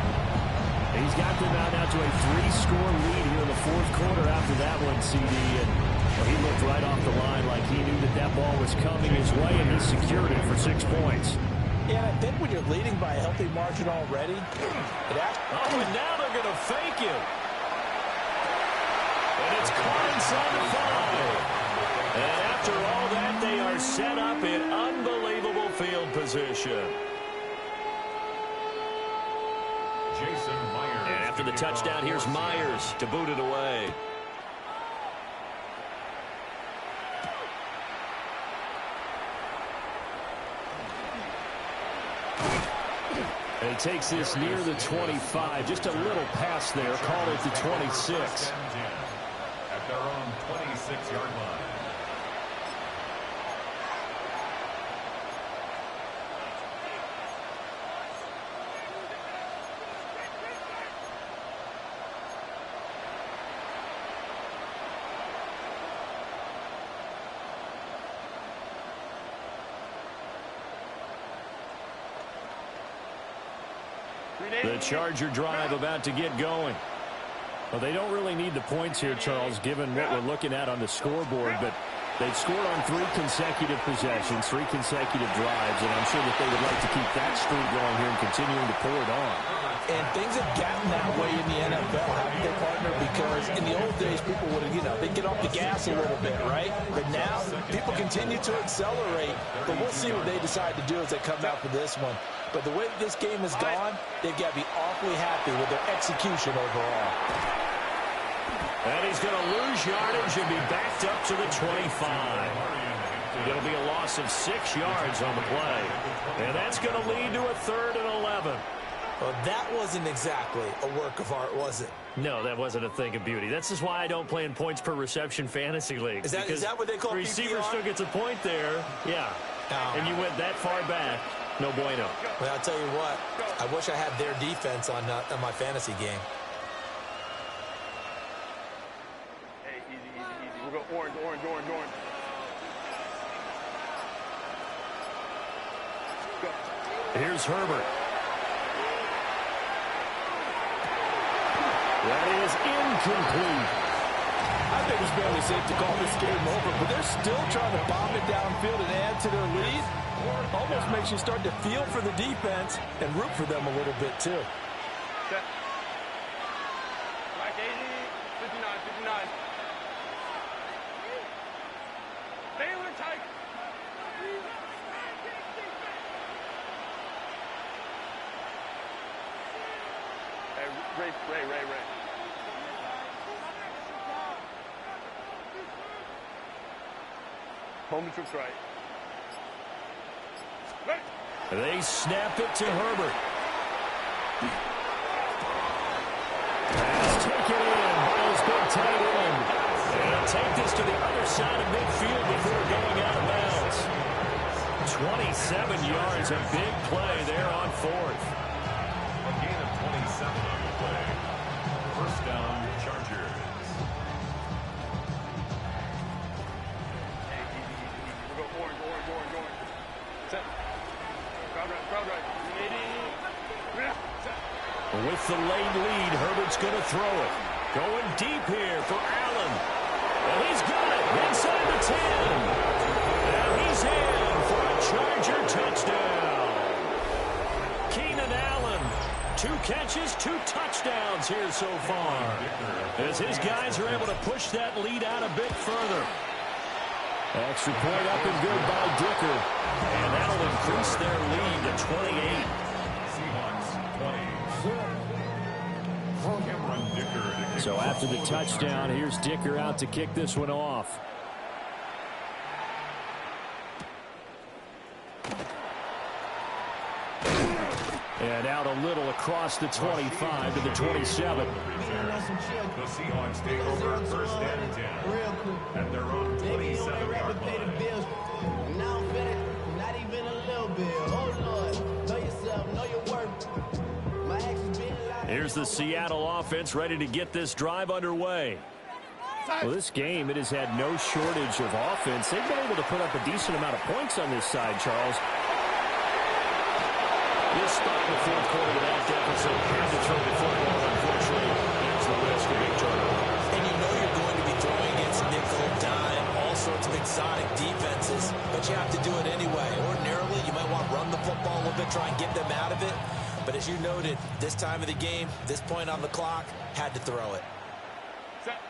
Speaker 7: He's got them out now to a 3-score lead here in the 4th quarter after that one, CD. And well, he looked right off the line like he knew that that ball was coming his way, and he secured it for 6 points.
Speaker 8: Yeah, I think when you're leading by a healthy margin already,
Speaker 7: and now they're going to fake it. And it's caught inside the 5. And after all that, they are set up in unbelievable field position.
Speaker 3: Jason Myers.
Speaker 7: And after the touchdown, here's Myers to boot it away. And he takes this near the 25. Just a little pass there. Call it the 26.
Speaker 3: At their own 26-yard line.
Speaker 7: The Charger drive about to get going. Well, they don't really need the points here, Charles, given what we're looking at on the scoreboard, but they've scored on 3 consecutive possessions, 3 consecutive drives, and I'm sure that they would like to keep that streak going here and continuing to pour it on.
Speaker 8: And things have gotten that way in the NFL, haven't they, partner? Because in the old days, people would have, they'd get off the gas a little bit, right? But now, people continue to accelerate, but we'll see what they decide to do as they come out for this one. But the way this game has gone, they've got to be awfully happy with their execution overall.
Speaker 7: And he's going to lose yardage and be backed up to the 25. It'll be a loss of 6 yards on the play. And that's going to lead to a 3rd and 11.
Speaker 8: Well, that wasn't exactly a work of art, was it?
Speaker 7: No, that wasn't a thing of beauty. That's just why I don't play in points per reception fantasy leagues.
Speaker 8: Is that what they call PPR?
Speaker 7: The receiver still gets a point there. Yeah. And you went that far back. No bueno.
Speaker 8: Well, I'll tell you what. I wish I had their defense on my fantasy game.
Speaker 6: Hey, easy. We'll go orange. Go.
Speaker 7: Here's Herbert. That is incomplete.
Speaker 10: I think it's fairly safe to call this game over, but they're still trying to bomb it downfield and add to their lead. Almost makes you start to feel for the defense and root for them a little bit, too.
Speaker 6: Set. Black 80, 59. Baylor tight. Hey, Ray. Home trips right.
Speaker 7: They snap it to Herbert. Pass taken in by his big tight end. And he'll take this to the other side of midfield before going out of bounds. 27 yards, a big play there on 4th.
Speaker 3: A gain of 27 on the play. 1st down, Chargers.
Speaker 6: Hey, easy. We'll go orange. Set. Crowd right. 80. Set.
Speaker 7: With the late lead, Herbert's going to throw it. Going deep here for Allen. And he's got it inside the 10. And he's in for a Charger touchdown. Keenan Allen, 2 catches, 2 touchdowns here so far. As his guys are able to push that lead out a bit further. Extra point up and good by Dicker. And that'll increase their lead to 28.
Speaker 3: Seahawks 20. Cameron Dicker.
Speaker 7: So after the touchdown, here's Dicker out to kick this one off. And out a little across the 25 to the 27.
Speaker 3: The Seahawks take over 1st and 10 at their own 27-yard line.
Speaker 2: Now I'm finished, not even a little bit. Oh, Lord, know yourself, know your worth. My actions being loud.
Speaker 7: Here's the Seattle offense ready to get this drive underway. Well, this game, it has had no shortage of offense. They've been able to put up a decent amount of points on this side, Charles. This spot in the 4th quarter without deficit. Had to throw the football, unfortunately. There's the risk of big turnover.
Speaker 8: And you know you're going to be throwing against nickel, dime, all sorts of exotic defenses, but you have to do it anyway. Ordinarily, you might want to run the football a little bit, try and get them out of it. But as you noted, this time of the game, this point on the clock, had to throw it.
Speaker 6: Set.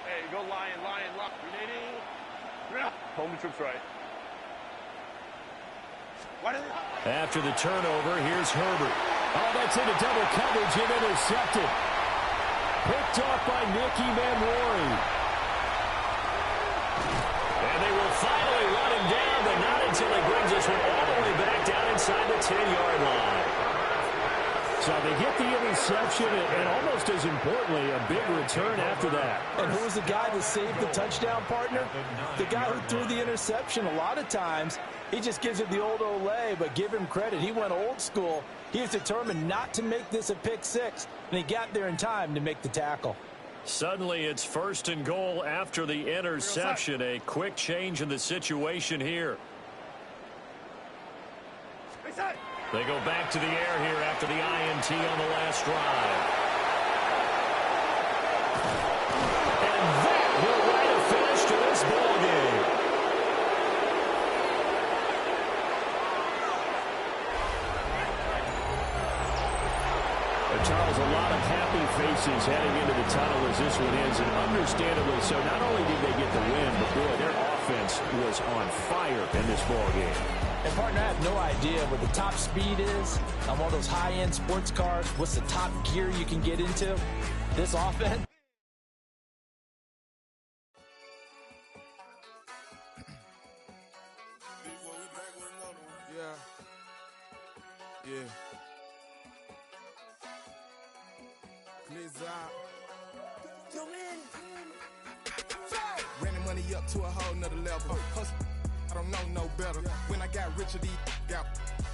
Speaker 6: Hey, go lion, lock. Ready? Home trips right.
Speaker 7: After the turnover, here's Herbert. Oh, that's into double coverage and intercepted. Picked off by Nicky Manwari. And they will finally run him down, but not until he brings this one all the way back down inside the 10-yard line. So they get the interception, and almost as importantly, a big return after that.
Speaker 10: And who was the guy that saved the touchdown, partner? The guy who threw the interception. A lot of times, he just gives it the old Olay, but give him credit. He went old school. He was determined not to make this a pick 6, and he got there in time to make the tackle.
Speaker 7: Suddenly, it's 1st and goal after the interception. A quick change in the situation here. They go back to the air here after the INT on the last drive. And that will write a finish to this ball game. Charles, a lot of happy faces heading into the tunnel as this one ends, and understandably so. Not only did they get the win, but boy, their offense was on fire in this ball game.
Speaker 10: And partner, I have no idea what the top speed is on one of those high-end sports cars. What's the top gear you can get into? This offense.
Speaker 2: Yeah. Ran the money up to a whole nother level. Hustle, I don't know no better. When I got richer, these got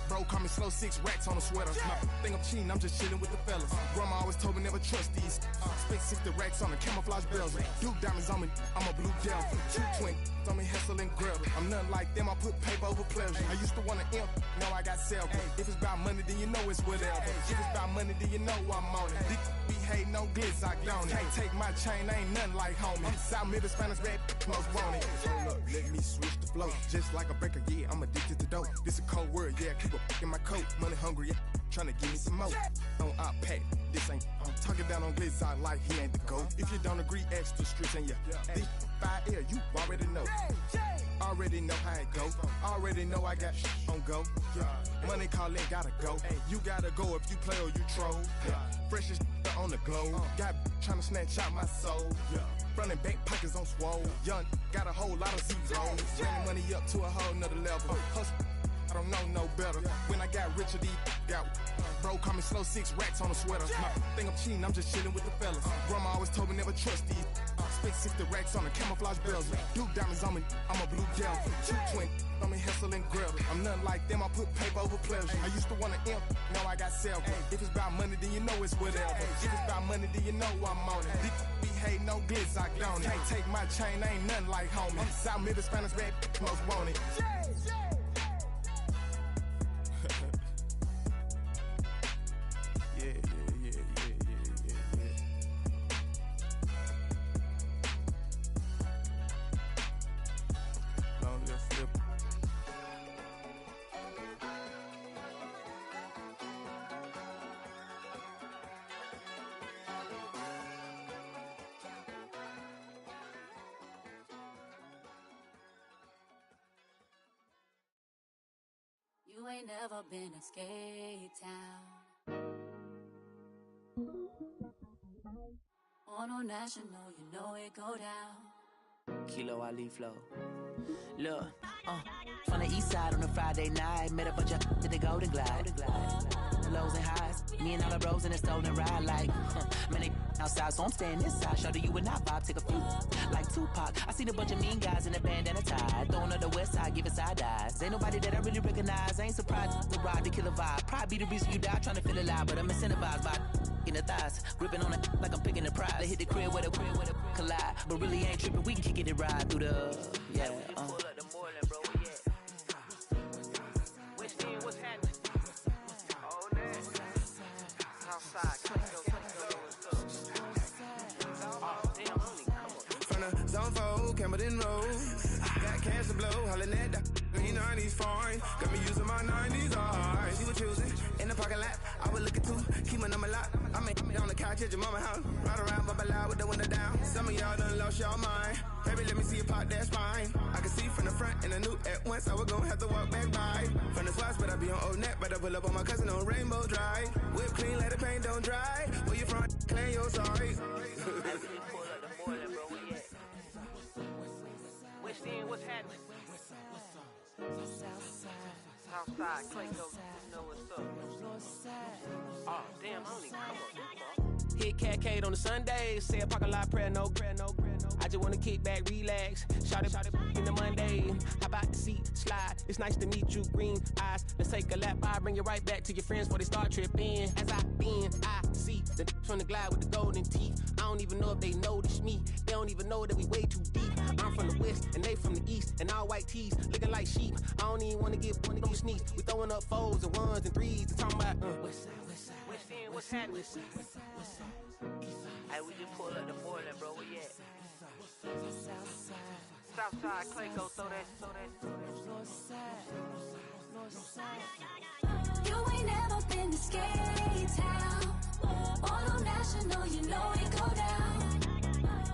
Speaker 2: bro, call me slow, 6 racks on a sweater. My think I'm cheating, I'm just chilling with the fellas. Grandma always told me never trust these. Spent 60 racks on the camouflage bells. Duke diamonds on me, I'm a blue devil. 220 on me, Hessel and Gretel. I'm nothing like them, I put paper over pleasure. I used to want to imp, now I got self. If it's about money, then you know it's whatever. If it's about money, then you know I'm on it. These be hate, no glitz, I don't it. Can't take my chain, ain't nothing like homie. South Middle Spanish red, most want it. Hold up, let me switch the flow. Just like a breaker, yeah, I'm addicted to dope. This a cold word, yeah, keep a in my coat. Money hungry, yeah, tryna give me some more. On our pack, this ain't. I'm talking down on glitz, I like he ain't the goat. If you don't agree, ask the streets and yeah. This 5 air, you already know. Already know how it go. Already know I got on go. Money calling, gotta go. You gotta go if you play or you troll. Freshest on the globe. Got tryna snatch out my soul. Running back pockets on swole. Young, got a whole lot of zeros. Running money up to a whole nother level. Hustle, I don't know no better. When I got richer, these got bro, call me slow, 6 racks on a sweater. My think I'm cheating, I'm just chilling with the fellas. Grandma always told me never trust these. Spent 60 racks on the camouflage bells. Duke diamonds on me, I'm a blue devil. 220 on me, Hessel and Gretel. I'm nothing like them, I put paper over pleasure. I used to want to imp, now I got self. If it's about money, then you know it's whatever. If it's about money, then you know I'm on it. These be hate, no glitz, I don't it. Can't take my chain, ain't nothing like homie. South Middle Spanish red, most want it.
Speaker 11: You ain't never been a skate town. On a national, you know it go down.
Speaker 12: Kilo Ali flow. Look, from the east side on a Friday night, met a bunch of at the Golden Glide. The lows and highs, me and all the bros in a stolen ride like, man, they outside, so I'm staying inside. Show you and I vibe, take a few. Like Tupac, I seen a bunch of mean guys in a bandana tie. Throwing up the west side, giving side eyes. Ain't nobody that I really recognize. I ain't surprised to ride the killer vibe. Probably be the reason you die, trying to feel alive, but I'm incentivized by in the thighs, gripping on it like I'm picking the prize. They hit the crib where the collide, but really ain't tripping. We can kick it and ride through the yeah. Pull up the Moreland, bro. Yeah. What's happening? Oh, man. Outside,
Speaker 2: From the zone 4, Camden Road. Got cash to blow, hollering at the green 90s foreign. Got me using my 90s eyes. You were choosing in the parking lot. I was looking too, keep my number locked. I'm on the couch at your mama house. Ride around, bubble loud with the window down. Some of y'all done lost y'all mind. Baby, let me see you pop that spine. I can see from the front and I knew at once I was gonna have to walk back by. From the spots, but I be on Old Neck. But I pull up on my cousin on Rainbow Drive. Whip clean, let the paint don't dry. Where you from? Clean your sorry.
Speaker 12: What's happening? Southside, Clayco, you know what's up. Oh, damn, homie, come on. Hit Cat Cade on the Sundays. Say a parking lot prayer, no. I just wanna kick back, relax. Shout it in the Monday. How about the seat slide? It's nice to meet you, green eyes. Let's take a lap. I bring you right back to your friends before they start tripping. As I see the from the glide with the golden teeth. I don't even know if they notice me. They don't
Speaker 13: don't even know that we way too deep. I'm from the west, and they from the east, and all white tees, looking like sheep. I don't even want to get one of them sneaks. We throwing up fours and ones and threes, and talking about west side, west side, west end, what's happening? West side, west side, west side.
Speaker 12: Hey, we just pulled up the boiler, bro. Where you at? South side, Clay, go throw that. North side, north side.
Speaker 11: You ain't never been to Skate Town. All national, you know it go down.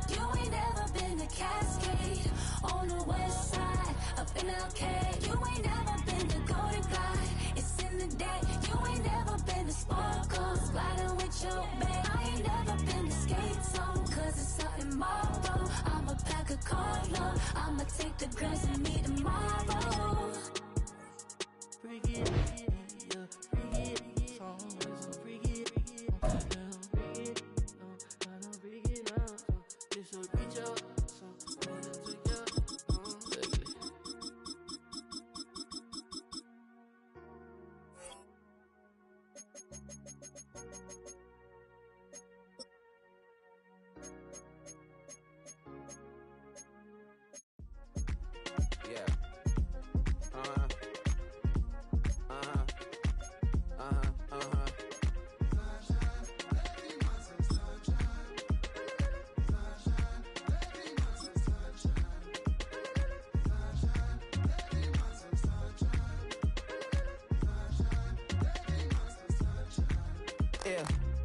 Speaker 11: You ain't never been to Cascade on the west side, up in LK. You ain't never been to Golden Glide, it's in the day. You ain't never been to Sparkles, gliding with your babe. I ain't never been to Skate Zone, cause it's something tomorrow. I'ma pack a Carlo, I'ma take the girls and meet tomorrow.
Speaker 12: Freaky, yeah, freaky, song is so freaky, it's a reach up, so wanna take you, baby.
Speaker 13: Yeah. Yeah,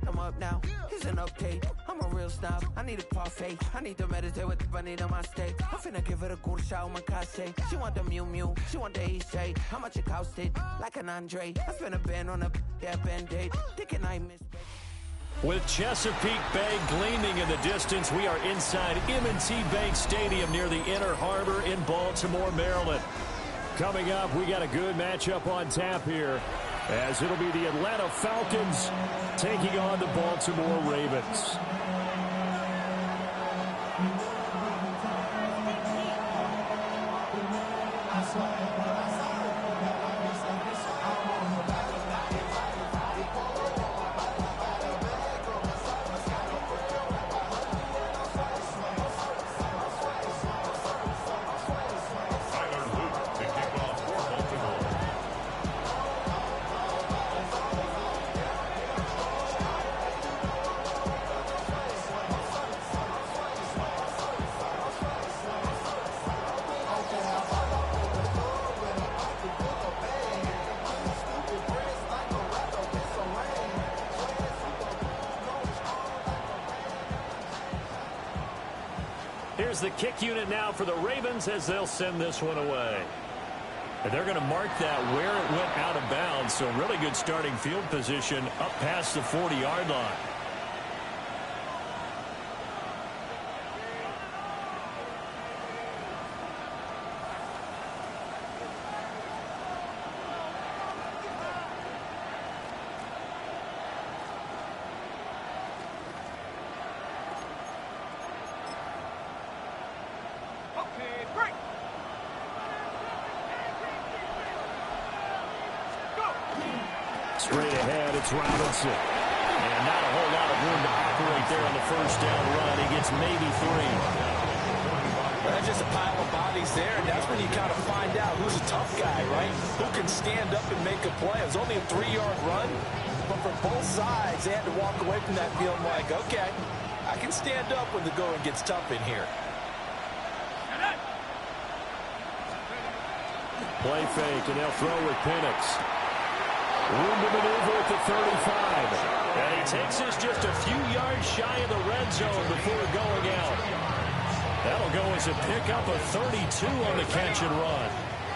Speaker 13: I'm up now. Here's an update. I'm a real snob. I need a parfait. I need to meditate with the bunny on my steak. I'm finna give it a good shot on my case. She want the Mew Mew. She want the Eastside. How much it costed? Like an Andre. I spent a band on a Band-Aid. Thinking I missed.
Speaker 7: With Chesapeake Bay gleaming in the distance, we are inside M&T Bank Stadium near the Inner Harbor in Baltimore, Maryland. Coming up, we got a good matchup on tap here, as it'll be the Atlanta Falcons taking on the Baltimore Ravens. Here's the kick unit now for the Ravens as they'll send this one away. And they're going to mark that where it went out of bounds, so really good starting field position up past the 40-yard line. Straight ahead, it's Robinson. And not a whole lot of room to operate there on the first down run. He gets maybe 3.
Speaker 8: That's just a pile of bodies there, and that's when you kind of find out who's a tough guy, right? Who can stand up and make a play. It was only a 3-yard run, but for both sides, they had to walk away from that field like, okay, I can stand up when the going gets tough in here.
Speaker 7: Play fake, and they'll throw with Penix. Room to maneuver at the 35. And he takes us just a few yards shy of the red zone before going out. That'll go as a pickup of 32 on the catch and run.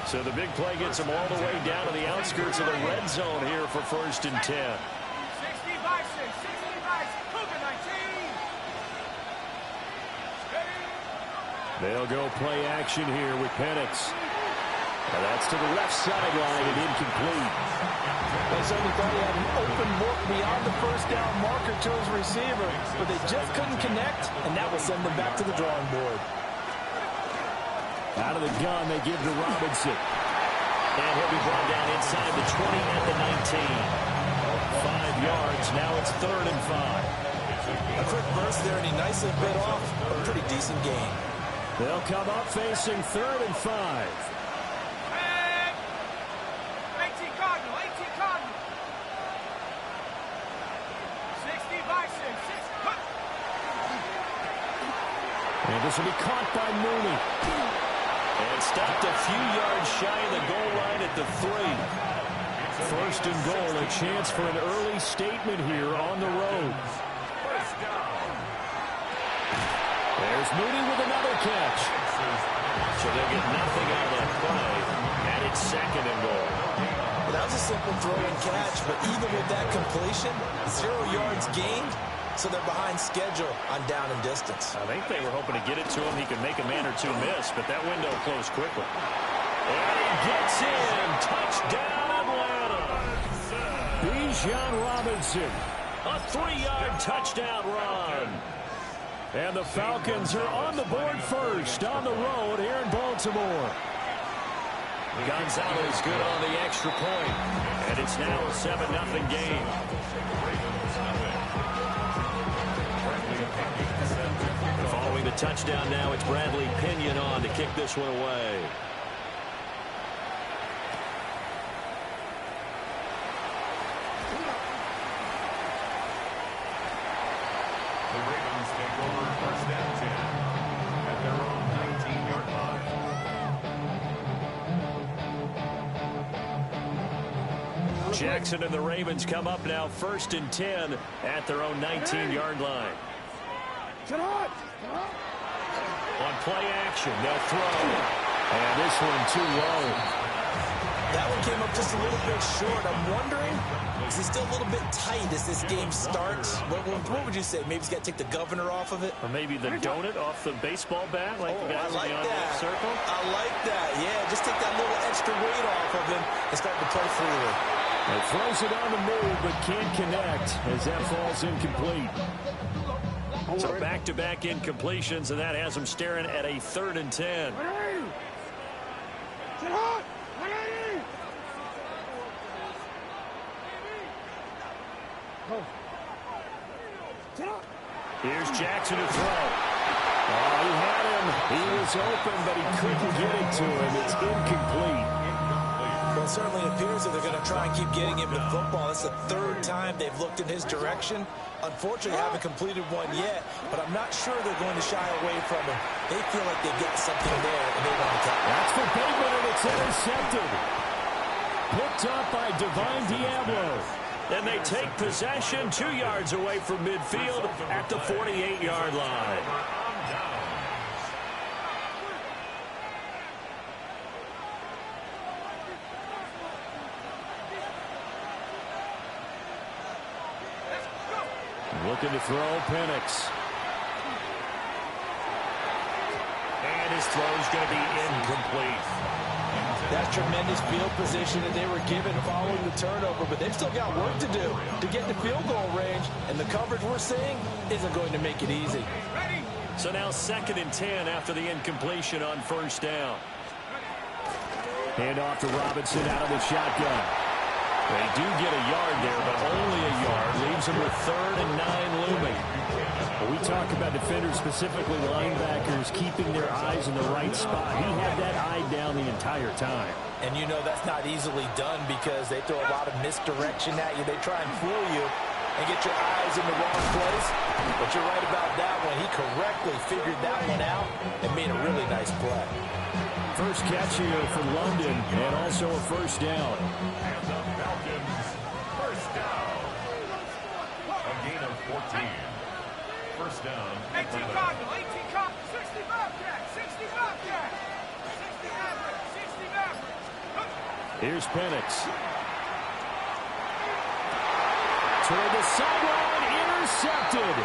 Speaker 7: So the big play gets him all the way down to the outskirts of the red zone here for 1st and 10.
Speaker 6: 60 Bison, 60 Bison, Cougar 19.
Speaker 7: They'll go play action here with Penix. And that's to the left sideline and incomplete.
Speaker 8: They certainly thought he had an open look beyond the first down marker to his receiver, but they just couldn't connect, and that will send them back to the drawing board.
Speaker 7: Out of the gun, they give to Robinson. And he'll be brought down inside the 20 at the 19. 5 yards, now it's 3rd and 5.
Speaker 8: A quick burst there, and he nicely bit off a pretty decent gain.
Speaker 7: They'll come up facing 3rd and 5.
Speaker 6: 18 Cardinal, 18 Cardinal. 60 Bison, 6.
Speaker 7: And this will be caught by Mooney.
Speaker 10: And stopped a few yards shy of the goal line at the 3.
Speaker 7: 1st and goal, a chance for an early statement here on the road. There's Mooney with another catch.
Speaker 10: So they'll get nothing out of that play. And it's 2nd and goal.
Speaker 8: Well, that was a simple throw and catch, but even with that completion, 0 yards gained, so they're behind schedule on down and distance.
Speaker 10: I think they were hoping to get it to him. He could make a man or two miss, but that window closed quickly. And he gets in. Touchdown, Atlanta.
Speaker 7: Bijan Robinson.
Speaker 10: A 3-yard touchdown run.
Speaker 7: And the Falcons are on the board first on the road here in Baltimore.
Speaker 10: Gonzalez good on the extra point. And it's now a 7-0 game. Following the touchdown now, it's Bradley Pinion on to kick this one away.
Speaker 3: The Ravens take over 1st and 10 at their own 19-yard line.
Speaker 10: Jackson and the Ravens come up now 1st and 10 at their own 19-yard line. On play action, they'll throw.
Speaker 7: And this one too low.
Speaker 8: That one came up just a little bit short. I'm wondering, is he still a little bit tight as this game starts? What would you say? Maybe he's got to take the governor off of it?
Speaker 10: Or maybe the donut off the baseball bat, like the guys
Speaker 8: I like
Speaker 10: in the
Speaker 8: that.
Speaker 10: circle?
Speaker 8: I like that. Yeah, just take that little extra weight off of him and start to play freely.
Speaker 7: It throws it on the move, but can't connect as that falls incomplete.
Speaker 10: So back-to-back incompletions, and that has him staring at a 3rd and 10. Here's Jackson to throw.
Speaker 7: Oh, he had him. He was open, but he couldn't get it to him. It's incomplete.
Speaker 8: Well, it certainly appears that they're going to try and keep getting him the football. It's the 3rd time they've looked in his direction. Unfortunately, haven't completed one yet, but I'm not sure they're going to shy away from him. They feel like they've got something there, and they want to take it.
Speaker 7: That's for Bateman, and it's intercepted. Picked up by Divine Diablo.
Speaker 10: Then they take possession 2 yards away from midfield at the 48-yard line.
Speaker 7: Looking to throw Penix.
Speaker 10: And his throw's going to be incomplete.
Speaker 8: That's tremendous field position that they were given following the turnover, but they've still got work to do to get to field goal range, and the coverage we're seeing isn't going to make it easy.
Speaker 10: So now 2nd and 10 after the incompletion on 1st down.
Speaker 7: Hand off to Robinson out of the shotgun.
Speaker 10: They do get a yard there, but only a yard. Leaves them with 3rd and 9 looming.
Speaker 7: Well, we talk about defenders, specifically linebackers, keeping their eyes in the right spot. He had that eye down the entire time.
Speaker 8: And you know that's not easily done because they throw a lot of misdirection at you. They try and fool you and get your eyes in the wrong place. But you're right about that one. He correctly figured that one out and made a really nice play.
Speaker 7: First catch here for London, and also a 1st down.
Speaker 3: And the Falcons, 1st down. A gain of 14. 1st down.
Speaker 6: 18 Cardinal, 18 Cardinal, 60 Bobcat, 60 Bobcat, 60 average, 60 average.
Speaker 7: Here's Penix. Toward the sideline, intercepted.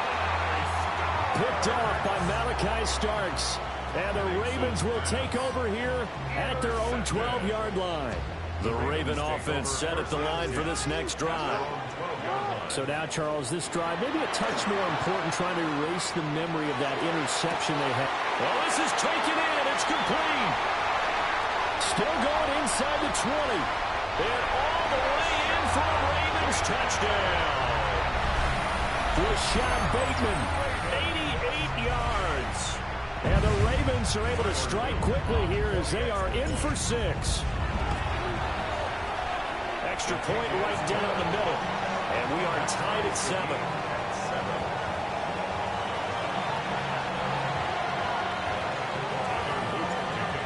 Speaker 7: Picked off by Malachi Starks. And the Ravens will take over here at their own 12-yard line.
Speaker 10: The Raven offense set at the line for this next drive.
Speaker 7: So now, Charles, this drive maybe a touch more important, trying to erase the memory of that interception they had.
Speaker 10: Well, this is taken in. It's complete.
Speaker 7: Still going inside the 20.
Speaker 10: And all the way in for a Ravens touchdown.
Speaker 7: Rashad Bateman, 88 yards. And the Ravens are able to strike quickly here as they are in for 6. Extra point right down the middle. And we are tied at 7.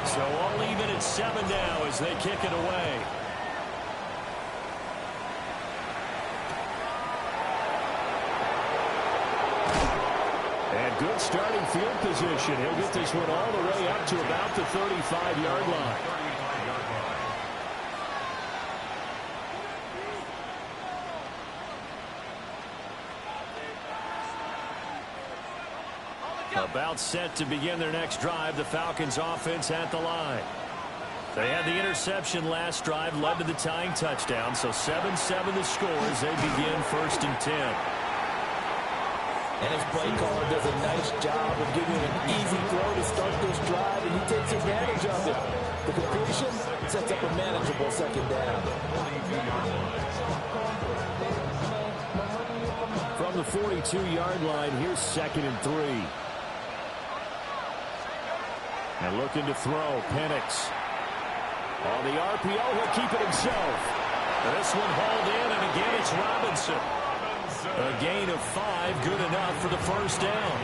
Speaker 7: So all even at 7 now as they kick it away. And good starting field position. He'll get this one all the way up to about the 35-yard line. About set to begin their next drive. The Falcons offense at the line. They had the interception last drive, led to the tying touchdown. So 7-7 the score as they begin 1st and 10.
Speaker 10: And his play caller does a nice job of giving him an easy throw to start this drive, and he takes advantage of it. The completion sets up a manageable 2nd down.
Speaker 7: From the 42-yard line, here's 2nd and 3. And looking to throw, Penix. On the RPO, he'll keep it himself. This one hauled in, and again it's Robinson. A gain of 5, good enough for the 1st down.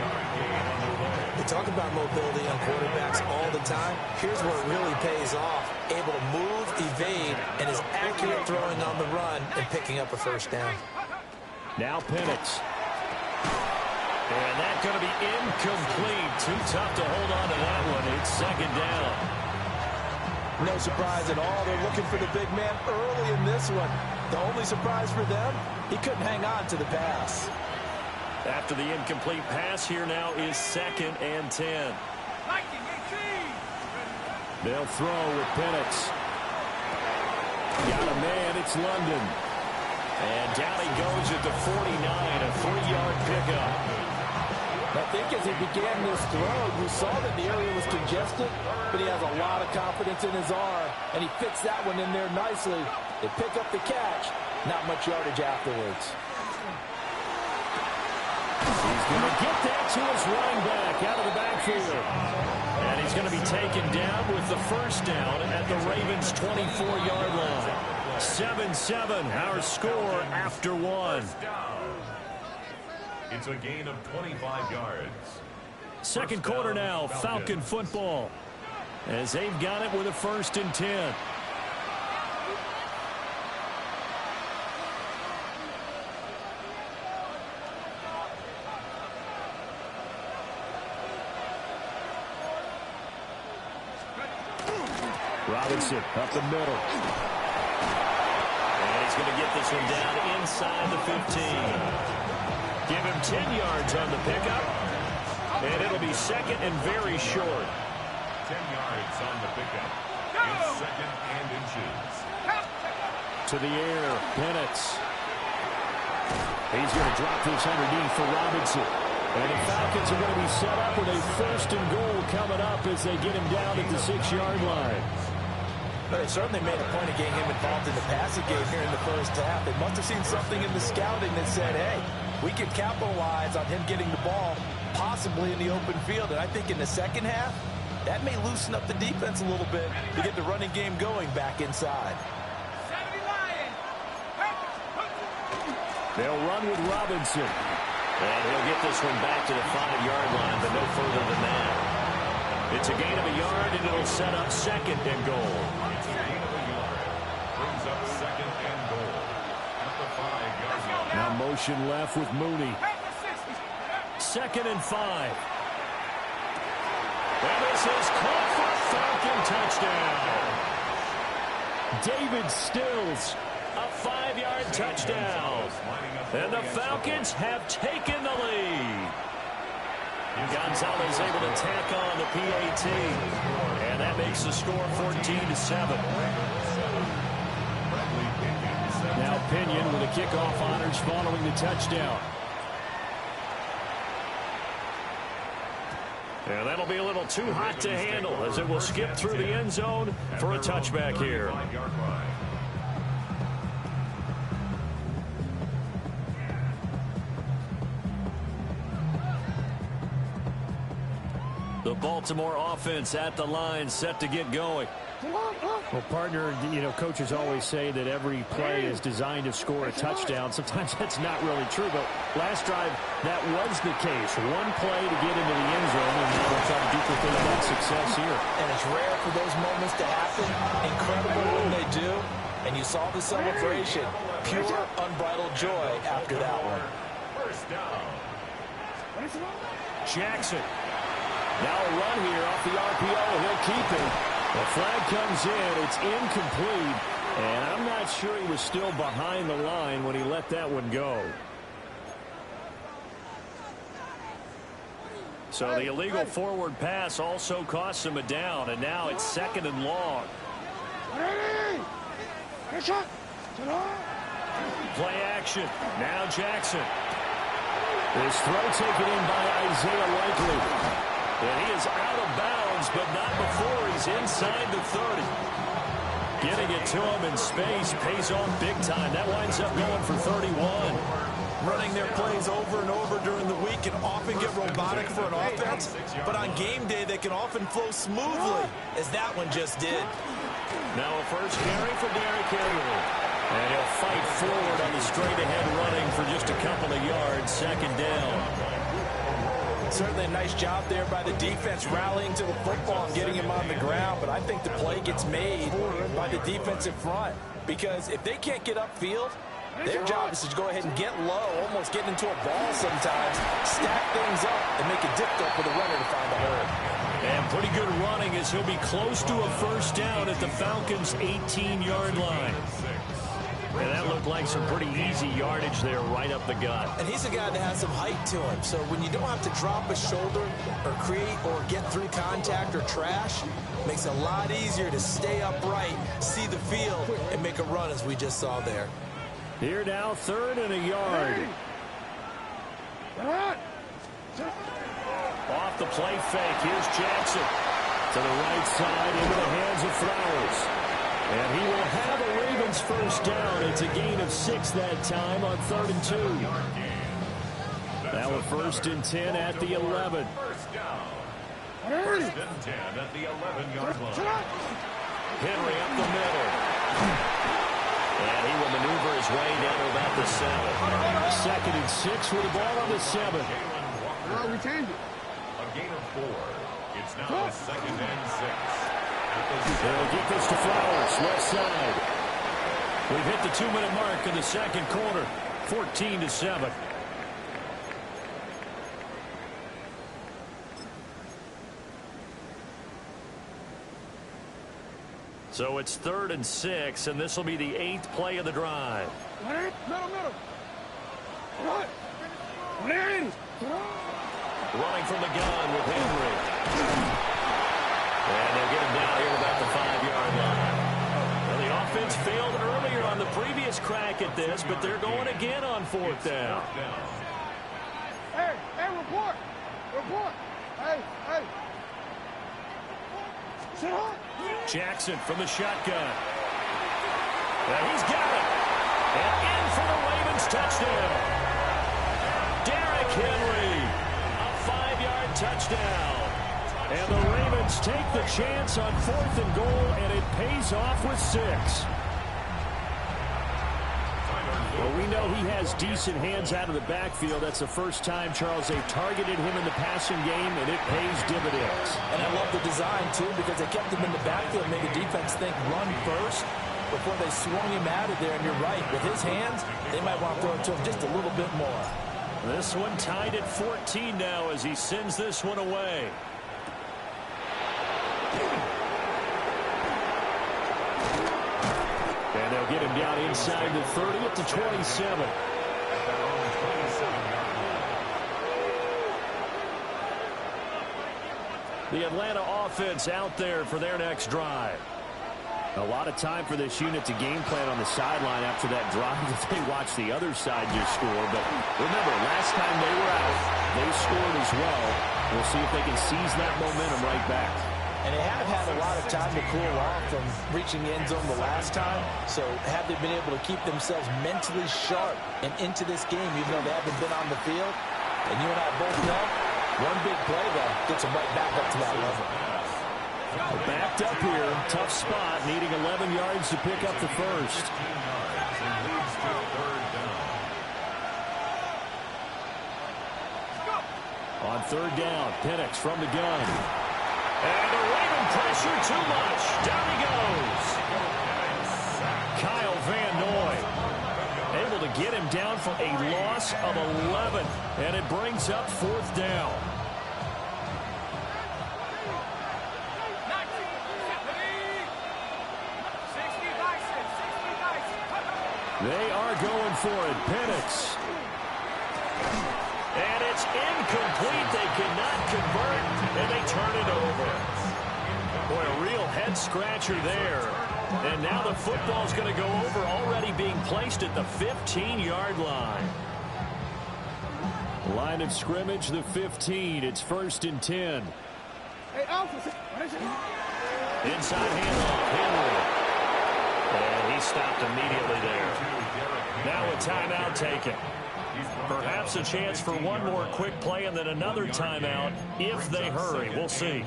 Speaker 8: We talk about mobility on quarterbacks all the time. Here's where it really pays off. Able to move, evade, and is accurate throwing on the run and picking up a 1st down.
Speaker 7: Now Penix. And that's going to be incomplete. Too tough to hold on to that one. It's 2nd down.
Speaker 10: No surprise at all. They're looking for the big man early in this one. The only surprise for them, he couldn't hang on to the pass.
Speaker 7: After the incomplete pass, here now is 2nd and 10. They'll throw with Penix. Got a man, it's London. And down he goes at the 49, a 3-yard pickup.
Speaker 10: I think as he began this throw, you saw that the area was congested, but he has a lot of confidence in his arm, and he fits that one in there nicely. They pick up the catch, not much yardage afterwards.
Speaker 7: He's going to get that to his running back out of the backfield. And he's going to be taken down with the 1st down at the Ravens' 24-yard line. 7-7, our score after 1.
Speaker 3: It's a gain of 25 yards.
Speaker 7: 2nd quarter now, Falcon football. As they've got it with a 1st and 10. Robinson up the middle. And he's going to get this one down inside the 15. Give him 10 yards on the pickup. And it'll be 2nd and very short.
Speaker 3: 10 yards on the pickup. It's 2nd and inches.
Speaker 7: To the air, Penix. He's going to drop this underneath for Robinson. And the Falcons are going to be set up with a 1st and goal coming up as they get him down at the 6-yard line.
Speaker 10: They certainly made a point of getting him involved in the passing game here in the 1st half. They must have seen something in the scouting that said, hey, we can capitalize on him getting the ball possibly in the open field. And I think in the 2nd half, that may loosen up the defense a little bit to get the running game going back inside.
Speaker 7: They'll run with Robinson. And he'll get this one back to the 5-yard line, but no further than that. It's a gain of a yard, and it'll set up 2nd and goal.
Speaker 3: It's a gain of a yard. Brings up 2nd and goal at the 5-yard line.
Speaker 7: Now motion left with Mooney. 2nd and 5. And this is caught for a Falcon touchdown. David Stills, a 5-yard touchdown. And the Falcons have taken the lead. Gonzalez able to tack on the PAT. And that makes the score 14-7. Now Pinion with the kickoff honors following the touchdown. And that'll be a little too hot to handle as it will skip through the end zone for a touchback here. The Baltimore offense at the line, set to get going.
Speaker 14: Well, partner, coaches always say that every play is designed to score a touchdown. Sometimes that's not really true, but last drive, that was the case. One play to get into the end zone, and now they'll try to duplicate that success here.
Speaker 8: And it's rare for those moments to happen. Incredible when they do. And you saw the celebration. Pure, unbridled joy after that one.
Speaker 3: First down.
Speaker 7: Jackson. Now a run here off the RPO. He'll keep it. The flag comes in. It's incomplete. And I'm not sure he was still behind the line when he let that one go. So the illegal forward pass also costs him a down. And now it's 2nd and long. Play action. Now Jackson. This throw taken in by Isaiah Likely. And he is out of bounds, but not before he's inside the 30. Getting it to him in space pays off big time. That winds up going for 31.
Speaker 8: Running their plays over and over during the week can often get robotic for an offense, but on game day they can often flow smoothly, as that one just did.
Speaker 7: Now a first carry for Derrick Henry. And he'll fight forward on the straight-ahead running for just a couple of yards. 2nd down.
Speaker 8: Certainly a nice job there by the defense rallying to the football and getting him on the ground, but I think the play gets made by the defensive front, because if they can't get upfield, their job is to go ahead and get low, almost get into a ball sometimes, stack things up, and make it difficult for the runner to find the hole.
Speaker 7: And pretty good running as he'll be close to a first down at the Falcons' 18-yard line. And that looked like some pretty easy yardage there right up the gut.
Speaker 8: And he's a guy that has some height to him. So when you don't have to drop a shoulder or create or get through contact or trash, it makes it a lot easier to stay upright, see the field, and make a run as we just saw there.
Speaker 7: Here now, 3rd and a yard. Off the play fake. Here's Jackson. To the right side, into the hands of Flowers. And he will have a Ravens first down. It's a gain of 6 that time on 3rd and 2. Now a 1st and 10 at the 11.
Speaker 3: First down. 1st and 10 at the 11-yard line.
Speaker 7: Henry up the middle. And he will maneuver his way down to about the 7. 2nd and 6 with the ball on the 7.
Speaker 3: We changed it. A gain of 4. It's now 2nd and 6.
Speaker 7: They'll get this to Flowers, left side. We've hit the 2-minute mark in the 2nd quarter, 14-7. So it's 3rd and 6, and this will be the 8th play of the drive.
Speaker 6: Middle. What?
Speaker 7: Running from the gun with Henry. And they'll get him down here about the 5-yard line. Well, the offense failed earlier on the previous crack at this, but they're going again on 4th down.
Speaker 6: Hey, report. Hey. Sit up.
Speaker 7: Jackson from the shotgun. And he's got it. And in for the Ravens touchdown. Derrick Henry. A 5-yard touchdown. And the Ravens take the chance on 4th and goal, and it pays off with 6. Well, we know he has decent hands out of the backfield. That's the first time, Charles, they've targeted him in the passing game, and it pays dividends.
Speaker 8: And I love the design, too, because they kept him in the backfield, made the defense think run first before they swung him out of there. And you're right, with his hands, they might want to throw it to him just a little bit more.
Speaker 7: This one tied at 14 now as he sends this one away. And they'll get him down inside the 30 at the 27. The Atlanta offense out there for their next drive. A lot of time for this unit to game plan on the sideline after that drive if they watch the other side just score. But remember, last time they were out, they scored as well. We'll see if they can seize that momentum right back.
Speaker 8: And they have had a lot of time to cool off from reaching the end zone the last time. So have they been able to keep themselves mentally sharp and into this game, even though they haven't been on the field? And you and I both know
Speaker 10: One big play, though, gets them right back up to that level.
Speaker 14: We're backed up here. Tough spot, needing 11 yards to pick up the first. On third down, Penix from the gun. And the Raven pressure too much. Down he goes. Kyle Van Noy able to get him down for a loss of 11. And it brings up fourth down. They are going for it. Penix. And it's incomplete. They cannot convert, and they turn it over. Boy, a real head-scratcher there. And now the football's going to go over, already being placed at the 15-yard line. Line of scrimmage, the 15. It's 1st and 10. Inside handoff, Henry. And he stopped immediately there. Now a timeout taken. Perhaps a chance for one more quick play and then another timeout if they hurry. We'll see.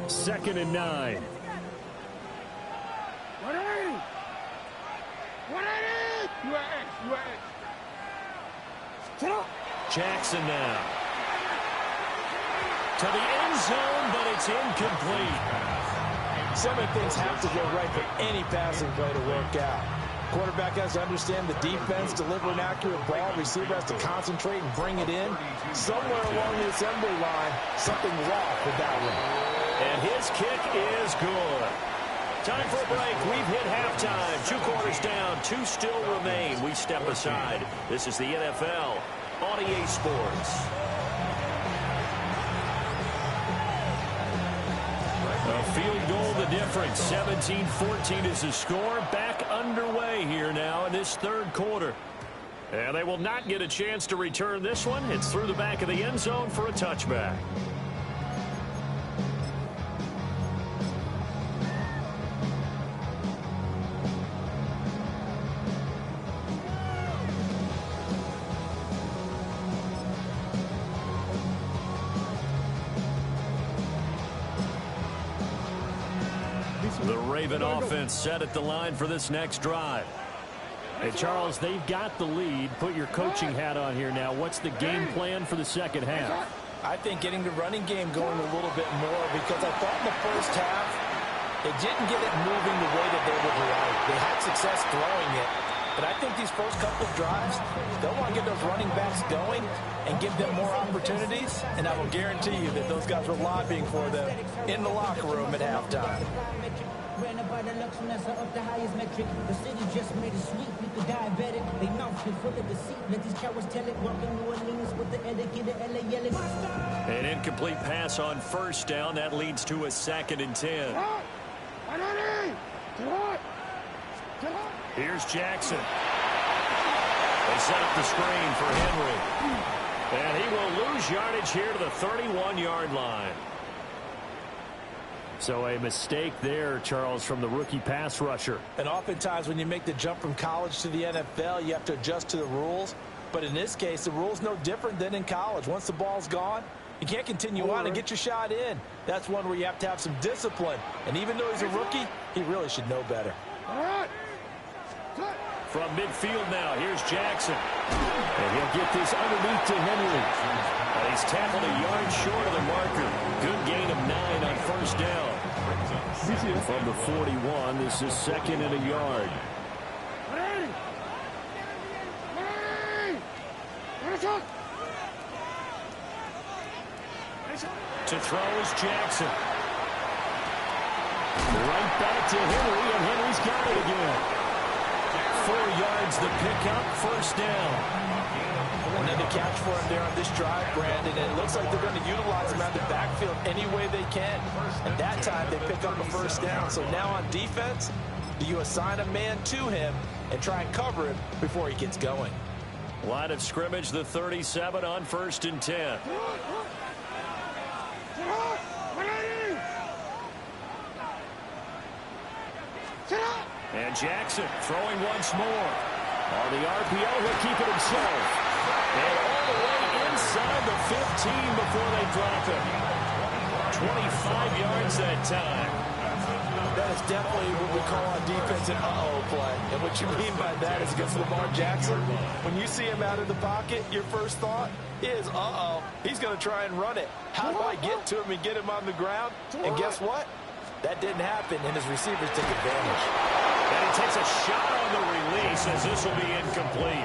Speaker 14: Second and 9. Jackson now. To the end zone, but it's incomplete.
Speaker 10: So many things have to go right for any passing play to work out. Quarterback has to understand the defense, deliver an accurate ball. Receiver has to concentrate and bring it in. Somewhere along the assembly line, something's off with that one.
Speaker 14: And his kick is good. Time for a break. We've hit halftime. 2 quarters down. 2 still remain. We step aside. This is the NFL on EA Sports. A field goal the difference. 17-14 is the score. Back underway here now in this third quarter. And they will not get a chance to return this one. It's through the back of the end zone for a touchback. The Raven offense set at the line for this next drive. Hey, Charles, they've got the lead. Put your coaching hat on here now. What's the game plan for the second half?
Speaker 10: I think getting the running game going a little bit more, because I thought in the first half they didn't get it moving the way that they would like. They had success throwing it. But I think these first couple of drives, they'll want to get those running backs going and give them more opportunities. And I will guarantee you that those guys were lobbying for them in the locker room at halftime.
Speaker 5: Ran about the Lux Nessa up the highest metric. The city just made it sweet with the diabetic. They mouth is full of deceit. Let these cowards tell it. Walking New Orleans with the etiquette, the LA yelling.
Speaker 14: An incomplete pass on first down. That leads to a 2nd and 10. Here's Jackson. They set up the screen for Henry. And he will lose yardage here to the 31-yard line. So a mistake there, Charles, from the rookie pass rusher.
Speaker 10: And oftentimes when you make the jump from college to the NFL, you have to adjust to the rules. But in this case, the rule's no different than in college. Once the ball's gone, you can't continue on and get your shot in. That's one where you have to have some discipline. And even though he's a rookie, he really should know better.
Speaker 14: From midfield now, here's Jackson. And he'll get this underneath to Henry. And he's tackled a yard short of the marker. Good gain of 9 on first down. From the 41, this is 2nd and a yard. To throw is Jackson. Right back to Henry, and Henry's got it again. 4 yards the pickup, first down.
Speaker 10: Another catch for him there on this drive, Brandon, and it looks like they're going to utilize him out of the backfield any way they can. And that time they pick up a first down. So now on defense, do you assign a man to him and try and cover him before he gets going?
Speaker 14: Line of scrimmage, the 37 on 1st and 10. And Jackson throwing once more. On the RPO, he'll keep it himself. And all the way inside the 15 before they drop him. 25 yards that time.
Speaker 10: That is definitely what we call on defense an uh-oh play. And what you mean by that is against Lamar Jackson, when you see him out of the pocket, your first thought is, uh-oh, he's going to try and run it. How do I get to him and get him on the ground? And guess what? That didn't happen, and his receivers took advantage.
Speaker 14: And he takes a shot on the release as this will be incomplete.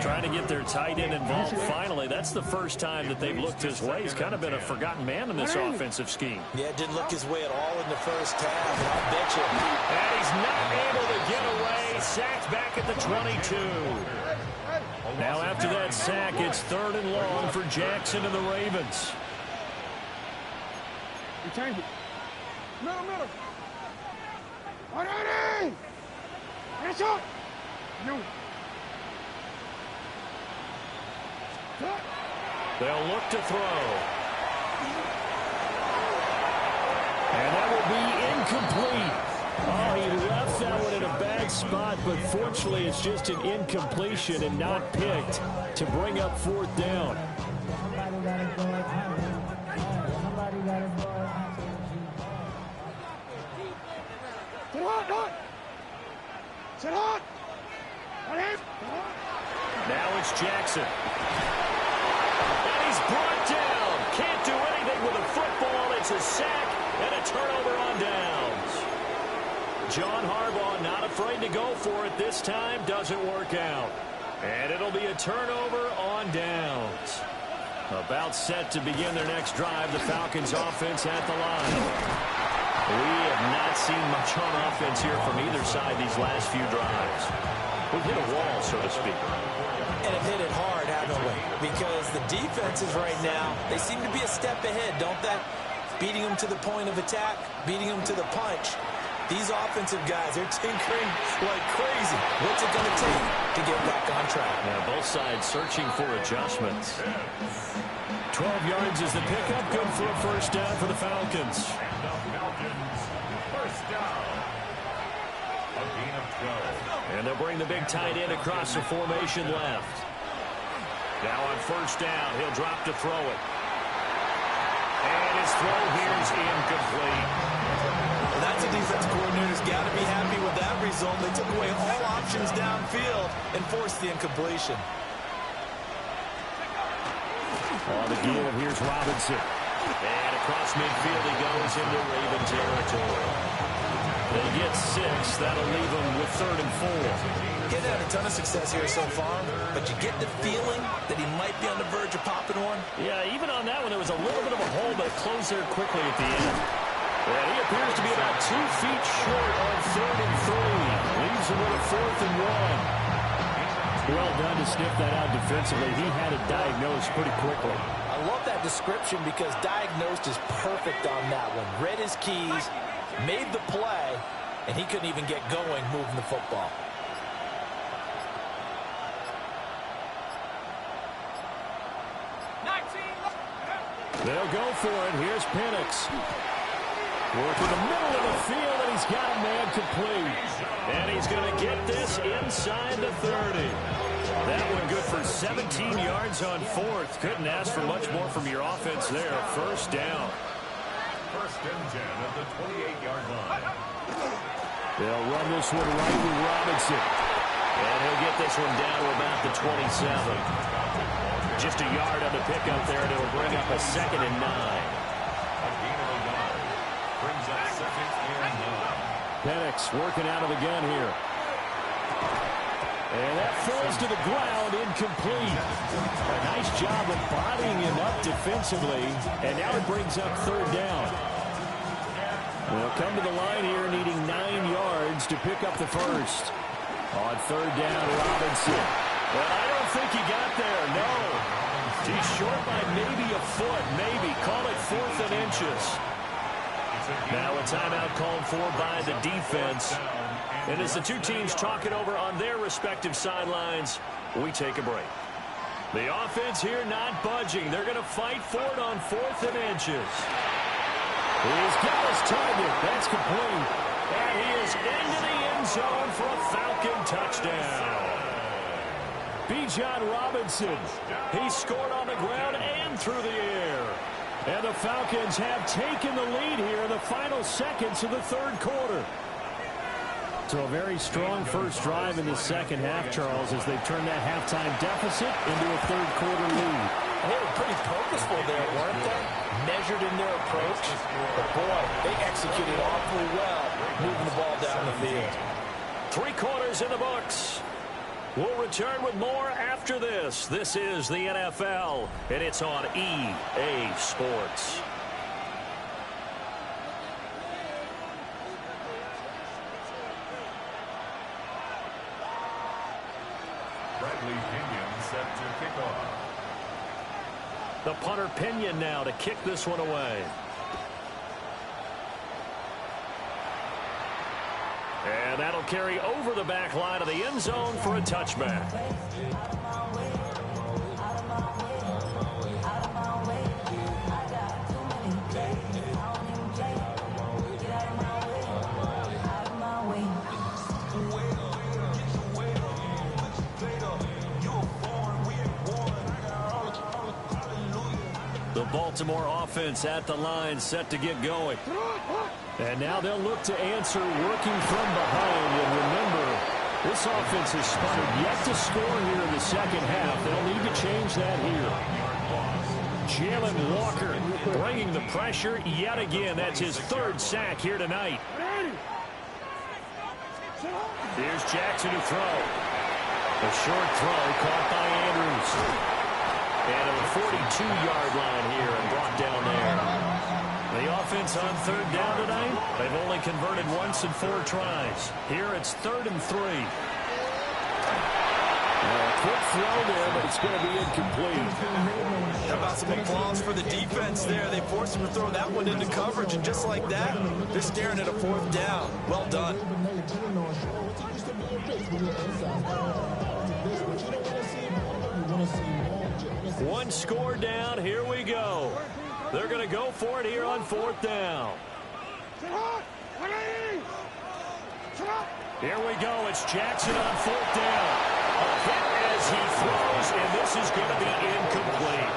Speaker 14: Trying to get their tight end involved finally. That's the first time that they've looked his way. He's kind of been a forgotten man in this offensive scheme.
Speaker 10: Yeah, it didn't look his way at all in the first half, and I'll bet you.
Speaker 14: And he's not able to get away. Sacked back at the 22. Now after that sack, it's 3rd and long for Jackson and the Ravens.
Speaker 6: You change it. Middle. Ready! Hands up! You.
Speaker 14: They'll look to throw. And that will be incomplete. Oh, he left that one in a bad spot, but fortunately it's just an incompletion and not picked to bring up 4th down.
Speaker 6: Sit on!
Speaker 14: Now it's Jackson. And he's brought down. Can't do anything with a football. It's a sack and a turnover on downs. John Harbaugh not afraid to go for it this time. Doesn't work out. And it'll be a turnover on downs. About set to begin their next drive. The Falcons offense at the line. We have not seen much on offense here from either side these last few drives. We've hit a wall, so to speak.
Speaker 10: And have hit it hard, haven't we? Because the defenses right now, they seem to be a step ahead, don't they? Beating them to the point of attack, beating them to the punch. These offensive guys, they're tinkering like crazy. What's it going to take to get back on track?
Speaker 14: Now, both sides searching for adjustments. 12 yards is the pickup. Good for a first down for the Falcons.
Speaker 3: First down. A gain of 12.
Speaker 14: And they'll bring the big tight end across the formation left. Now on first down, he'll drop to throw it. And his throw here is incomplete.
Speaker 10: Well, that's a defense coordinator's got to be happy with that result. They took away all options downfield and forced the incompletion.
Speaker 14: On the give, here's Robinson. And across midfield he goes into Raven territory. They get 6. That'll leave them with 3rd and 4.
Speaker 10: He's had a ton of success here so far, but you get the feeling that he might be on the verge of popping one.
Speaker 14: Yeah, even on that one, there was a little bit of a hole, but it closed there quickly at the end. And he appears to be about 2 feet short on 3rd and 3. Leaves him with a 4th and 1. Well done to sniff that out defensively. He had it diagnosed pretty quickly.
Speaker 10: I love that description because diagnosed is perfect on that one. Read his keys, made the play, and he couldn't even get going moving the football.
Speaker 14: They'll go for it. Here's Penix. Working the middle of the field, and he's got a man complete. And he's going to get this inside the 30. That one good for 17 yards on 4th. Couldn't ask for much more from your offense there. First down.
Speaker 3: First and 10 at the 28-yard line.
Speaker 14: They'll run this one right with Robinson. And he'll get this one down to about the 27. Just a yard on the pickup there, and it'll bring up a 2nd and 9.
Speaker 3: A gain of a yard. Brings up 2nd and 9.
Speaker 14: Penix working out of the gun here. And that falls to the ground, incomplete. A nice job of bodying him up defensively, and now it brings up 3rd down. They'll come to the line here needing 9 yards to pick up the first. On 3rd down, Robinson. Well, I don't think he got there, no. He's short by maybe a foot, maybe. Call it 4th and inches. Now a timeout called for by the defense. And as the two teams talk it over on their respective sidelines, we take a break. The offense here not budging. They're going to fight for it on 4th and inches. He's got his target. That's complete. And he is into the end zone for a Falcon touchdown. Bijan Robinson, he scored on the ground and through the air. And the Falcons have taken the lead here in the final seconds of the third quarter. So a very strong first drive in the second half, Charles, as they've turned that halftime deficit into a third quarter lead.
Speaker 10: They were pretty purposeful there, weren't they? Measured in their approach. But boy, they executed awfully well, moving the ball down the field.
Speaker 14: 3 quarters in the books. We'll return with more after this. This is the NFL, and it's on EA Sports.
Speaker 3: Bradley Pinion set to kick off.
Speaker 14: The punter Pinion now to kick this one away. And that'll carry over the back line of the end zone for a touchback. The Baltimore offense at the line, set to get going. And now they'll look to answer working from behind. And remember, this offense has sputtered yet to score here in the second half. They'll need to change that here. Jalen Walker bringing the pressure yet again. That's his 3rd sack here tonight. Here's Jackson to throw. A short throw caught by Andrews. And at the 42-yard line here and brought down there. The offense on 3rd down tonight, they've only converted once in 4 tries. Here it's 3rd and 3.
Speaker 10: Quick throw there, but it's going to be incomplete. How about some applause for the defense there? They forced him to throw that one into coverage, and just like that, they're staring at a 4th down. Well done.
Speaker 14: One score down. Here we go. They're going to go for it here on 4th down. Here we go. It's Jackson on 4th down. A hit as he throws, and this is going to be incomplete.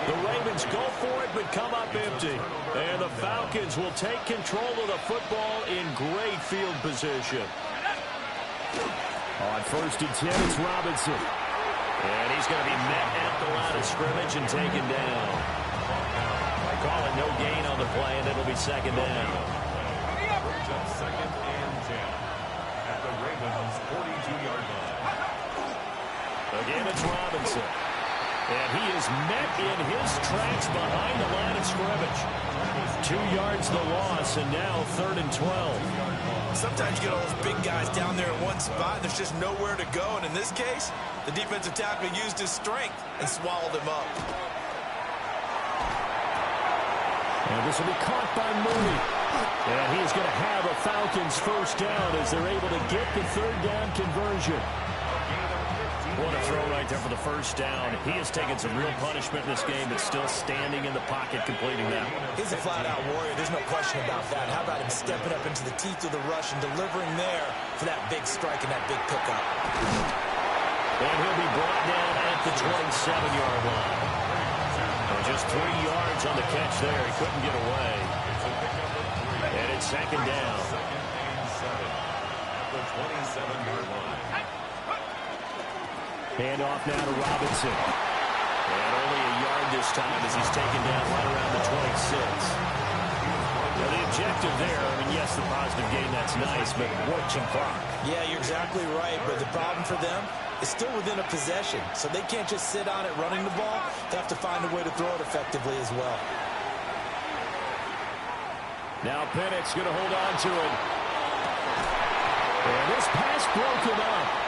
Speaker 14: The Ravens go for it, but come up empty. And the Falcons will take control of the football in great field position. On 1st and 10, it's Robinson. And he's going to be met at the line of scrimmage and taken down. Call it no gain on the play, and it'll be 2nd down.
Speaker 3: Just 2nd and 10 at the Ravens' 42-yard line.
Speaker 14: Again, it's Robinson. And he is met in his tracks behind the line of scrimmage. 2 yards the loss, and now 3rd and 12.
Speaker 10: Sometimes you get all those big guys down there in one spot, and there's just nowhere to go. And in this case, the defensive tackle used his strength and swallowed him up.
Speaker 14: And this will be caught by Mooney. And he's going to have a Falcons 1st down as they're able to get the 3rd down conversion. What a throw right there for the 1st down. He has taken some real punishment in this game, but still standing in the pocket completing that.
Speaker 8: He's a flat-out warrior. There's no question about that. How about him stepping up into the teeth of the rush and delivering there for that big strike and that big pickup.
Speaker 14: And he'll be brought down at the 27-yard line. And just 3 yards on the catch there. He couldn't get away. And it's 2nd down.
Speaker 3: 2nd and 7 at the 27-yard line.
Speaker 14: Hand off now to Robinson. And only a yard this time as he's taken down right around the 26. Now the objective there, I mean, yes, the positive gain, that's nice, but watching clock.
Speaker 8: Yeah, you're exactly right, but the problem for them is still within a possession, so they can't just sit on it running the ball. They have to find a way to throw it effectively as well.
Speaker 14: Now Pennett's going to hold on to it. And this pass broken up.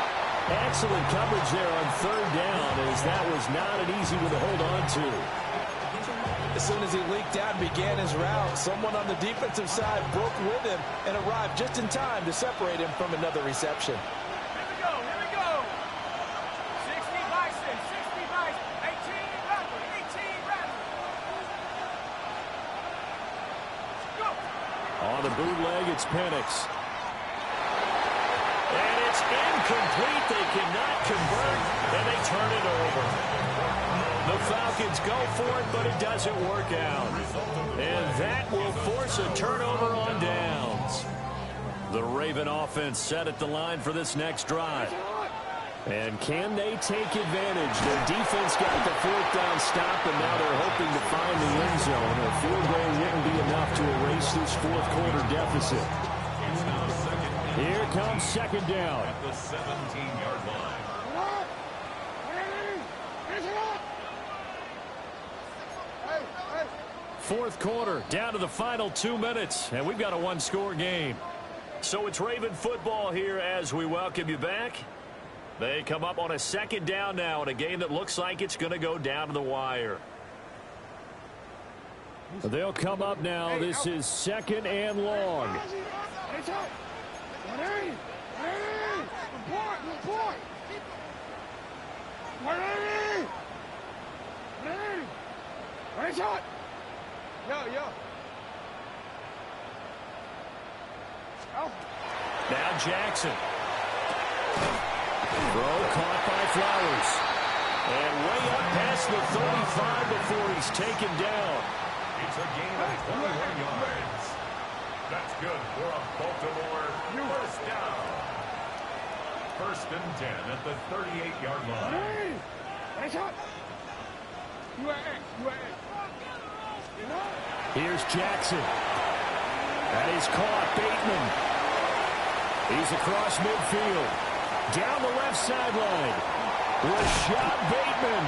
Speaker 14: Excellent coverage there on 3rd down, as that was not an easy one to hold on to.
Speaker 10: As soon as he leaked out and began his route, someone on the defensive side broke with him and arrived just in time to separate him from another reception.
Speaker 6: Here we go. 60 Bison, 60 Bison, 18 Rapper, 18 Rapper. Go.
Speaker 14: On On the bootleg, it's Penix. And it's incomplete. They cannot convert, and they turn it over. The Falcons go for it, but it doesn't work out. And that will force a turnover on downs. The Raven offense set at the line for this next drive. And can they take advantage? Their defense got the fourth down stop, and now they're hoping to find the end zone. A field goal wouldn't be enough to erase this fourth quarter deficit. Here comes second down.
Speaker 3: At the 17-yard line.
Speaker 14: Fourth quarter, down to the final 2 minutes, and we've got a one-score game. So it's Raven football here as we welcome you back. They come up on a second down now in a game that looks like it's going to go down to the wire. They'll come up now. This is second and long. Now Jackson. Throw caught by Flowers. And way up past the 35 before he's taken down.
Speaker 3: It's a gain of 21 yards. That's good for a Baltimore first down. First and 10 at the 38-yard line.
Speaker 14: Here's Jackson. That is caught. Bateman. He's across midfield. Down the left sideline. Rashad Bateman.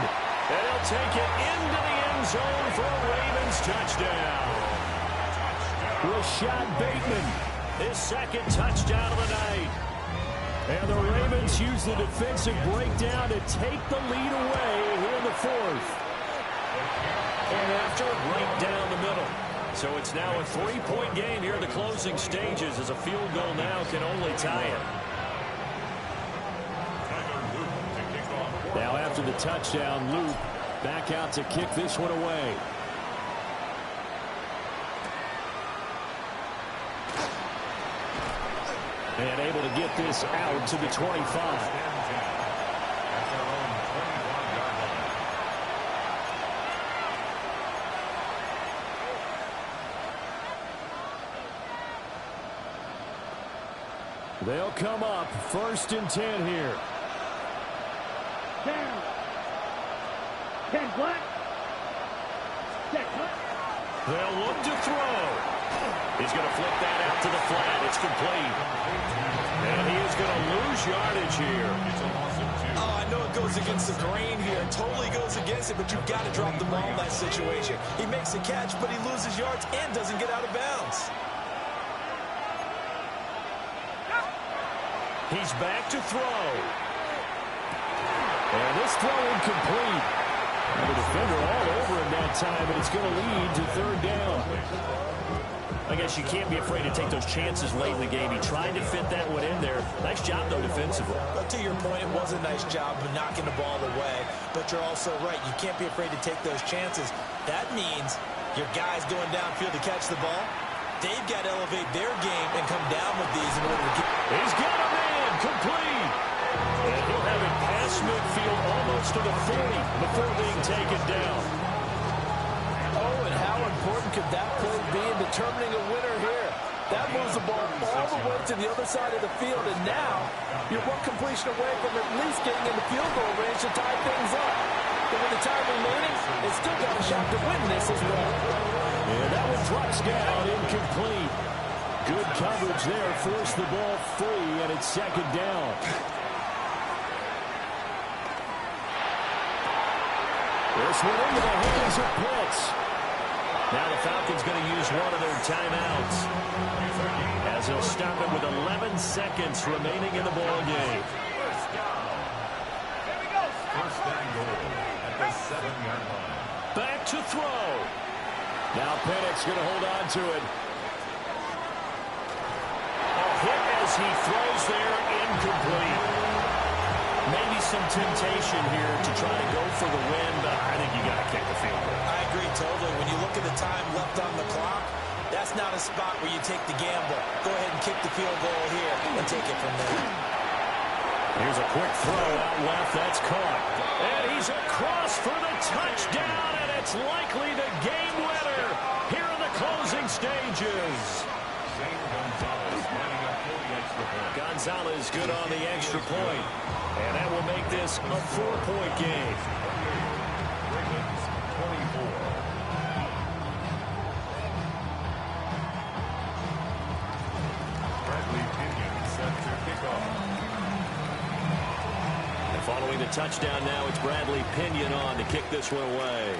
Speaker 14: And he'll take it into the end zone for a Ravens touchdown. Rashad Bateman, his second touchdown of the night. And the Ravens use the defensive breakdown to take the lead away here in the fourth. And after, right down the middle. So it's now a 3-point game here in the closing stages, as a field goal now can only tie it. Now after the touchdown, Luke back out to kick this one away. And able to get this out to the 25. They'll come up first and 10 here.
Speaker 6: 10 black.
Speaker 14: They'll look to throw. He's going to flip that out to the flat. It's complete. And he is going to lose yardage here.
Speaker 8: Oh, I know it goes against the grain here. It totally goes against it, but you've got to drop the ball in that situation. He makes a catch, but he loses yards and doesn't get out of bounds.
Speaker 14: He's back to throw. And this throw incomplete. And the defender all over him that time, and it's going to lead to third down. I guess you can't be afraid to take those chances late in the game. He tried to fit that one in there. Nice job, though, defensively.
Speaker 8: But to your point, it was a nice job of knocking the ball away. But you're also right. You can't be afraid to take those chances. That means your guys going downfield to catch the ball, they've got to elevate their game and come down with these in order to get...
Speaker 14: He's got a man, complete. And he'll have it past midfield almost to the 40 before being taken down.
Speaker 10: Oh, and how important could that play be in determining a winner here? That moves the ball all the way to the other side of the field, and now you're one completion away from at least getting in the field goal range to tie things up. But with the time remaining, it's still got a shot to win this as well.
Speaker 14: And that one drops down, incomplete. Good coverage there, forced the ball free, and it's second down. This one into the hands of Pitts. Now the Falcons going to use one of their timeouts, as they'll stop it with 11 seconds remaining in the ball game.
Speaker 3: First and goal at the 7-yard line.
Speaker 14: Back to throw. Now Penix going to hold on to it. A hit as he throws there, incomplete. Maybe some temptation here to try to go for the win, but I think you got to kick the field goal.
Speaker 8: I agree totally. When you look at the time left on the clock, That's not a spot where you take the gamble. Go ahead and kick the field goal here and take it from there.
Speaker 14: Here's a quick throw out left. That's caught. And he's across for the touchdown, and it's likely the game winner here in the closing stages. Gonzalez good on the extra point. And that will make this a 4-point game.
Speaker 3: Ravens 24. Bradley Pinion set to kick off.
Speaker 14: And following the touchdown now, it's Bradley Pinion on to kick this one away.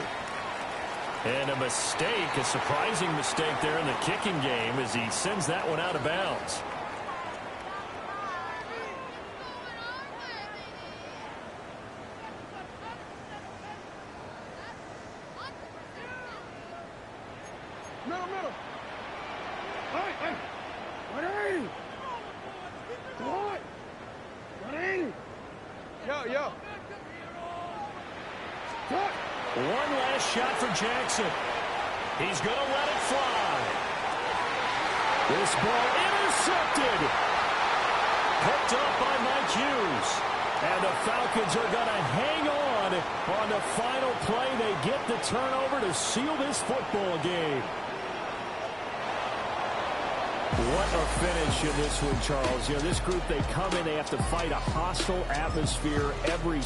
Speaker 14: And a mistake, a surprising mistake there in the kicking game as he sends that one out of bounds.
Speaker 6: Middle. Hey. Running. Come on. Running. Yo. Cut.
Speaker 14: One last shot for Jackson. He's going to let it fly. This ball intercepted. Picked up by Mike Hughes. And the Falcons are going to hang on the final play. They get the turnover to seal this football game. What a finish in this one, Charles. You know, this group, they come in, they have to fight a hostile atmosphere every